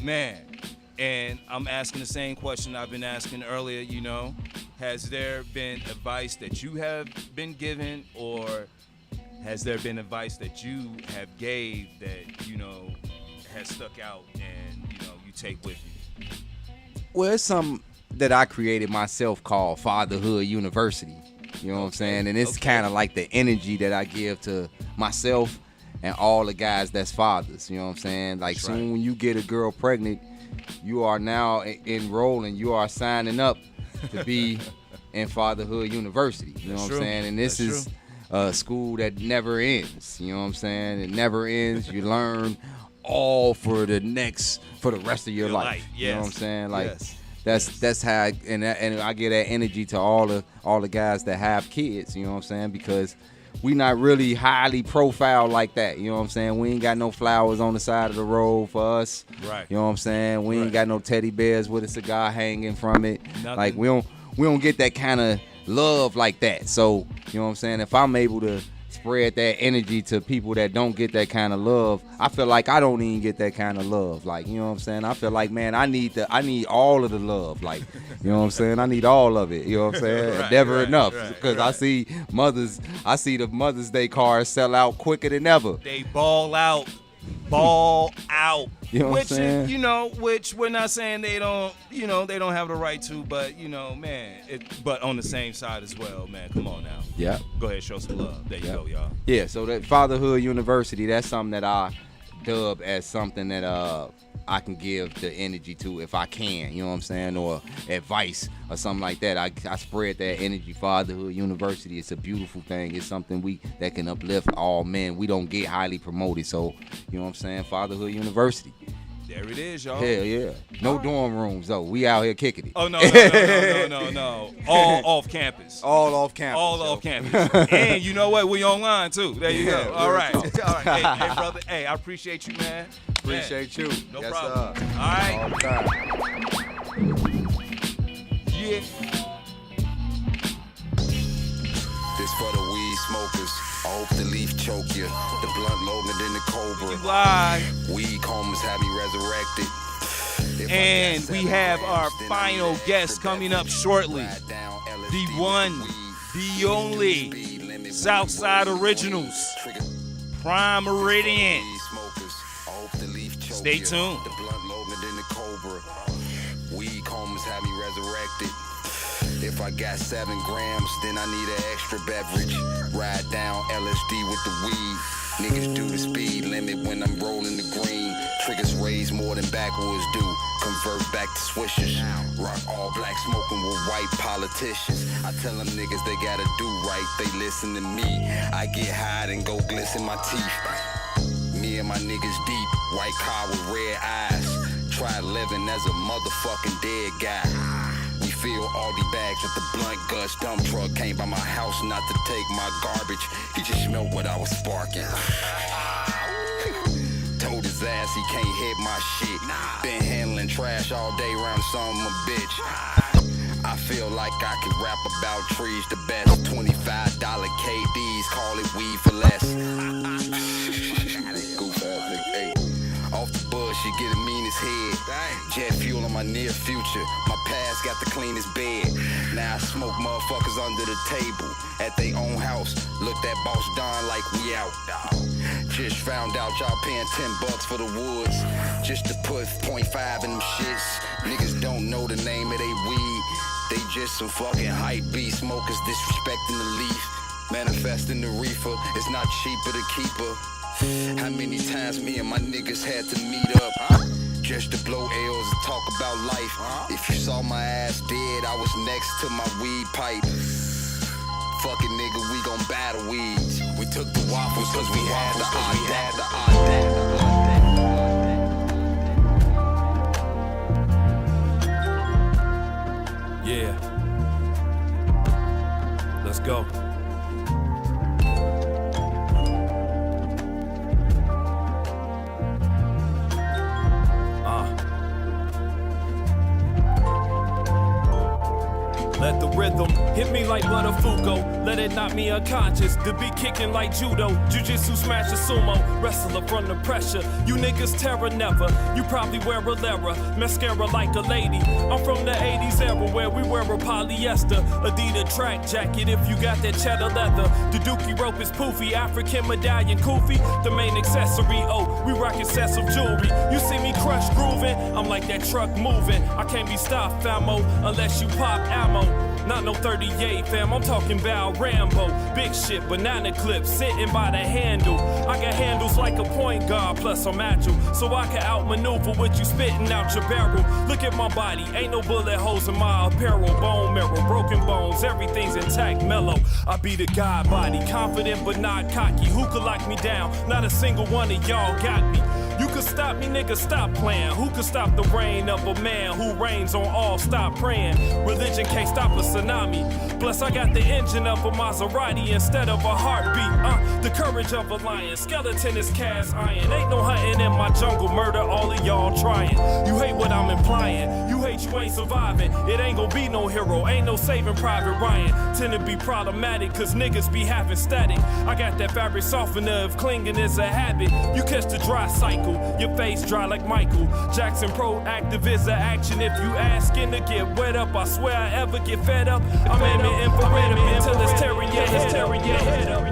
S2: Man, and I'm asking the same question I've been asking earlier, you know. Has there been advice that you have been given, or has there been advice that you have gave that, you know, has stuck out and, you know, you take with you?
S20: Well, it's something that I created myself called Fatherhood University. You know what I'm saying? And it's kind of like the energy that I give to myself and all the guys that's fathers. You know what I'm saying? Like, soon when you get a girl pregnant, you are now enrolling, you are signing up to be in Fatherhood University. You know what I'm saying? And this is a school that never ends. You know what I'm saying? It never ends. You learn all for the rest of your life. You know what I'm saying? Like, that's how and I give that energy to all the guys that have kids. You know what I'm saying? Because we not really highly profiled like that. You know what I'm saying? We ain't got no flowers on the side of the road for us.
S2: Right.
S20: You know what I'm saying? We ain't got no teddy bears with a cigar hanging from it.
S2: Nothing.
S20: Like, we don't get that kind of love like that. So, you know what I'm saying? If I'm able to spread that energy to people that don't get that kind of love, I feel like I don't even get that kind of love. Like, you know what I'm saying? I feel like, man, I need all of the love. Like, you know what I'm saying? I need all of it. You know what I'm saying? Never enough. Because I see the Mother's Day cards sell out quicker than ever.
S2: They ball out.
S20: You know what I'm saying?
S2: You know, which we're not saying they don't have the right to, but, you know, man, but on the same side as well, man. Come on now.
S20: Yeah.
S2: Go ahead, show some love. There you go, y'all.
S20: Yeah, so that Fatherhood University, that's something that I dub as something that I can give the energy to if I can, you know what I'm saying, or advice or something like that. I spread that energy. Fatherhood University, it's a beautiful thing. It's something that can uplift all men. We don't get highly promoted, so, you know what I'm saying, Fatherhood University.
S2: There it is, y'all.
S20: Hell yeah. No dorm rooms, though. We out here kicking it.
S2: Oh, no. All off campus.
S20: All off campus.
S2: All off campus. And you know what? We online, too. There you go. All right. Hey, brother. Hey, I appreciate you, man.
S20: Appreciate you.
S2: No
S20: Yes,
S2: problem.
S20: sir.
S2: All right.
S20: All the time.
S2: Yeah.
S6: This for the weed smokers. I hope the leaf choke you. The blunt longer than the cobra.
S2: You live.
S6: Weed comas have me resurrected.
S2: And we have our final guest coming up shortly. The one, the only Southside Originals, Prime Meridian. Stay tuned.
S6: The blunt longer than the cobra. Weed comas have me resurrected. If I got 7 grams, then I need an extra beverage. Ride down LSD with the weed. Niggas do the speed limit when I'm rolling the green. Triggers raise more than backwoods do. Convert back to swishers. Rock all black smoking with white politicians. I tell them niggas they gotta do right. They listen to me. I get high and go glisten my teeth. Me and my niggas deep. White car with red eyes. Try living as a motherfucking dead guy. We fill all the bags with the blunt guts. Dump truck came by my house not to take my garbage. He just smelled what I was sparking. Told his ass he can't hit my shit. Been handling trash all day round some of my bitch. I feel like I could rap about trees. The best $25 KDs, call it weed for less. Goof ass nigga, hey. Off the bush, you get a meanest head. Jet fuel on my near future. My past got the cleanest bed. Now I smoke motherfuckers under the table at they own house. Look that boss Don like we out. Just found out y'all paying $10 for the woods just to put 0.5 in them shits. Niggas don't know the name of they weed. They just some fucking hype beast smokers disrespecting the leaf. Manifesting the reefer, it's not cheaper to keep her. How many times me and my niggas had to meet up, just to blow L's and talk about life. If you saw my ass dead, I was next to my weed pipe. Fuck it, nigga, we gon' battle weeds. We took the waffles cause we had the
S4: Yeah. Let's go. Let the rhythm hit me like Buttafuoco. Let it knock me unconscious. The beat kicking like judo. Jiu-jitsu smash a sumo. Wrestler from the pressure. You niggas terror never. You probably wear a Lara. Mascara like a lady. I'm from the 80s era where we wear a polyester Adidas track jacket if you got that cheddar leather. The dookie rope is poofy. African medallion kufi. The main accessory. Oh, we rock excessive jewelry. You see me crush grooving. I'm like that truck moving. I can't be stopped, famo, unless you pop ammo. Not no 38, fam, I'm talking about Rambo. Big shit, banana clips, sitting by the handle. I got handles like a point guard, plus I'm agile. So I can outmaneuver what you spitting out your barrel. Look at my body, ain't no bullet holes in my apparel. Bone marrow, broken bones, everything's intact, mellow. I be the god body, confident but not cocky. Who could lock me down? Not a single one of y'all got me. You could stop me, nigga, stop playing. Who could stop the reign of a man who reigns on all? Stop praying. Religion can't stop a tsunami. Plus, I got the engine of a Maserati instead of a heartbeat. The courage of a lion. Skeleton is cast iron. Ain't no hunting in my jungle. Murder all of y'all trying. You hate what I'm implying. You hate you ain't surviving. It ain't gonna be no hero. Ain't no saving Private Ryan. Tend to be problematic, cause niggas be having static. I got that fabric softener if clinging is a habit. You catch the dry cycle. Your face dry like Michael Jackson. Proactive is an action. If you asking to get wet up, I swear I ever get fed up. I'm aiming infrared until it's tearing your head up.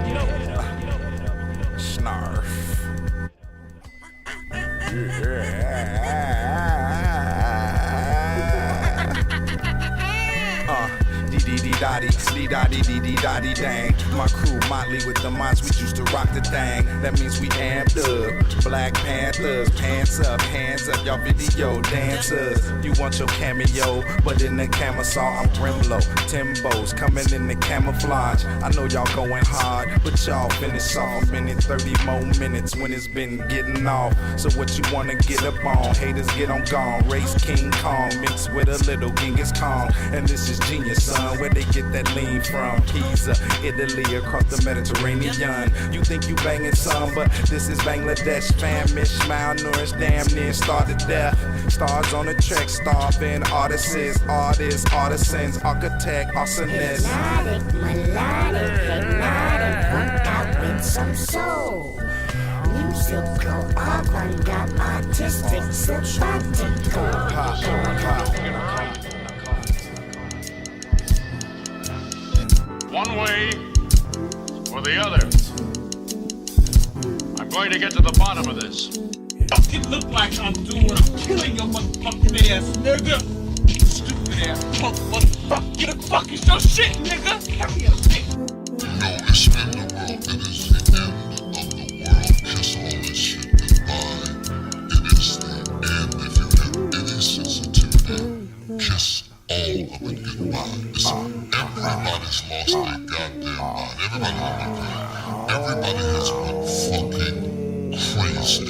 S5: Snarf. Dee-dee-dee-dotty, dee-dotty-dee-dee-dotty dang. My crew motley with the mods, we used to rock the thing. That means we amped up. Black Panthers, pants up, hands up, y'all video dancers. You want your cameo, but in the camisole, I'm Grimlow. Timbos coming in the camouflage. I know y'all going hard, but y'all finish off in 30 more minutes when it's been getting off. So what you wanna get up on? Haters get on gone. Race King Kong mixed with a little Genghis Khan. And this is genius, son. Where they get that lean from? Pisa, Italy, across the Mediterranean. You think you banging some, but this is Bangladesh. Famished, malnourished, damn near started death. Stars on the track, starving artists, artisans, architect, arsonists.
S21: Melodic, hypnotic, worked out with some soul. Musical, avant-garde, artistic, sabbatical.
S22: One way or the other. I'm going to get to the bottom of this.
S23: It look like I'm doing. I'm killing your motherfucking ass, nigga. Stupid ass motherfucker. Get the fuck is your shit, nigga. Carry a dick.
S24: You know it's been the world. It is the end of the world. Kiss all this shit goodbye. It is the end. If you have any sensitivity, kiss all of it goodbye. Listen, everybody's lost their goddamn mind. Everybody has gone fucking crazy.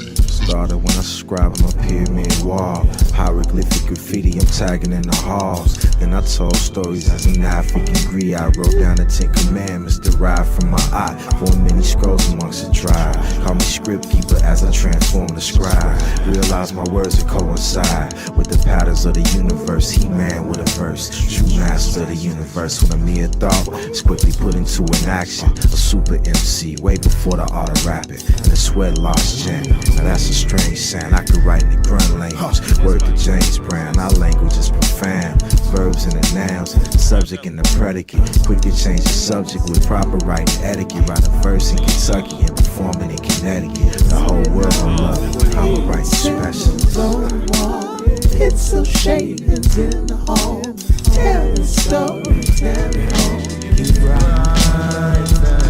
S8: Started when I scribed my pyramid wall. Hieroglyphic graffiti, I'm tagging in the halls. Then I told stories as an African Greed. I wrote down the 10 Commandments derived from my eye. 4 many scrolls amongst the tribe. Call me script keeper as I transform the scribe. Realize my words will coincide with the patterns of the universe. He-Man with a verse. True master of the universe. When a mere thought is quickly put into an action. A super MC way before the art of rapping. And the sweat lost gem. Now that's a strange sound. I could write in the grunt language. Word to James Brown. Our language is profound. Verbs and the nouns, subject and the predicate. Quick to change the subject with proper writing etiquette. Write a verse in Kentucky and perform it in Connecticut. The whole world will love it. I'm a writing specialist.
S21: It's so shady in the hall. Tell the story, tell it all. Keep right.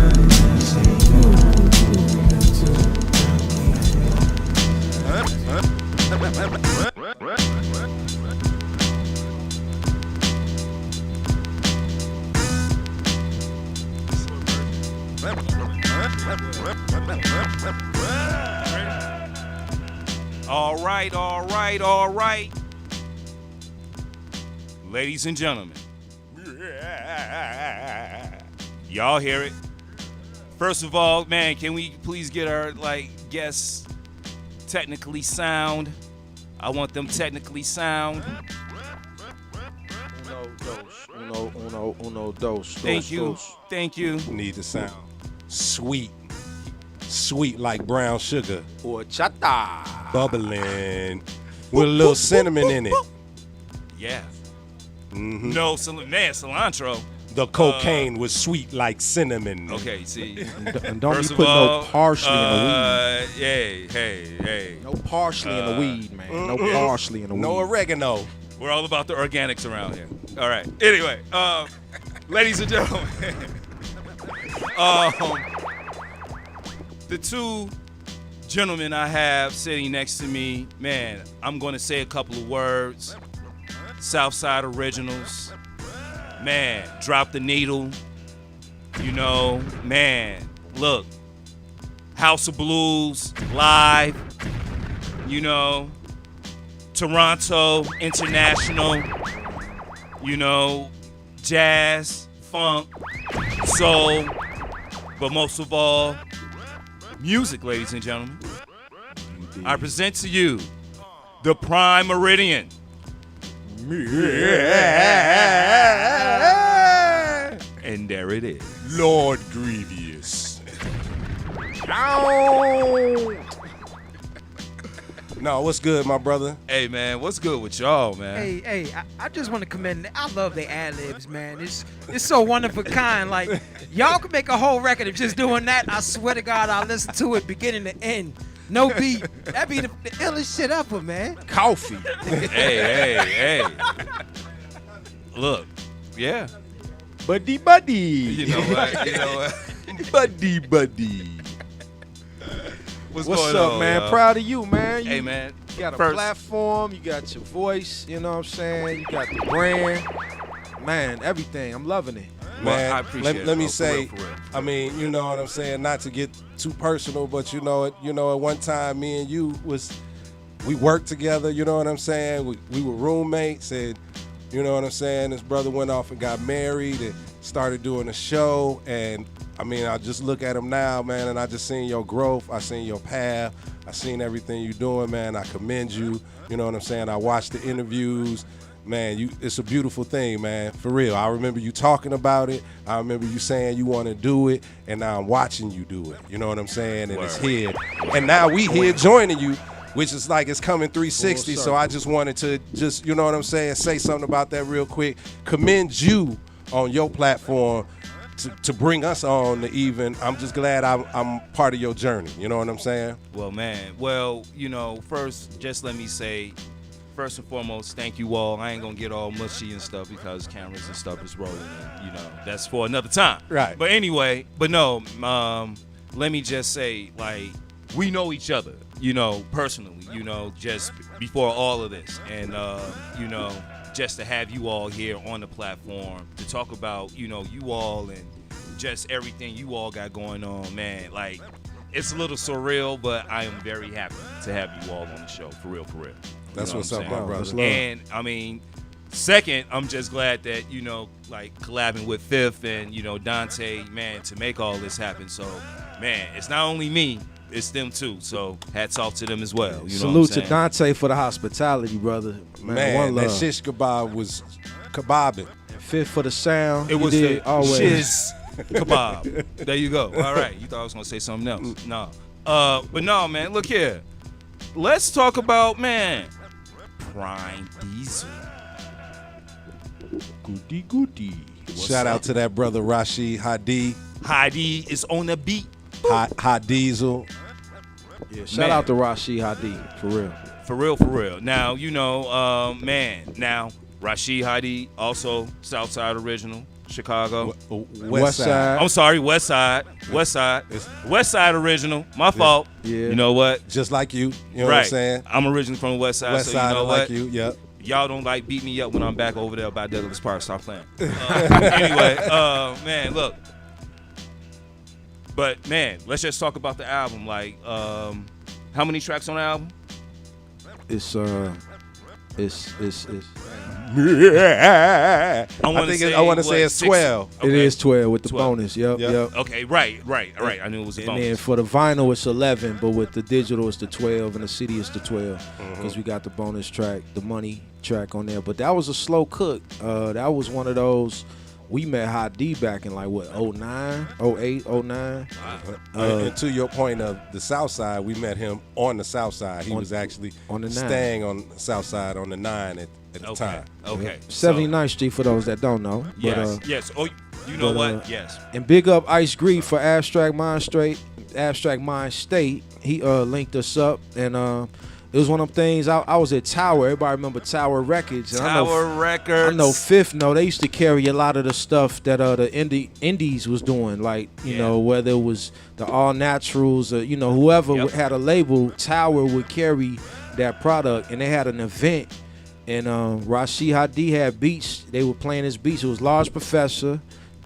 S2: All right, all right, all right. Ladies and gentlemen, y'all hear it. First of all, man, can we please get our guests technically sound? I want them technically sound.
S1: Uno, dos.
S2: Thank you. Thank you.
S14: Need the sound. Sweet. Sweet like brown sugar.
S1: Horchata.
S14: Bubbling. With a little cinnamon in it.
S2: Yeah.
S14: Mm-hmm.
S2: No, cilantro.
S14: The cocaine was sweet like cinnamon.
S2: Okay, see.
S1: And don't
S2: First
S1: you
S2: of
S1: put
S2: all,
S1: no parsley in the
S2: weed. Hey.
S1: No parsley in the weed, man. No parsley in the weed.
S14: No oregano.
S2: We're all about the organics around here. All right. Anyway, ladies and gentlemen, the two gentlemen I have sitting next to me, man, I'm going to say a couple of words. Southside Originals. Man, drop the needle. You know, man, look. House of Blues, live. You know, Toronto, international. You know, jazz, funk, soul. But most of all, music, ladies and gentlemen. I present to you the Prime Meridian. And there it is.
S14: Lord Grievous. No, what's good, my brother?
S2: Hey, man, what's good with y'all, man?
S19: Hey, I just want to commend. I love the ad-libs, man. It's so one of a kind. Like, y'all can make a whole record of just doing that. I swear to God, I'll listen to it beginning to end. No beat. That'd be the illest shit ever, man.
S1: Coffee.
S2: Hey. Look, yeah.
S1: Buddy.
S2: You know what?
S1: Buddy.
S2: What's
S1: going
S2: up,
S1: on, man?
S2: Yo?
S1: Proud of you, man.
S2: Hey, man.
S1: You got a
S2: First-
S1: platform. You got your voice. You know what I'm saying? You got the brand. Man, everything. I'm loving it.
S14: Man,
S2: I appreciate it,
S14: let me
S2: bro. For
S14: say,
S2: real.
S14: I mean, you know what I'm saying, not to get too personal, but at one time me and you we worked together, you know what I'm saying? We were roommates, and you know what I'm saying? This brother went off and got married and started doing a show, and I mean, I just look at him now, man, and I just seen your growth, I seen your path, I seen everything you doing, man. I commend you, you know what I'm saying? I watched the interviews. Man, it's a beautiful thing, man. For real. I remember you talking about it. I remember you saying you want to do it, and now I'm watching you do it. You know what I'm saying? And it's here. And now we here joining you, which is like it's coming 360. So I just wanted to you know what I'm saying, say something about that real quick. Commend you on your platform to bring us on to even. I'm just glad I'm part of your journey. You know what I'm saying?
S2: Well, man. Well, you know, first, just let me say, first and foremost, thank you all. I ain't gonna get all mushy and stuff because cameras and stuff is rolling, and you know that's for another time.
S14: Right.
S2: But anyway, no. Let me just say, like, we know each other, you know, personally, you know, just before all of this, and you know, just to have you all here on the platform to talk about, you know, you all and just everything you all got going on, man. Like, it's a little surreal, but I am very happy to have you all on the show, for real.
S14: That's what's up, my brother.
S2: And I mean, second, I'm just glad that, you know, like collabing with Fifth and, you know, Dante, man, to make all this happen. So, man, it's not only me, it's them too. So hats off to them as well. You know what I'm
S1: Salute to
S2: saying?
S1: Dante for the hospitality, brother. Man, one
S14: that
S1: love.
S14: shish kebab was kebabbing.
S1: Fifth for the sound.
S2: It was the
S1: always.
S2: shiz kebab. There you go. All right. You thought I was going to say something else. No. But no, man, look here. Let's talk about, man, Prime Diesel.
S1: Goody.
S14: Shout out to that brother Rashid Hadi.
S2: Hadi is on the beat.
S14: Hot Diesel.
S1: Yeah, shout out to Rashid Hadi, for real.
S2: For real. Now, you know, now Rashid Hadi, also Southside Original, Chicago.
S14: West Side.
S2: I'm sorry, West Side. West Side Original. My fault.
S14: Yeah.
S2: You know what?
S14: Just like you. You know
S2: right.
S14: what I'm saying?
S2: I'm originally from the West Side,
S14: West
S2: so
S14: Side
S2: you know
S14: like
S2: what?
S14: you, yep.
S2: Y'all don't like beat me up when I'm back over there by Douglas Park. Stop playing. Anyway, man, look. But man, let's just talk about the album. Like, how many tracks on the album?
S1: It's
S2: I
S14: I want to say it's 12.
S1: It is 12 with the
S2: 12.
S1: bonus. Yep.
S2: Okay, right. I knew it was a
S1: And
S2: bonus.
S1: then for the vinyl, it's 11, but with the digital, it's the 12, and the CD is the 12 because we got the bonus track, the money track on there. But that was a slow cook. That was one of those. We met Hot D back in like what 09, 08, 09.
S14: And to your point of the South Side, we met him on the South Side. He was actually
S1: on the 9.
S14: staying on the South Side on the 9 at the time.
S2: Okay.
S1: 79th Street for those that don't know.
S2: Yes.
S1: But,
S2: yes. Oh, you know what? Yes.
S1: And big up Ice Grief for Abstract Mind State. He linked us up, and it was one of them things. I was at Tower. Everybody remember Tower Records. And
S2: Records.
S1: I know Fifth. No, they used to carry a lot of the stuff that the indies was doing. Like you know, whether it was the All Naturals, or whoever had a label, Tower would carry that product. And they had an event, and Rashid Hadi had beats. They were playing his beats. It was Large Professor.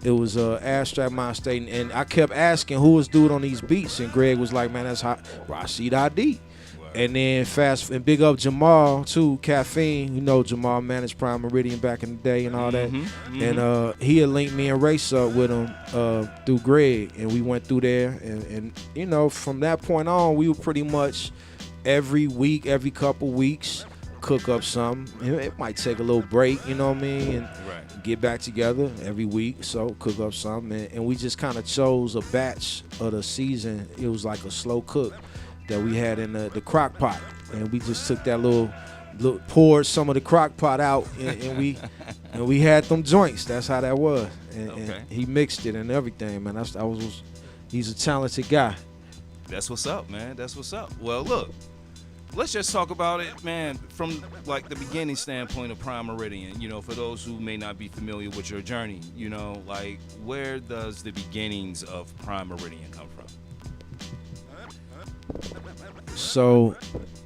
S1: It was Abstract Mind State, and I kept asking who was dude on these beats, and Greg was like, "Man, that's Rashid Hadi." And then and big up Jamal too, Caffeine. You know Jamal managed Prime Meridian back in the day and all that. And he had linked me and Race up with him through Greg, and we went through there. And from that point on, we were pretty much every week, every couple weeks, cook up something. It might take a little break, you know what I mean, and get back together every week. So cook up something, and we just kind of chose a batch of the season. It was like a slow cook that we had in the crock pot, and we just took that little poured some of the crock pot out, and we had them joints. That's how that was, and he mixed it and everything, man. He's a talented guy.
S2: That's what's up, man. That's what's up. Well, look, let's just talk about it, man, from like the beginning standpoint of Prime Meridian. For those who may not be familiar with your journey, like where does the beginnings of Prime Meridian come from?
S1: So,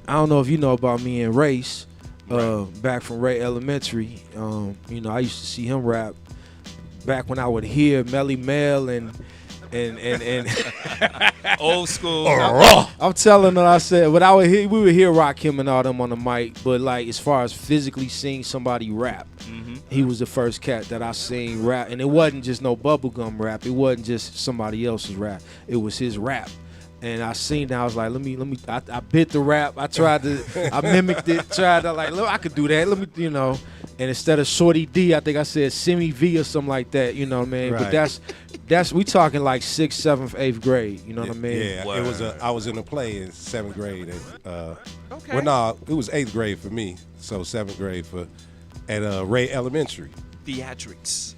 S1: I don't know if you know about me and Race, back from Ray Elementary. I used to see him rap back when I would hear Melly Mel and
S2: old school.
S1: I'm telling her, I said, but we would hear Rakim and all them on the mic, but like as far as physically seeing somebody rap, he was the first cat that I seen rap, and it wasn't just no bubblegum rap. It wasn't just somebody else's rap. It was his rap. And I seen that, I was like, I bit the rap. I mimicked it, tried to like, look, I could do that. And instead of Shorty D, I think I said Simi V or something like that, you know what I mean?
S14: Right.
S1: But that's we talking like 6th, 7th, 8th grade, you know what I mean?
S14: Yeah, I was in a play in 7th grade. And, well, no, it was 8th grade for me, so 7th grade at Ray Elementary.
S2: Theatrics.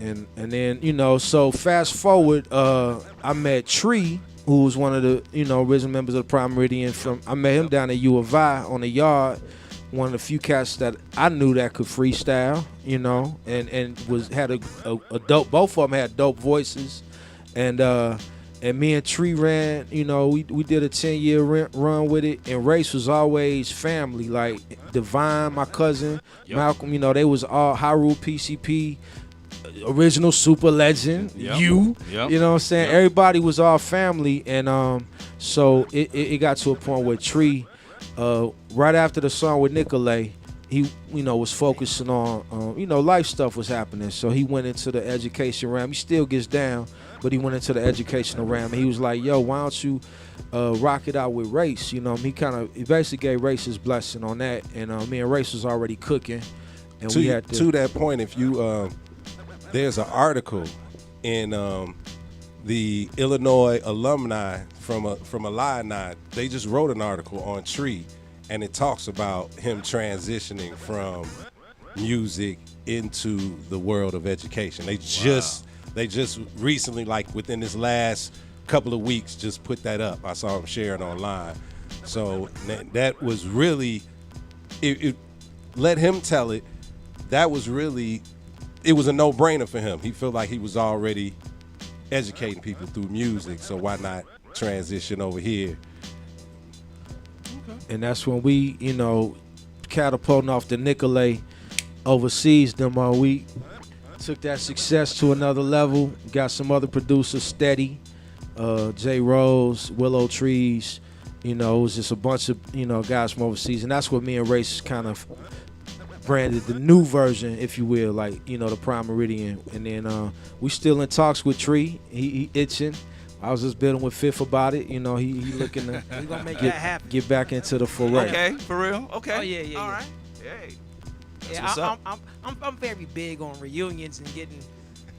S1: And then, so fast forward, I met Tree, who was one of the, original members of the Prime Meridian. I met him down at U of I on the yard. One of the few cats that I knew that could freestyle, and had a dope. Both of them had dope voices, and me and Tree ran. We did a 10-year run with it. And Race was always family. Like Divine, my cousin, Malcolm. They was all Haru PCP. Original Super Legend, you know what I'm saying? Everybody was all family, and so it got to a point where Tree, right after the song with Nicolay, he was focusing on life stuff was happening, so he went into the education realm. He still gets down, but he went into the educational realm, and he was like, yo, why don't you rock it out with Race? He basically gave Race his blessing on that, and me and Race was already cooking, and we had
S14: to that point, if you there's an article in the Illinois alumni from Illini. They just wrote an article on Tree, and it talks about him transitioning from music into the world of education. They just recently, like within this last couple of weeks, just put that up. I saw him sharing online. So that was really, it let him tell it. That was really. It was a no-brainer for him. He felt like he was already educating people through music, so why not transition over here?
S1: And that's when we, catapulting off the Nicolay overseas, we took that success to another level, got some other producers steady, J. Rose, Willow Trees. You know, it was just a bunch of, you know, guys from overseas. And that's what me and Race kind of branded the new version, if you will, like, you know, the Prime Meridian. And then we still in talks with Tree. He itching. I was just building with Fifth about it. You know, he looking to
S19: we gonna make that happen.
S1: Get back into the foray.
S2: Okay, for real? Okay.
S19: Oh, yeah.
S2: All right. Hey.
S19: Yeah, I'm very big on reunions and getting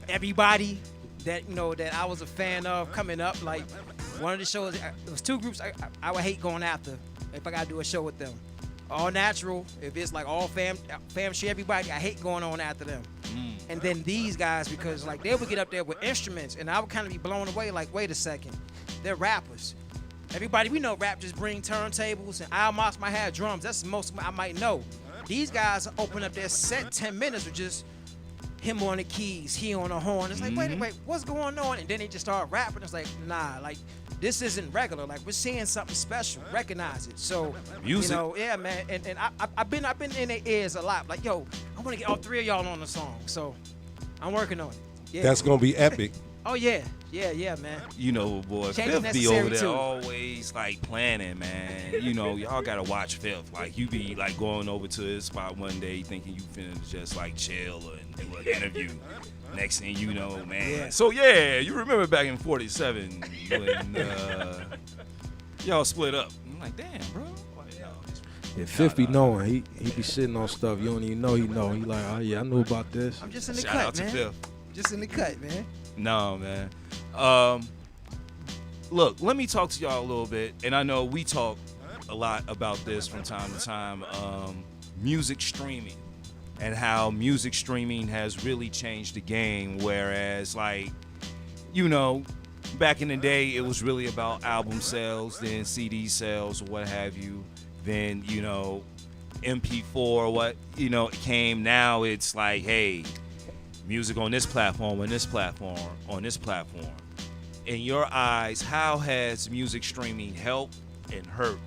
S19: everybody that, you know, that I was a fan of coming up. Like, one of the shows, there was two groups I would hate going after if I gotta do a show with them. All Natural, if it's like all fam shit, everybody, I hate going on after them. And then these guys, because like they would get up there with instruments and I would kind of be blown away, like, wait a second, they're rappers. Everybody, we know rap just bring turntables and Al Moss might have drums. That's the most I might know. These guys open up their set 10 minutes with just him on the keys, he on the horn. It's like, wait, what's going on? And then they just start rapping. It's like, nah, like, this isn't regular. Like, we're seeing something special. Recognize it. So,
S2: music.
S19: You know, yeah, man. And I've been in their ears a lot. Like, yo, I want to get all three of y'all on the song. So, I'm working on it. Yeah.
S14: That's gonna be epic.
S19: Oh yeah, man.
S2: You know, boy, Fifth be over there always like planning, man. You know, y'all gotta watch Fifth. Like, you be like going over to his spot one day thinking you finna just like chill and do an interview. Next thing you know, man.
S19: Yeah.
S2: So yeah, you remember back in '47 when y'all split up. I'm like, damn, bro.
S1: Yeah, Fifth be knowing. He be sitting on stuff you don't even know he know. He like, oh yeah, I knew about this.
S19: I'm just in the
S2: Shout
S19: cut,
S2: out to
S19: man.
S2: Fifth.
S19: Just in the cut, man.
S2: No, man. Look, let me talk to y'all a little bit. And I know we talk a lot about this from time to time. Music streaming and how music streaming has really changed the game. Whereas, like, you know, back in the day, it was really about album sales, then CD sales, or what have you. Then, you know, MP4, what, you know, it came. Now it's like, hey, music on this platform, on this platform, on this platform. In your eyes, how has music streaming helped and hurt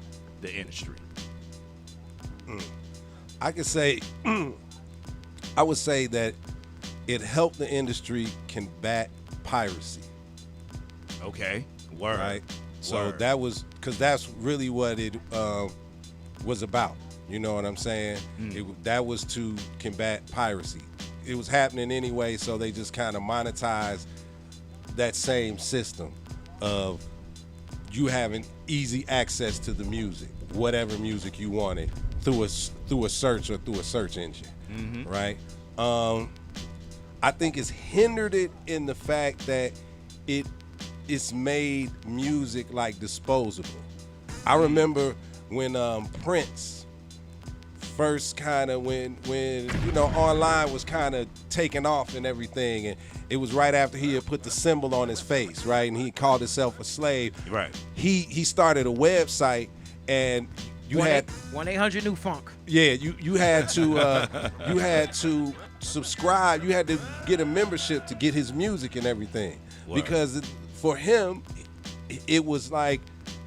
S2: the industry?
S14: I could say, I would say that it helped the industry combat piracy.
S2: Okay, word.
S14: Right? So
S2: Word.
S14: that was, because that's really what it was about. You know what I'm saying? That was to combat piracy. It was happening anyway, so they just kind of monetized that same system of you having easy access to the music, whatever music you wanted, through a search or through a search engine, right? I think it's hindered it in the fact that it's made music like disposable. I remember when Prince first kind of when you know online was kind of taking off and everything, and it was right after he had put the symbol on his face, right, and he called himself a slave.
S2: Right.
S14: He started a website, and you had
S19: 1-800-NEW-FUNK.
S14: Yeah, you had to subscribe. You had to get a membership to get his music and everything.
S2: Word.
S14: Because for him, it was like,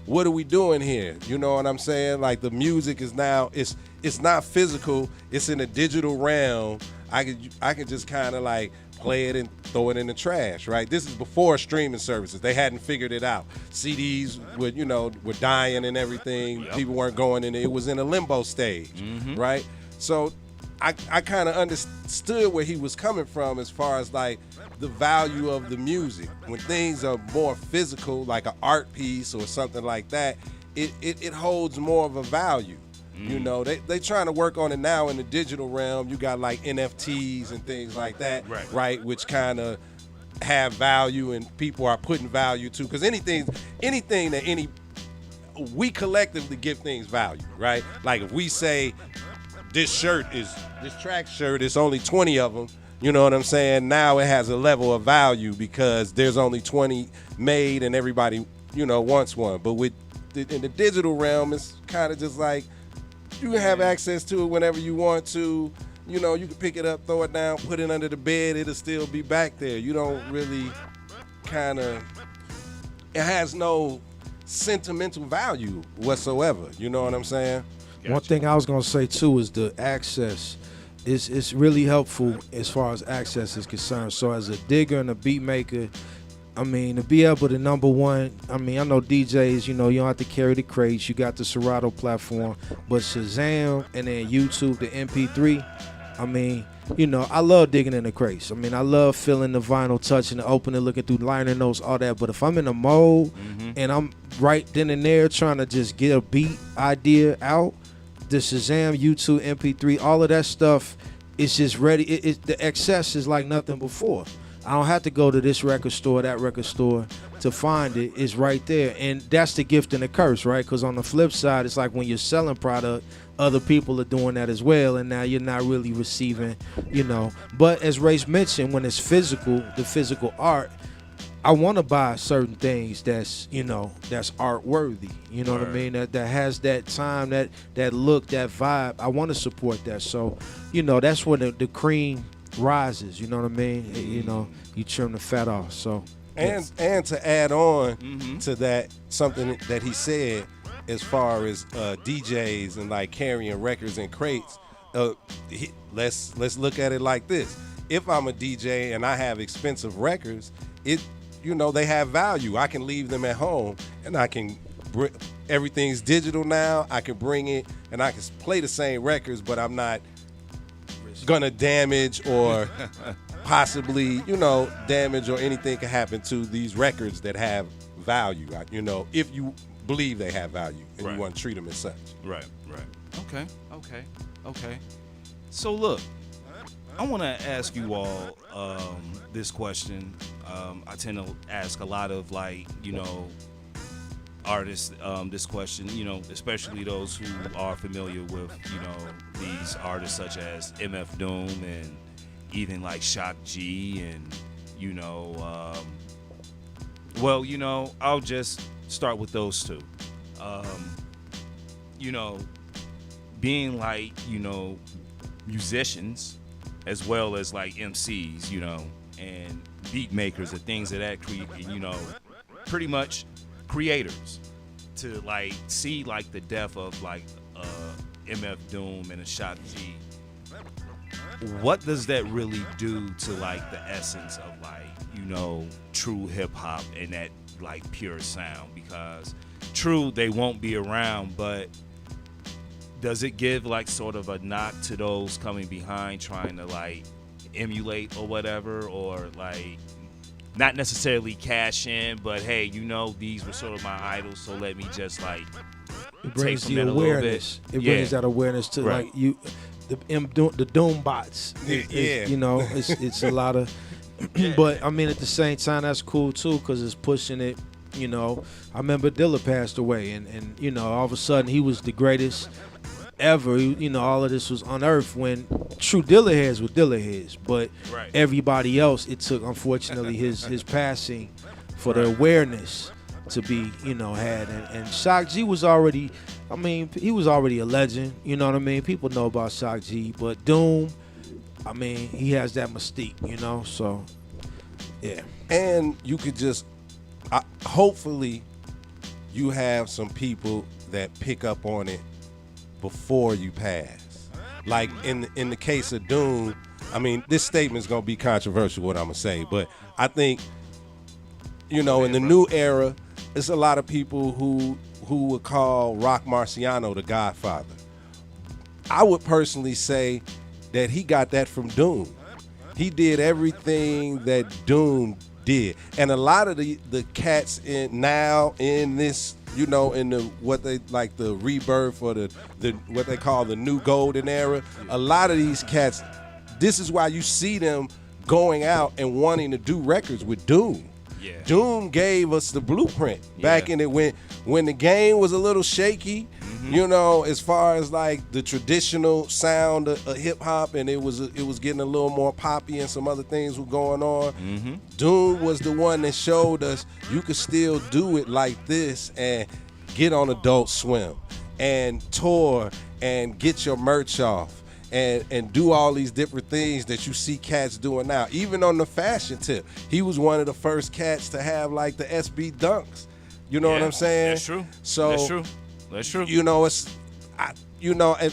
S14: what are we doing here? You know what I'm saying? Like, the music is now, it's not physical. It's in a digital realm. I could just kind of like play it and throw it in the trash, right? This is before streaming services. They hadn't figured it out. CDs were dying and everything. Yep. People weren't going in. It was in a limbo stage, right? So I kind of understood where he was coming from as far as like the value of the music. When things are more physical, like an art piece or something like that, it holds more of a value. You know, they trying to work on it now in the digital realm. You got like NFTs and things like that, right? Which kind of have value and people are putting value to. Because anything that we collectively give things value, right? Like if we say this track shirt is only 20 of them, you know what I'm saying? Now it has a level of value because there's only 20 made and everybody, wants one. But in the digital realm, it's kind of just like, you can have access to it whenever you want to. You can pick it up, throw it down, put it under the bed. It'll still be back there. You don't really it has no sentimental value whatsoever. You know what I'm saying?
S1: Gotcha. One thing I was going to say, too, is the access. It's really helpful as far as access is concerned. So as a digger and a beat maker, I mean, to be able to number one, I mean, I know DJs, you don't have to carry the crates. You got the Serato platform, but Shazam and then YouTube, the MP3, I mean, I love digging in the crates. I mean, I love feeling the vinyl, touching the opening, looking through liner notes, all that. But if I'm in a mode and I'm right then and there trying to just get a beat idea out, the Shazam, YouTube, MP3, all of that stuff is just ready. The excess is like nothing before. I don't have to go to this record store, that record store to find it. It's right there. And that's the gift and the curse, right? Because on the flip side, it's like when you're selling product, other people are doing that as well, and now you're not really receiving, But as Race mentioned, when it's physical, the physical art, I want to buy certain things that's, that's art worthy. You know what I mean? That has that time, that look, that vibe. I want to support that. So, that's when the cream rises. You know what I mean? You trim the fat off. So
S3: and to add on to that, something that he said as far as DJs and like carrying records and crates. Let's look at it like this. If I'm a DJ and I have expensive records, they have value. I can leave them at home and I can everything's digital now. I can bring it and I can play the same records, but I'm not gonna damage or possibly, damage or anything can happen to these records that have value. If you believe they have value and you want to treat them as such.
S2: Right. Okay. So look, I want to ask you all this question. I tend to ask a lot of artists this question, especially those who are familiar with, these artists such as MF Doom and even like Shock G and, I'll just start with those two. Being like, musicians as well as like MCs, and beat makers and things of that pretty much creators, to like see like the death of like MF Doom and a Shock G. What does that really do to like the essence of like, true hip hop and that like pure sound? Because true, they won't be around, but does it give like sort of a knock to those coming behind trying to like emulate or whatever, or like not necessarily cash in, but hey, these were sort of my idols, so let me just like
S1: it brings
S2: take
S1: the
S2: from it
S1: awareness.
S2: A little bit.
S1: It brings that awareness to like you, the Doom bots. It's a lot of. But I mean, at the same time, that's cool too, because it's pushing it. I remember Dilla passed away, and all of a sudden he was the greatest ever. All of this was unearthed when true Dilla heads were Dilla heads, but everybody else, it took unfortunately his passing for the awareness to be had. And Shock G was already, he was already a legend. You know what I mean? People know about Shock G, but Doom, he has that mystique. So yeah.
S3: And you could just hopefully you have some people that pick up on it before you pass. Like in the case of Doom, this statement's gonna be controversial what I'm gonna say, but I think in the new era, it's a lot of people who would call Rock Marciano the Godfather. I would personally say that he got that from Doom. He did everything that Doom did, and a lot of the cats in this, in the what they like the rebirth or the what they call the new golden era. A lot of these cats, this is why you see them going out and wanting to do records with Doom. Yeah. Doom gave us the blueprint back in it when the game was a little shaky, as far as like the traditional sound of hip hop, and it was getting a little more poppy and some other things were going on. Doom was the one that showed us you could still do it like this and get on Adult Swim and tour and get your merch off. And do all these different things that you see cats doing now. Even on the fashion tip, he was one of the first cats to have like the SB dunks. You know what I'm saying?
S2: That's true.
S3: So
S2: That's true.
S3: And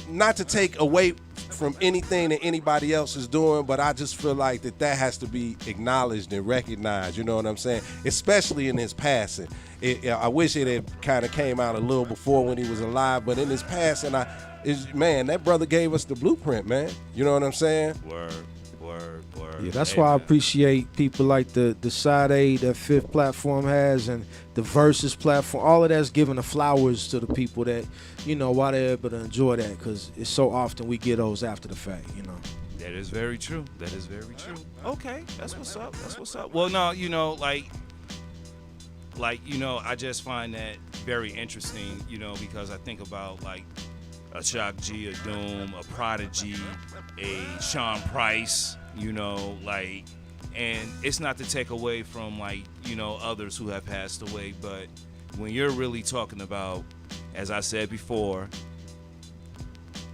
S3: not to take away from anything that anybody else is doing, but I just feel like that has to be acknowledged and recognized. You know what I'm saying? Especially in his passing. I wish it had kind of came out a little before when he was alive, but in his passing, man, that brother gave us the blueprint, man. You know what I'm saying?
S2: Word.
S1: Yeah, that's why I appreciate people like the Side A that Fifth Platform has, and the Versus platform. All of that's giving the flowers to the people that, why they're able to enjoy that, because it's so often we get those after the fact,
S2: That is very true. Okay, that's what's up. Well, no, I just find that very interesting, because I think about like a Shock G, a Doom, a Prodigy, a Sean Price, and it's not to take away from others who have passed away, but when you're really talking about, as I said before,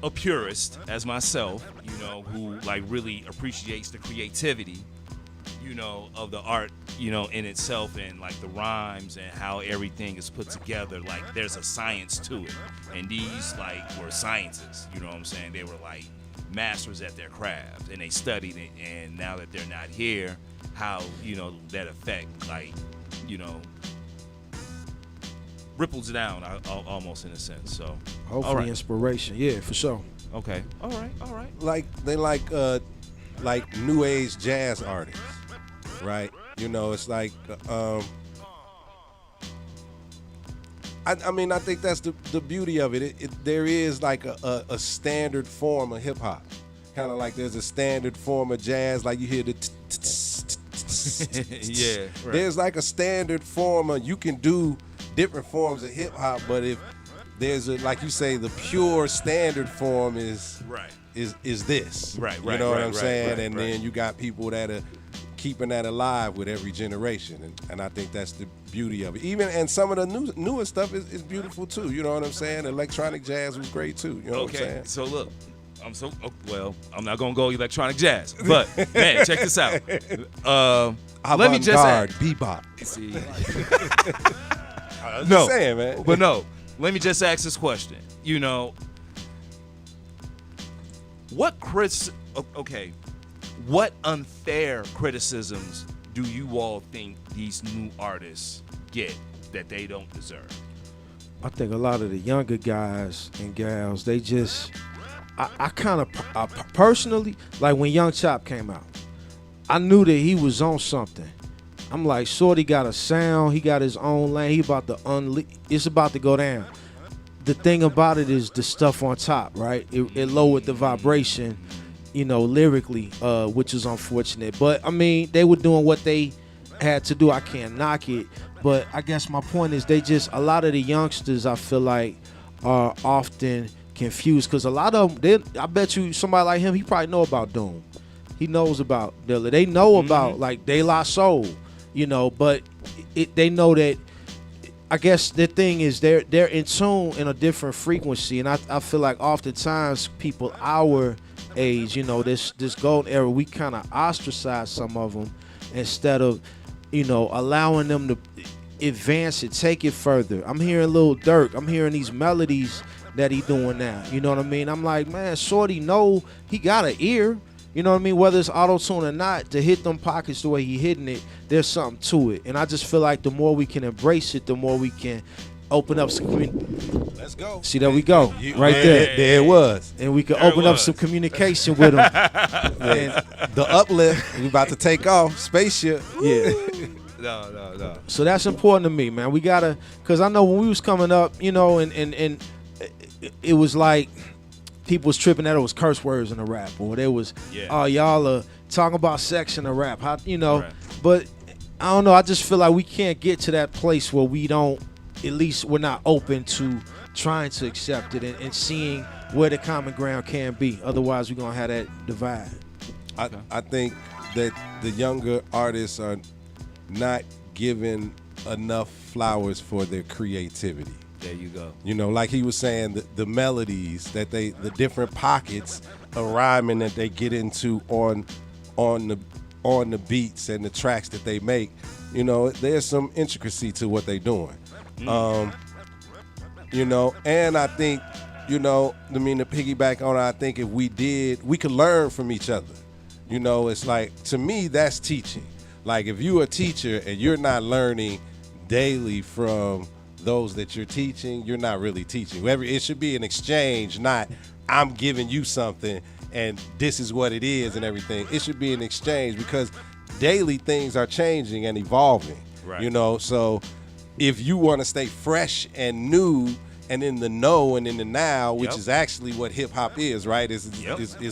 S2: a purist as myself, who really appreciates the creativity, of the art, in itself, and the rhymes and how everything is put together. There's a science to it, and these were scientists. You know what I'm saying? They were masters at their craft, and they studied it. And now that they're not here, how that effect ripples down almost in a sense. So
S1: hopefully inspiration, yeah, for sure.
S2: Okay, all right.
S3: They like new age jazz artists. Right, it's like, I think that's the beauty of it. There is like a standard form of hip hop, kind of like there's a standard form of jazz, like you hear the
S2: yeah. Right.
S3: There's like a standard form of, you can do different forms of hip hop, but if there's like you say, the pure standard form is this.
S2: Right.
S3: You know what I'm saying?
S2: Right,
S3: and then you got people that are keeping that alive with every generation, and I think that's the beauty of it. And some of the newer stuff is beautiful too. You know what I'm saying? Electronic jazz was great too. You know what I'm saying?
S2: So look, I'm not gonna go electronic jazz, but man, check this out. Let me just add
S3: bebop.
S2: See,
S3: I was just saying, man.
S2: But no, let me just ask this question. What unfair criticisms do you all think these new artists get that they don't deserve?
S1: I think a lot of the younger guys and gals, they just, I kind of personally, like when Young Chop came out, I knew that he was on something. I'm like, Shorty got a sound, he got his own lane, he about to it's about to go down. The thing about it is the stuff on top, right? It lowered the vibration, lyrically, which is unfortunate. But I mean, they were doing what they had to do. I can't knock it. But I guess my point is, a lot of the youngsters, I feel like, are often confused, because a lot of them, I bet you somebody like him, he probably know about Doom. He knows about Dilla. They know about De La Soul, but they know that, I guess the thing is they're in tune in a different frequency. And I feel like oftentimes people our age, this golden era, we kind of ostracize some of them instead of, allowing them to advance it, take it further. I'm hearing Lil Durk. I'm hearing these melodies that he doing now. You know what I mean? I'm like, man, Shorty know he got an ear. You know what I mean? Whether it's auto-tune or not, to hit them pockets the way he hitting it, there's something to it. And I just feel like the more we can embrace it, the more we can open up some
S3: Let's go.
S1: See, there we go. Right there.
S3: There it was.
S1: And we can open up some communication with them.
S3: And the uplift, we about to take off. Spaceship.
S1: Yeah.
S2: No.
S1: So that's important to me, man. We gotta, because I know when we was coming up, and it was like, people was tripping that it was curse words in the rap, or there was, oh, y'all are talking about sex in the rap. How,
S2: Right.
S1: But I don't know. I just feel like we can't get to that place where we don't, at least we're not open to trying to accept it and seeing where the common ground can be. Otherwise, we're going to have that divide.
S3: I think that the younger artists are not given enough flowers for their creativity.
S2: There you go.
S3: Like he was saying, the melodies that the different pockets of rhyming that they get into on the beats and the tracks that they make. There's some intricacy to what they're doing. And I think you know, I mean, to piggyback on it, I think if we did, we could learn from each other. You know, it's like, to me, that's teaching. Like, if you're a teacher and you're not learning daily from those that you're teaching, you're not really teaching. It should be an exchange, not I'm giving you something and this is what it is and everything. It should be an exchange because daily things are changing and evolving.
S2: Right.
S3: You know, so if you want to stay fresh and new and in the know and in the now, which is actually what hip hop is, right? Is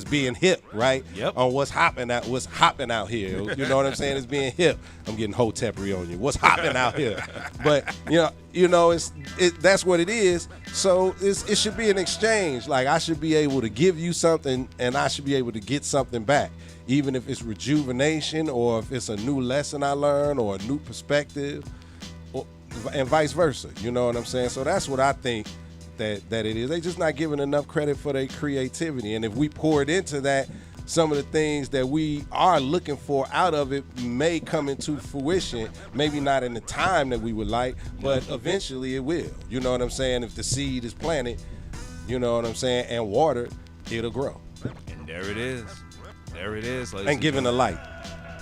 S3: being hip, right? On what's hopping out here. You know what I'm saying? It's being hip. I'm getting hotepery on you. What's hopping out here? But you know, that's what it is. So it should be an exchange. Like, I should be able to give you something and I should be able to get something back. Even if it's rejuvenation or if it's a new lesson I learned or a new perspective. And vice versa, you know what I'm saying? So that's what I think that it is. They just not giving enough credit for their creativity. And if we pour it into that, some of the things that we are looking for out of it may come into fruition. Maybe not in the time that we would like, but eventually it will. You know what I'm saying? If the seed is planted, you know what I'm saying, and watered, it'll grow.
S2: And there it is. There it is.
S3: And given the light.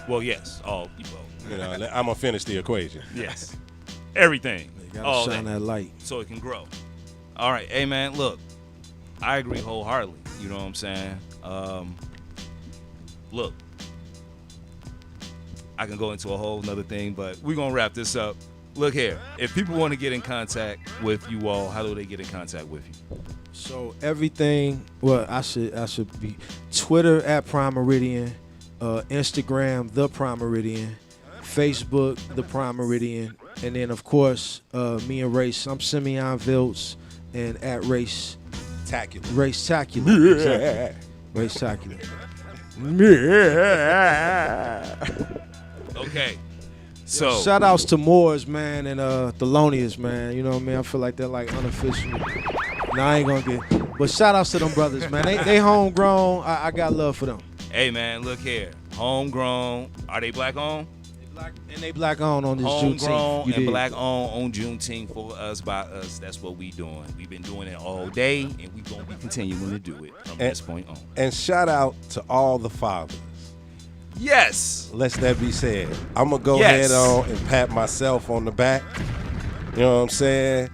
S2: Well, yes.
S3: You know, I'm going to finish the equation.
S2: Yes. Everything.
S1: You gotta shine that light.
S2: So it can grow. All right. Hey, man, look. I agree wholeheartedly. You know what I'm saying? Look. I can go into a whole nother thing, but we're going to wrap this up. Look here. If people want to get in contact with you all, how do they get in contact with you?
S1: So everything, well, I should be Twitter at Prime Meridian, Instagram, The Prime Meridian, Facebook, The Prime Meridian, and then, of course, me and Race. I'm Simeon Viltz and at Race
S3: Tacular.
S1: Race Tacular. Exactly. Race Tacular.
S2: Okay. So
S1: shout outs to Moors, man, and Thelonious, man. You know what I mean? I feel like they're like unofficial. Nah, I ain't gonna get. But shout outs to them brothers, man. They homegrown. I got love for them.
S2: Hey, man, look here. Homegrown. Are they black owned?
S1: And they black owned on this Juneteenth.
S2: Homegrown and black owned on Juneteenth for us, by us. That's what we doing. We've been doing it all day, and we gonna be continuing to do it from this point on.
S3: And shout out to all the fathers.
S2: Yes.
S3: Let that be said. I'm going to go ahead on and pat myself on the back. You know what I'm saying?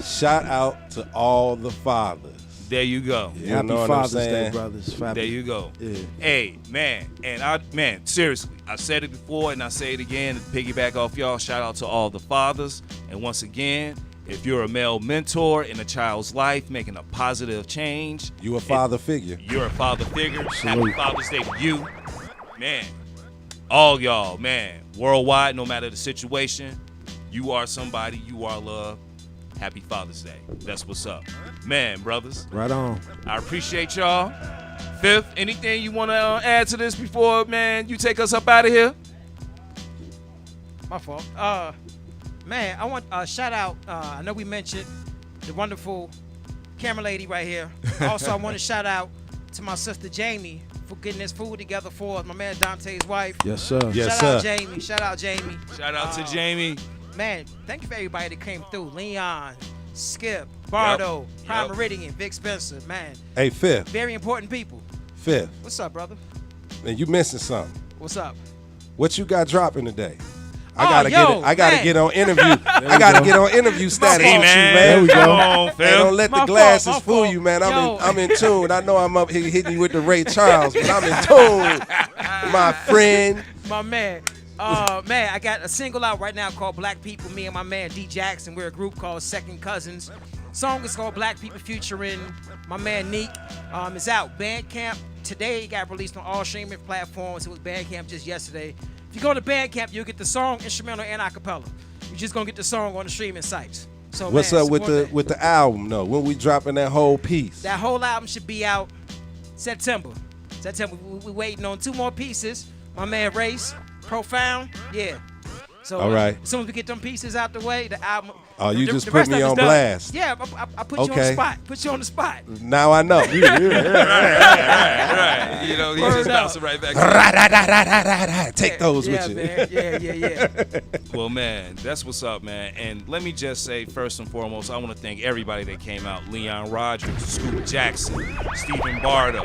S3: Shout out to all the fathers.
S2: There you go.
S1: Yeah, happy Father's Day, brothers.
S2: There you go.
S1: Yeah.
S2: Hey, man, seriously, I said it before and I say it again to piggyback off y'all. Shout out to all the fathers. And once again, if you're a male mentor in a child's life, making a positive change.
S3: You a father figure.
S2: You're a father figure. Happy Father's Day to you. Man, all y'all, man, worldwide, no matter the situation, you are somebody, you are love. Happy Father's Day. That's what's up. Man, brothers.
S1: Right on.
S2: I appreciate y'all. Fifth, anything you want to add to this before, man, you take us up out of here?
S19: My fault. Man, I want a shout out. I know we mentioned the wonderful camera lady right here. Also, I want to shout out to my sister Jamie for getting this food together for us. My man Dante's wife.
S1: Yes, sir.
S3: Yes,
S19: Shout out
S3: sir.
S19: Jamie. Shout out Jamie.
S2: Shout out to Jamie.
S19: Man, thank you for everybody that came through. Leon, Skip, Bardo, Prime Meridian, Vic Spencer. Man.
S3: Hey, Fifth.
S19: Very important people.
S3: Fifth.
S19: What's up, brother?
S3: Man, you missing something.
S19: What's up?
S3: What you got dropping today? I gotta get on interview. I gotta get on interview status with you, man.
S1: There we go.
S2: On,
S3: hey, don't let the glasses fool you, man. I'm in tune. I know I'm up here hitting you with the Ray Charles, but I'm in tune, my friend.
S19: My man. Man, I got a single out right now called Black People. Me and my man D Jackson. We're a group called Second Cousins. Song is called Black People featuring my man Neek. It's out. Bandcamp today got released on all streaming platforms. It was Bandcamp just yesterday. If you go to Bandcamp, you'll get the song, instrumental and acapella. You're just gonna get the song on the streaming sites. So
S3: what's
S19: man,
S3: up with the album though? When we dropping that whole piece?
S19: That whole album should be out September. We waiting on 2 more pieces. My man Race, Profound, yeah. So
S3: All right.
S19: as soon as we get them pieces out the way, the album.
S3: Oh, you just
S19: the
S3: put
S19: rest
S3: me
S19: of it's
S3: on
S19: done.
S3: blast.
S19: Yeah, I put you on the
S3: Okay.
S19: spot. Put you on the spot.
S3: Now I know.
S2: Right. You know, he's just bouncing right back.
S3: Take those
S19: yeah,
S3: with you.
S19: man. Yeah.
S2: Well, man, that's what's up, man. And let me just say, first and foremost, I want to thank everybody that came out. Leon Rogers, Scoop Jackson, Stephen Bardo,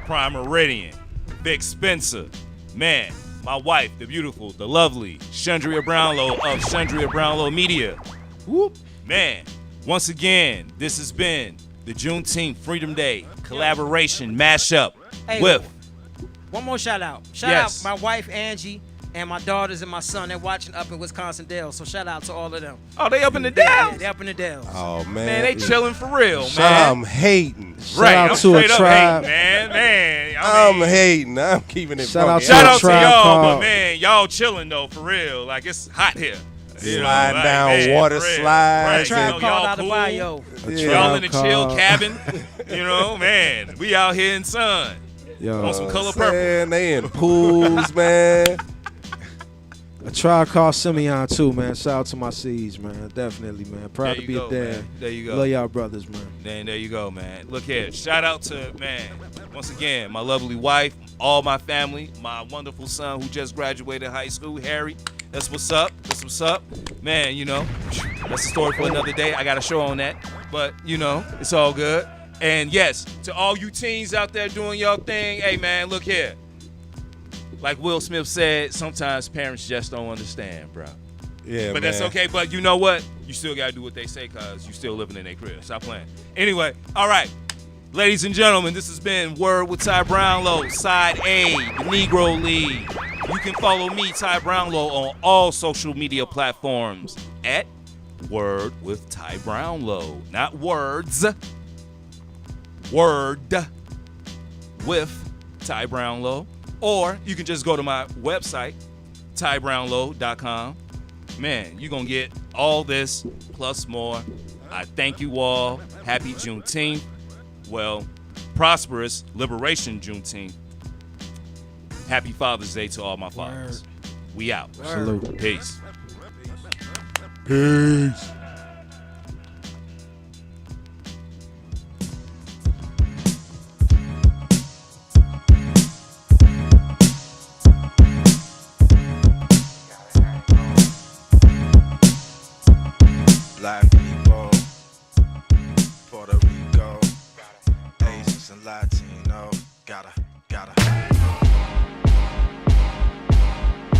S2: Prime Meridian, Vic Spencer. Man, my wife, the beautiful, the lovely Chandria Brownlow of Chandria Brownlow Media. Whoop. Man, once again, this has been the Juneteenth Freedom Day collaboration mashup
S19: Hey,
S2: with.
S19: one more shout out. Shout
S2: Yes.
S19: out my wife Angie and my daughters and my son. They're watching up in Wisconsin Dells. So shout out to all of them.
S2: Oh, they up in the
S19: Yeah,
S2: Dells?
S19: they up in the Dells.
S3: Oh, man.
S2: Man, they chilling for real, man.
S3: I'm hating.
S2: Right,
S1: out
S2: I'm
S1: to a
S2: straight up
S1: tribe.
S2: hating, man.
S3: I'm hating. I'm keeping it
S1: Shout out
S3: funky.
S1: to
S2: Shout
S1: a
S2: out to
S1: tribe
S2: y'all,
S1: called-
S2: but man, y'all chilling though, for real. Like, it's hot here. You know,
S3: Sliding
S2: like,
S3: down
S2: man,
S3: water
S2: for real.
S3: slides.
S2: Right,
S19: Tribe
S2: you know,
S19: called
S2: y'all
S19: out of
S2: cool.
S19: Bio.
S2: Y'all in the chill
S1: called-
S2: cabin. You know, man, we out here in sun.
S1: Yo,
S2: On some color purple.
S3: Man, they in pools, man.
S1: A Tribe Called Simeon too, man. Shout out to my C's, man. Definitely, man. Proud
S2: There
S1: to
S2: you
S1: be
S2: go,
S1: a dad.
S2: man. There you go.
S1: Love y'all brothers, man.
S2: Then there you go, man. Look here. Shout out to, man, once again, my lovely wife, all my family, my wonderful son who just graduated high school, Harry. That's what's up. That's what's up. Man, you know, that's a story for another day. I got a show on that. But, you know, it's all good. And yes, to all you teens out there doing your thing, hey, man, look here. Like Will Smith said, sometimes parents just don't understand, bro.
S3: Yeah,
S2: But
S3: man.
S2: that's okay. But you know what? You still got to do what they say because you still living in their crib. Stop playing. Anyway, all right. Ladies and gentlemen, this has been Word with Ty Brownlow, Side A, the Negro League. You can follow me, Ty Brownlow, on all social media platforms at Word with Ty Brownlow. Not words. Word with Ty Brownlow. Or you can just go to my website, tybrownlow.com. Man, you're going to get all this plus more. I thank you all. Happy Juneteenth. Well, prosperous Liberation Juneteenth. Happy Father's Day to all my fathers. We out.
S1: Salute.
S2: Peace.
S3: Peace.
S9: Black people, Puerto Rico, Asians and Latino, gotta.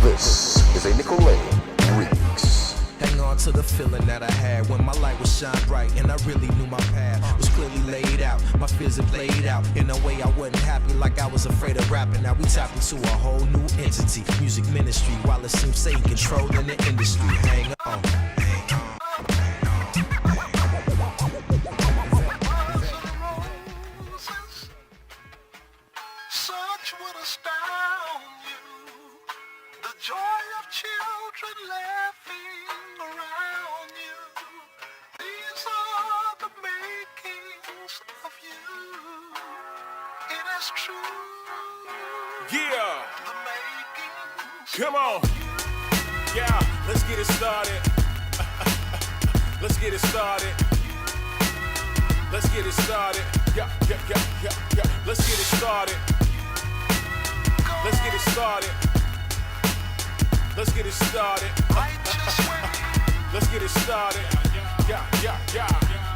S8: This is a Nickelodeon remix. Hang on to the feeling that I had when my light was shine bright and I really knew my path was clearly laid out. My fears are played out in a way I wasn't happy, like I was afraid of rapping. Now we tap into a whole new entity, music ministry, while it seems Satan controlling the industry. Hang on.
S21: Such would astound you. The joy of children laughing around you. These are the makings of you. It is true.
S4: Yeah.
S21: The makings.
S4: Come on. Yeah, let's get it started. Let's get it started. Let's get it started. Yeah. Let's get it started. Let's get it started. Let's get it started. Let's get it started.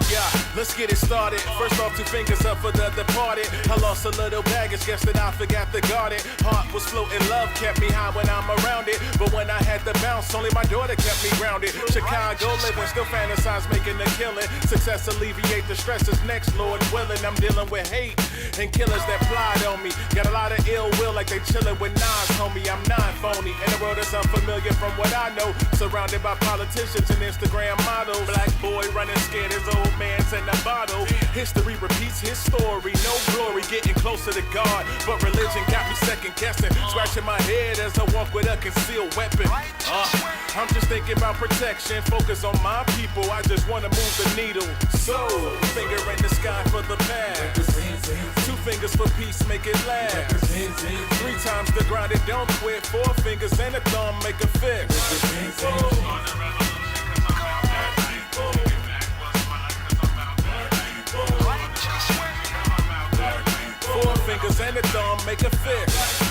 S4: Yeah, let's get it started. First off, 2 fingers up for the departed. I lost a little baggage, guess that I forgot to guard it. Heart was floating, love kept me high when I'm around it. But when I had to bounce, only my daughter kept me grounded. Chicago living, still fantasize making a killing. Success alleviate the stresses next, Lord willing. I'm dealing with hate and killers that plied on me. Got a lot of ill will like they chilling with nines, homie. I'm non-phony. In a world that's unfamiliar from what I know. Surrounded by politicians and Instagram models. Black boy running scared as old man's in a bottle. History repeats his story. No glory, getting closer to God. But religion got me second guessing. Scratching my head as I walk with a concealed weapon. I'm just thinking about protection. Focus on my people. I just want to move the needle. So, finger in the sky for the past. 2 fingers for peace, make it last. 3 times the grind, it don't quit. 4 fingers and a thumb, make a fist. Four fingers and a thumb make a fist.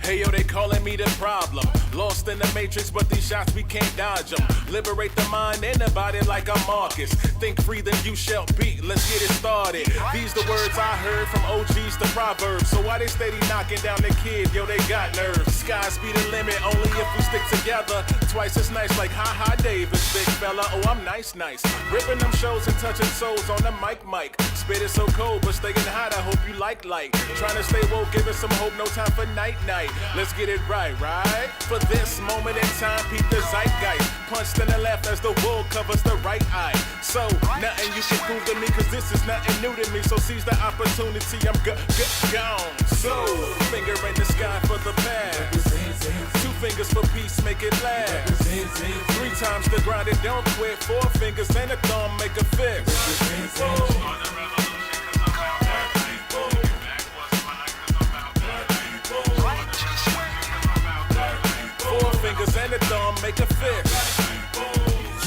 S4: Hey yo, they calling me the problem. Lost in the matrix, but these shots we can't dodge them. Liberate the mind and the body like I'm Marcus. Think free, then you shall be. Let's get it started. These the words I heard from OGs to Proverbs. So why they steady knocking down the kid? Yo, they got nerves. Sky's be the limit, only if we stick together. Twice as nice, like ha Davis, big fella. Oh, I'm nice. Ripping them shows and touching souls on the mic. Spit it so cold, but staying hot. I hope you like. Trying to stay woke, giving some hope. No time for night. Let's get it right? For this moment in time, peep the zeitgeist. Punched in the left as the wool covers the right eye. So, nothing you can prove to me, cause this is nothing new to me. So seize the opportunity, I'm gone. So, finger in the sky for the past. Two fingers for peace, make it last. Three times the grind and don't quit. Four fingers and a thumb, make a fist. Four fingers and a thumb make a fist.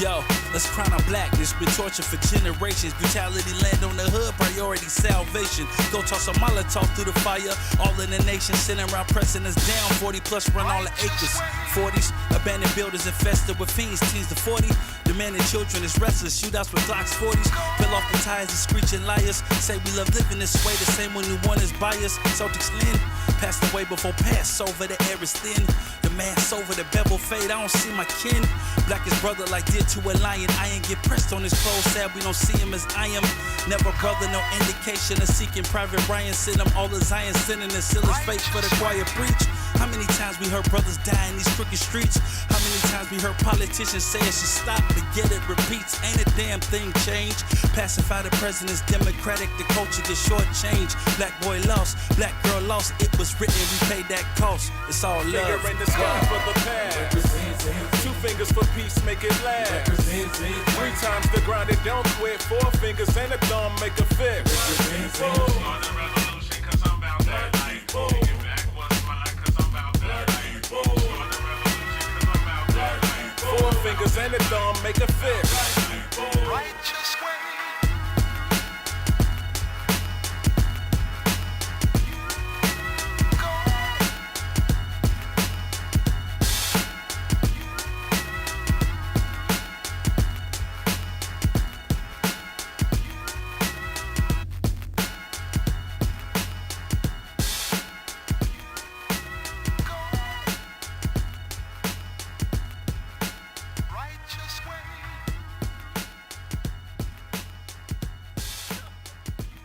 S11: Yo, let's crown our blackness. Been tortured for generations. Brutality land on the hood, priority salvation. Go toss a Molotov through the fire. All in the nation sitting around pressing us down. 40 plus run all the acres. 40s, abandoned buildings infested with fiends. Teens to 40, demanding children is restless. Shootouts with Glocks 40s. Peel off the tires and screeching liars. Say we love living this way, the same when you want is bias. Celtics Lynn passed away before Passover. The air is thin. The mass over the bevel fade. I don't see my kin. Black is brother like dear to a lion. I ain't get pressed on his clothes. Sad we don't see him as I am. Never brother, no indication of seeking. Private Ryan send him all the Zion sinning and seal his faith for the choir preach. How many times we heard brothers die in these crooked streets? How many times we heard politicians say it should stop, but yet it repeats? Ain't a damn thing changed. Pacify the president's democratic, the culture gets shortchanged. Black boy lost, black girl lost. It was written, we paid that cost. It's all love.
S4: Finger in the sky for the past. Two fingers for peace, make it last. Three times the grind and don't quit. Four fingers and a thumb make a fist. Four fingers and a thumb make a fist.